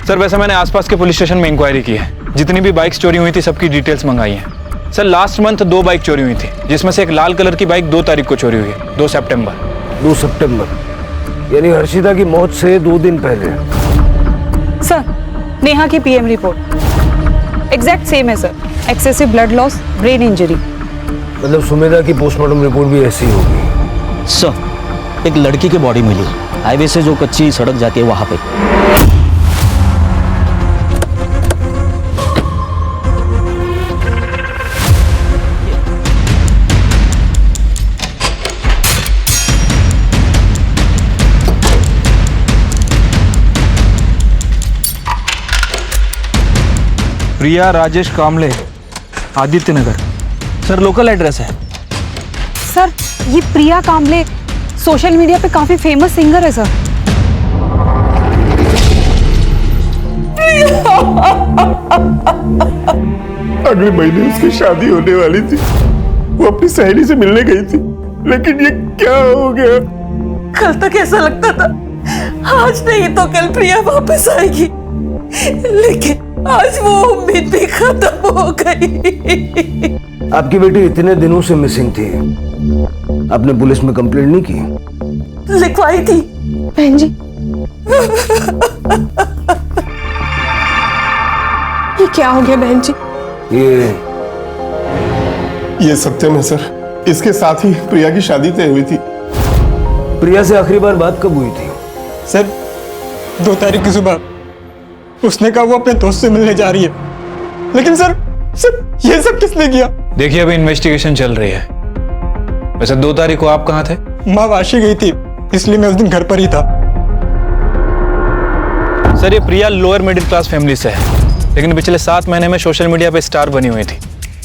L: सर वैसे मैंने आसपास के पुलिस स्टेशन में इंक्वायरी की है, जितनी भी बाइक्स चोरी हुई थी सबकी डिटेल्स मंगाई हैं। सर लास्ट मंथ 2 बाइक चोरी हुई थी, जिसमें से एक लाल कलर की बाइक 2 तारीख को चोरी हुई है, 2 सितंबर।
A: 2 सितंबर यानी हर्षिता की मौत से 2 दिन पहले।
Q: सर नेहा की PM रिपोर्ट एग्जैक्ट सेम है sir, excessive blood loss, brain injury.
A: मतलब सुमेधा की पोस्टमार्टम रिपोर्ट भी ऐसी होगी।
H: सर एक लड़की की बॉडी मिली हाईवे से जो कच्ची सड़क जाती है वहां पे।
L: प्रिया राजेश कामले, आदित्य नगर। सर लोकल एड्रेस है।
Q: सर ये प्रिया कामले सोशल मीडिया पे काफी फेमस सिंगर है सर।
X: अगले महीने उसकी शादी होने वाली थी, वो अपनी सहेली से मिलने गई थी, लेकिन ये क्या हो गया?
M: कल तक ऐसा लगता था आज नहीं तो कल प्रिया वापस आएगी, लेकिन आज वो उम्मीद भी खत्म हो गई।
A: आपकी बेटी इतने दिनों से मिसिंग थी, आपने पुलिस में कंप्लेंट नहीं की?
M: लिखवाई थी बहन जी। ये क्या हो गया बहन जी?
X: ये सत्यम है सर, इसके साथ ही प्रिया की शादी तय हुई थी।
A: प्रिया से आखिरी बार बात कब हुई थी?
C: सर 2 तारीख की सुबह उसने कहा वो अपने दोस्त से मिलने जा रही है, लेकिन सर ये सब किसने किया?
L: देखिए अभी इन्वेस्टिगेशन चल रही है। वैसे 2 तारीख को आप कहाँ थे?
C: माँ वाशी गई थी, इसलिए मैं उस दिन घर पर ही था।
L: सर ये प्रिया लोअर मिडिल क्लास फैमिली से है, लेकिन पिछले 7 महीने में सोशल मीडिया पे स्टार बनी हुई थी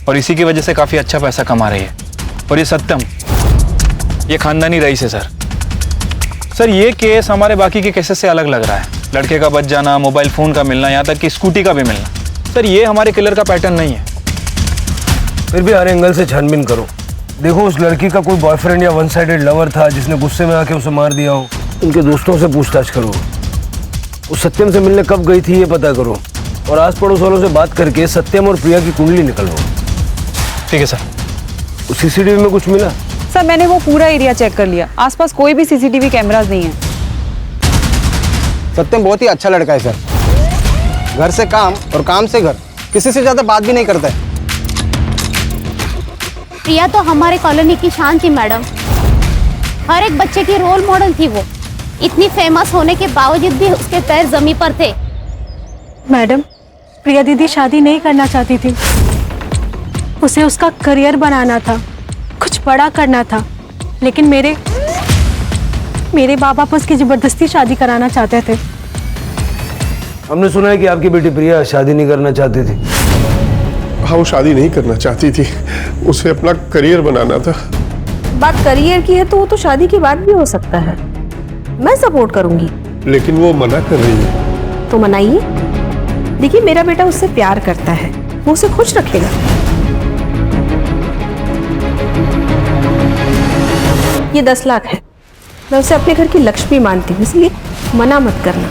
L: और इसी की वजह से काफी अच्छा पैसा कमा रही है। और ये सत्यम, ये खानदानी रईस है सर। सर ये केस हमारे बाकी के केसेस से अलग लग रहा है। लड़के का बच जाना, मोबाइल फोन का मिलना, यहाँ तक कि स्कूटी का भी मिलना। सर ये हमारे किलर का पैटर्न नहीं है।
A: फिर भी हर एंगल से छानबीन करो। देखो उस लड़की का कोई बॉयफ्रेंड या वन साइडेड लवर था जिसने गुस्से में आके उसे मार दिया हो। उनके दोस्तों से पूछताछ करो। उस सत्यम से मिलने कब गई थी ये पता करो, और आस पड़ोस वालों से बात करके सत्यम और प्रिया की कुंडली निकलवाओ।
L: ठीक है सर।
A: उस CCTV में कुछ मिला?
Q: सर मैंने वो पूरा एरिया चेक कर लिया, आसपास कोई भी CCTV कैमरास नहीं है।
B: सत्यम बहुत ही अच्छा लड़का है सर, घर से काम और काम से घर, किसी से ज्यादा बात भी नहीं करता है।
O: प्रिया तो हमारे कॉलोनी की शान थी मैडम, हर एक बच्चे की रोल मॉडल थी वो। इतनी फेमस होने के बावजूद भी उसके पैर जमीन पर थे।
U: मैडम प्रिया दीदी शादी नहीं करना चाहती थी, उसे उसका करियर बनाना था, कुछ बड़ा करना था, लेकिन मेरे बाबा पर उसकी जबरदस्ती शादी कराना चाहते थे।
A: हमने सुना है कि आपकी बेटी प्रिया शादी नहीं करना चाहती थी।
X: हाँ वो शादी नहीं करना चाहती थी, उसे अपना करियर बनाना था।
R: बात करियर की है तो वो तो शादी की बात भी हो सकता है, मैं सपोर्ट करूंगी।
X: लेकिन वो मना कर रही है।
R: तो मनाइए। देखिए मेरा बेटा उससे प्यार करता है, वो उसे खुश रखेगा। ये 10 लाख है, मैं उसे अपने घर की लक्ष्मी मानती हूँ, इसलिए मना मत करना।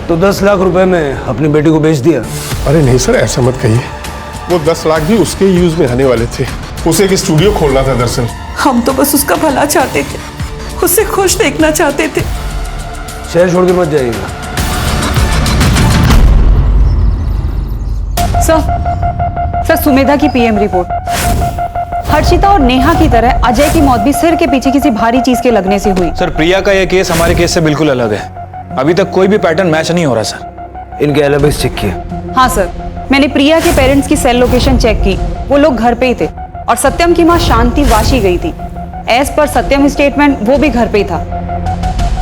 A: तो 10 लाख रुपए में अपनी बेटी को बेच दिया?
X: अरे नहीं सर ऐसा मत कहिए, वो 10 लाख भी उसके यूज में आने वाले थे। उसे एक स्टूडियो खोलना था दरअसल।
M: हम तो बस उसका भला चाहते थे, उसे खुश देखना चाहते थे।
A: शहर छोड़ के मत जाइएगा।
Q: सर सुमेधा की PM रिपोर्ट। हर्षिता और नेहा की तरह अजय की मौत भी सिर के पीछे किसी भारी चीज के लगने से हुई।
L: सर प्रिया का यह केस हमारे केस से बिल्कुल अलग है।
E: अभी तक कोई भी पैटर्न मैच नहीं हो रहा सर।
A: इनके एलिबीज चेक किए?
Q: हाँ सर, मैंने प्रिया के पेरेंट्स की सेल लोकेशन चेक की, वो लोग घर पे ही थे और सत्यम की माँ शांति वाशी गई थी। एज पर सत्यम स्टेटमेंट वो भी घर पे ही था।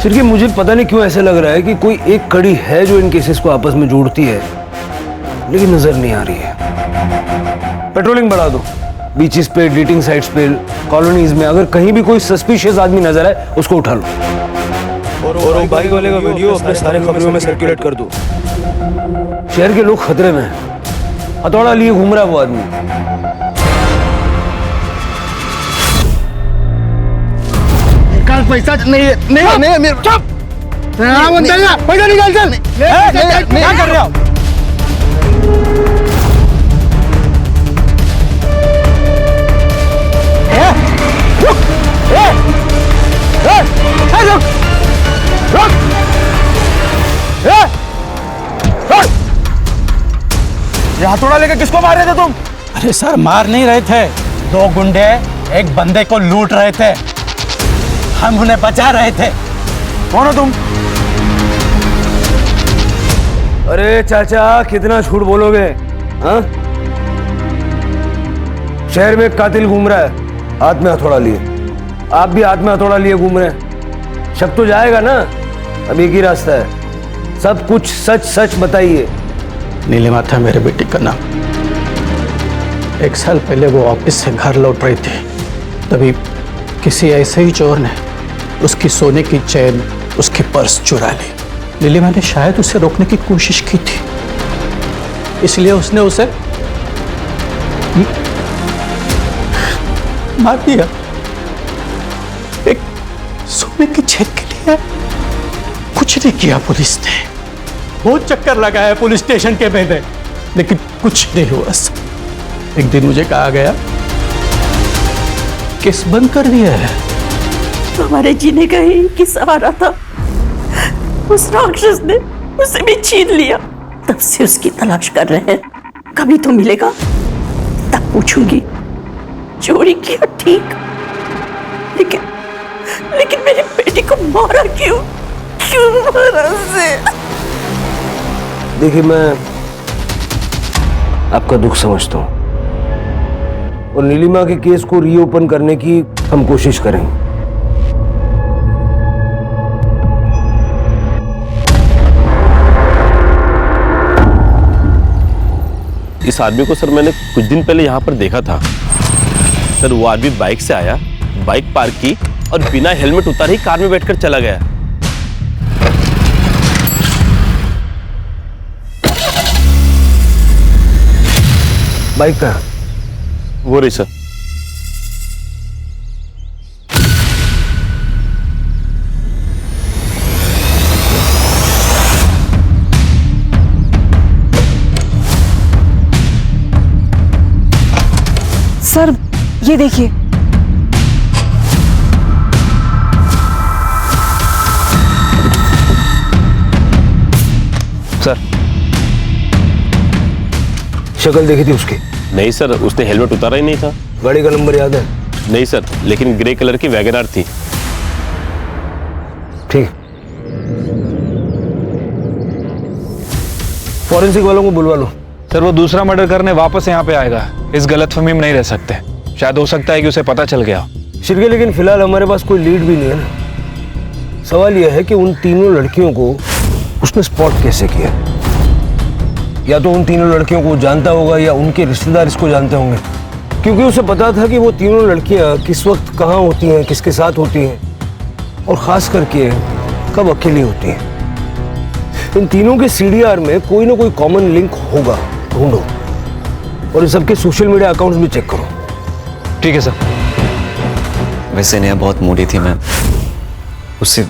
A: सिर्फ मुझे पता नहीं क्यों ऐसे लग रहा है कि कोई एक कड़ी है जो इन केसेस को आपस में जोड़ती है, लेकिन नजर नहीं आ रही है। पेट्रोलिंग बढ़ा दो, बीचेस पे, डेटिंग साइट्स पे, कॉलोनीज में। अगर कहीं भी कोई सस्पिशियस आदमी नजर आए उसको उठा लो। और बाइक वाले का वीडियो अपने सारे खबरों में सर्कुलेट कर दो। शहर के लोग खतरे में हैं। हथौड़ा लिए घूम रहा है वो आदमी।
X: निकाल पैसा। नहीं मेरे चुप। पैसा निकाल चल। क्या कर रहे हो?
E: ये हथौड़ा लेकर किसको मार रहे थे तुम?
F: अरे सर, मार नहीं रहे थे, दो गुंडे एक बंदे को लूट रहे थे, हम उन्हें बचा रहे थे।
E: कौन हो तुम?
A: अरे चाचा, कितना झूठ बोलोगे? हाँ, शहर में एक कातिल घूम रहा है हाथ में हथौड़ा लिए, आप भी हाथ में हथौड़ा लिए घूम रहे हैं। शक तो जाएगा ना। अब एक ही रास्ता है, सब कुछ सच सच बताइए।
G: नीलिमा था मेरे बेटी का नाम। 1 साल पहले वो ऑफिस से घर लौट रही थी, तभी किसी ऐसे ही चोर ने उसकी सोने की चेन, उसकी पर्स चुरा ली। नीलिमा ने शायद उसे रोकने की कोशिश की थी, इसलिए उसने उसे मार दिया। एक सोने की चेन के लिए कुछ नहीं किया पुलिस ने। बहुत चक्कर लगाया पुलिस स्टेशन के में, लेकिन कुछ नहीं हुआ। एक दिन मुझे कहा गया केस बंद कर दिया है।
M: हमारे जीने का ही कि सहारा था, उस राक्षस ने उसे भी छीन लिया। तब से उसकी तलाश कर रहे हैं, कभी तो मिलेगा तब पूछूंगी। चोरी किया ठीक, लेकिन मेरी बेटी को मारा क्यों? क्यों मारा उसे?
A: देखिए, मैं आपका दुख समझता हूं और नीलिमा के केस को रीओपन करने की हम कोशिश करेंगे।
I: इस आदमी को सर मैंने कुछ दिन पहले यहाँ पर देखा था। सर वो आदमी बाइक से आया, बाइक पार्क की और बिना हेलमेट उतारे ही कार में बैठकर चला गया।
A: बाइक का
I: वो रही सर।
Q: सर ये देखिए,
I: सर
A: शक्ल देखी थी उसकी?
I: नहीं सर, उसने हेलमेट उतारा ही नहीं था।
A: गाड़ी का नंबर याद है?
I: नहीं सर, लेकिन ग्रे कलर की वैगनआर थी।
A: ठीक, फॉरेंसिक वालों को बुलवा लो।
E: सर वो दूसरा मर्डर करने वापस यहाँ पे आएगा, इस गलतफहमी में नहीं रह सकते। शायद हो सकता है कि उसे पता चल गया।
A: शिरके, लेकिन फिलहाल हमारे पास कोई लीड भी नहीं है ना। सवाल यह है कि उन तीनों लड़कियों को उसने स्पॉट कैसे किया? या तो उन तीनों लड़कियों को जानता होगा या उनके रिश्तेदार इसको जानते होंगे, क्योंकि उसे पता था कि वो तीनों लड़कियां किस वक्त कहाँ होती हैं, किसके साथ होती हैं और खास करके कब अकेली होती हैं। इन तीनों के सीडीआर में कोई ना कोई कॉमन लिंक होगा, ढूंढो और इन सबके सोशल मीडिया अकाउंट्स भी चेक करो।
E: ठीक है सर।
K: वैसे नेहा बहुत मूडी थी, मैं उससे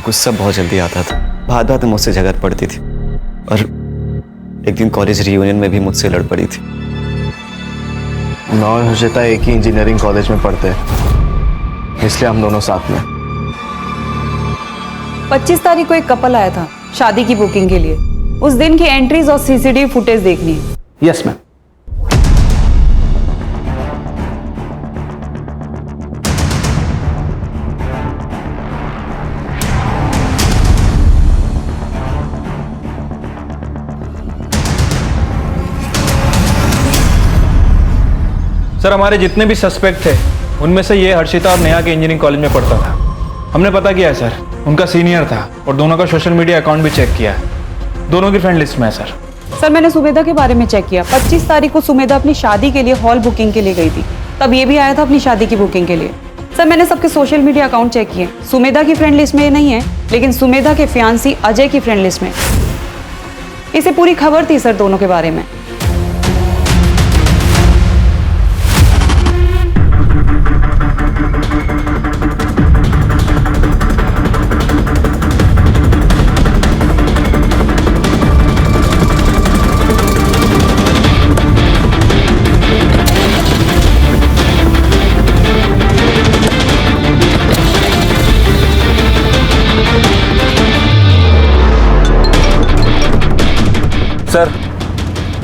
K: गुस्सा बहुत जल्दी आता था, बात बात में मुझसे झगड़ पड़ती थी और एक दिन कॉलेज रियूनियन में भी मुझसे लड़ पड़ी थी।
X: मैं और हर्षिता एक ही इंजीनियरिंग कॉलेज में पढ़ते हैं, इसलिए हम दोनों साथ में।
Q: 25 तारीख को एक कपल आया था शादी की बुकिंग के लिए। उस दिन की एंट्रीज और सीसीटीवी फुटेज देखनी है।
X: Yes ma'am.
E: सर हमारे जितने भी सस्पेक्ट थे उनमें से ये हर्षिता और नेहा के इंजीनियरिंग कॉलेज में पढ़ता था। हमने पता किया है सर, उनका सीनियर था और दोनों का सोशल मीडिया अकाउंट भी चेक किया है। दोनों की फ्रेंड लिस्ट में है सर।
Q: सर मैंने सुमेधा के बारे में चेक किया। 25 तारीख को सुमेधा अपनी शादी के लिए हॉल बुकिंग के लिए गई थी, तब ये भी आया था अपनी शादी की बुकिंग के लिए। सर मैंने सबके सोशल मीडिया अकाउंट चेक किए, सुमेधा की फ्रेंड लिस्ट में ये नहीं है, लेकिन सुमेधा के फियांसी अजय की फ्रेंड लिस्ट में। इसे पूरी खबर थी सर दोनों के बारे में।
E: सर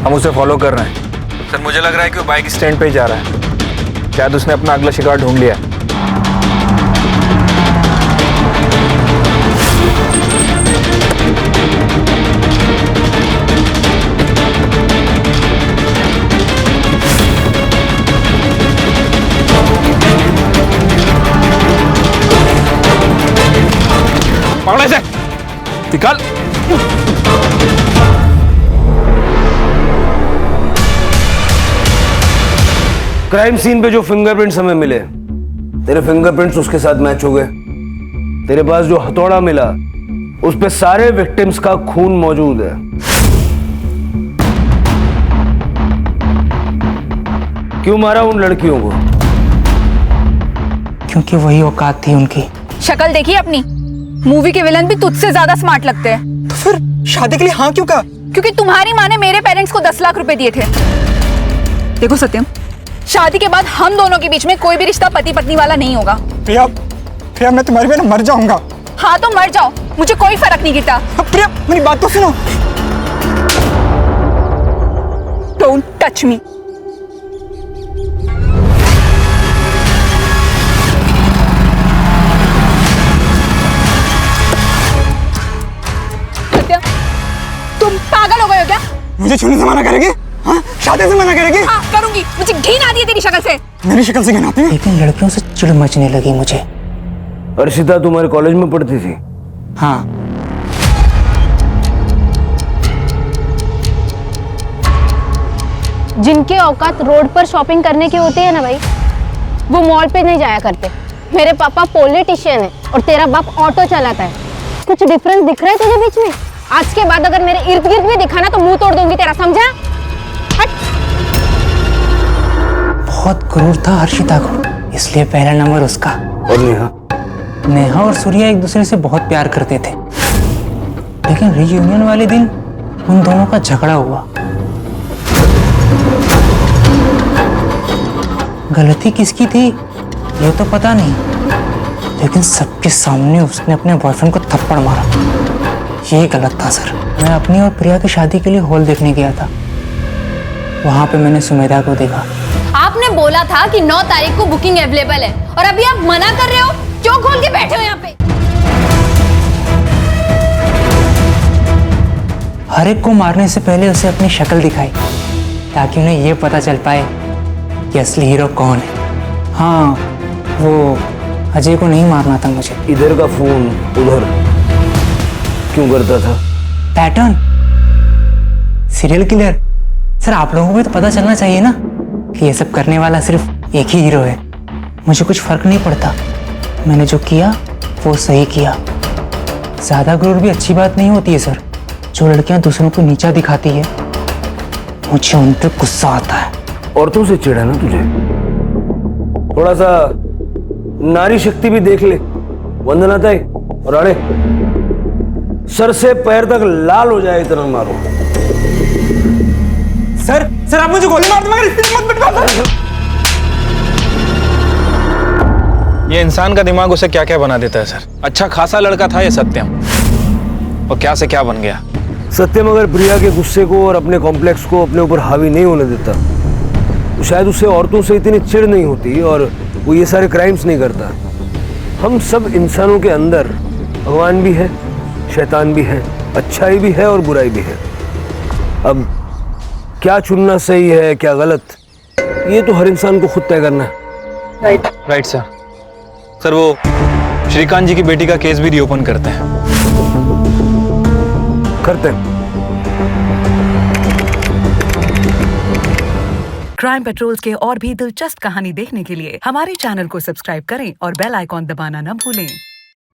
E: हम उसे फॉलो कर रहे हैं। सर मुझे लग रहा है कि वो बाइक स्टैंड पे ही जा रहा है। शायद उसने अपना अगला शिकार ढूंढ लिया है। पकड़े से निकाल।
A: क्राइम सीन पे जो फिंगरप्रिंट्स हमें मिले, तेरे फिंगरप्रिंट्स उसके साथ मैच हो गए। तेरे पास जो हथौड़ा मिला उस पे सारे विक्टिम्स का खून मौजूद है। क्यों मारा उन लड़कियों को?
J: क्योंकि वही औकात थी उनकी।
D: शक्ल देखी अपनी? मूवी के विलन भी तुझसे ज्यादा स्मार्ट लगते हैं।
B: तो फिर शादी के लिए हाँ क्यों कहा?
D: क्योंकि तुम्हारी माँ ने मेरे पेरेंट्स को 10 लाख रुपए दिए थे। देखो सत्यम, शादी के बाद हम दोनों के बीच में कोई भी रिश्ता पति पत्नी वाला नहीं होगा।
C: प्रिया, प्रिया मैं तुम्हारी बिना मर जाऊंगा।
D: हाँ तो मर जाओ, मुझे कोई फर्क नहीं गिरता।
C: प्रिया मेरी बात तो सुनो।
D: Don't touch me. सत्यम, तुम पागल हो गए हो क्या?
C: मुझे छूने से मना करेगी? हाँ? शादी से मना करेगी?
D: हाँ करूंगी। मुझे घिन आती है तेरी शक्ल से।
C: मेरी शक्ल से घिन आती है?
J: लेकिन लड़कियों से चिढ़ मचने लगी मुझे।
A: अर्शिता तुम्हारे कॉलेज में पढ़ती थी?
J: हाँ।
O: जिनके औकात रोड पर शॉपिंग करने की होती है ना भाई, वो मॉल पे नहीं जाया करते। मेरे पापा पॉलिटिशियन है और तेरा बाप ऑटो चलाता है। कुछ डिफरेंस दिख रहा है तुझे बीच में? आज के बाद अगर मेरे इर्द गिर्द भी दिखा ना तो मुंह तोड़ दूंगी तेरा, समझा?
J: बहुत क्रूर था हर्षिता को, इसलिए पहला नंबर उसका।
A: और नेहा?
J: नेहा और सूर्या एक दूसरे से बहुत प्यार करते थे, लेकिन रीयूनियन वाले दिन उन दोनों का झगड़ा हुआ। गलती किसकी थी ये तो पता नहीं, लेकिन सबके सामने उसने अपने बॉयफ्रेंड को थप्पड़ मारा। ये गलत था सर। मैं अपनी और प्रिया की शादी के लिए हॉल देखने गया था। वहां पे मैंने सुमेधा को देखा।
O: आपने बोला था कि 9 तारीख को बुकिंग अवेलेबल है और अभी आप मना कर रहे हो। क्यों खोल के बैठे हो यहाँ पे?
J: हर एक को मारने से पहले उसे अपनी शक्ल दिखाई, ताकि उन्हें ये पता चल पाए कि असली हीरो कौन है। हाँ, वो अजय को नहीं मारना था मुझे।
A: इधर का फोन उधर क्यों करता था?
J: Pattern, serial killer. सर आप लोगों को भी तो पता चलना चाहिए ना कि ये सब करने वाला सिर्फ एक ही हीरो है। मुझे कुछ फर्क नहीं पड़ता, मैंने जो किया वो सही किया। ज्यादा गुरूर भी अच्छी बात नहीं होती है सर। जो लड़कियां दूसरों को नीचा दिखाती है, मुझे उन पर गुस्सा आता है।
A: औरतों से चिढ़ है ना तुझे? थोड़ा सा नारी शक्ति भी देख ले। वंदना ताई और अड़े, सर से पैर तक लाल हो जाए इतना मारो।
C: सर आप मुझे गोली मार दो, मगर इतनी मत पिटवाओ।
E: ये इंसान का दिमाग उसे क्या क्या बना देता है सर। अच्छा खासा लड़का था ये सत्यम, और क्या से क्या बन गया।
A: सत्यम अगर प्रिया के गुस्से को और अपने कॉम्प्लेक्स को अपने ऊपर हावी नहीं होने देता तो शायद उसे औरतों से इतनी चिढ़ नहीं होती और वो ये सारे क्राइम्स नहीं करता। हम सब इंसानों के अंदर भगवान भी है, शैतान भी है, अच्छाई भी है और बुराई भी है। अब क्या चुनना सही है क्या गलत, ये तो हर इंसान को खुद तय करना है।
E: Right sir. सर वो श्रीकांत जी की बेटी का केस भी रीओपन करते हैं।
A: करते हैं।
N: क्राइम पेट्रोल्स के और भी दिलचस्प कहानी देखने के लिए हमारे चैनल को सब्सक्राइब करें और बेल आइकॉन दबाना न भूलें।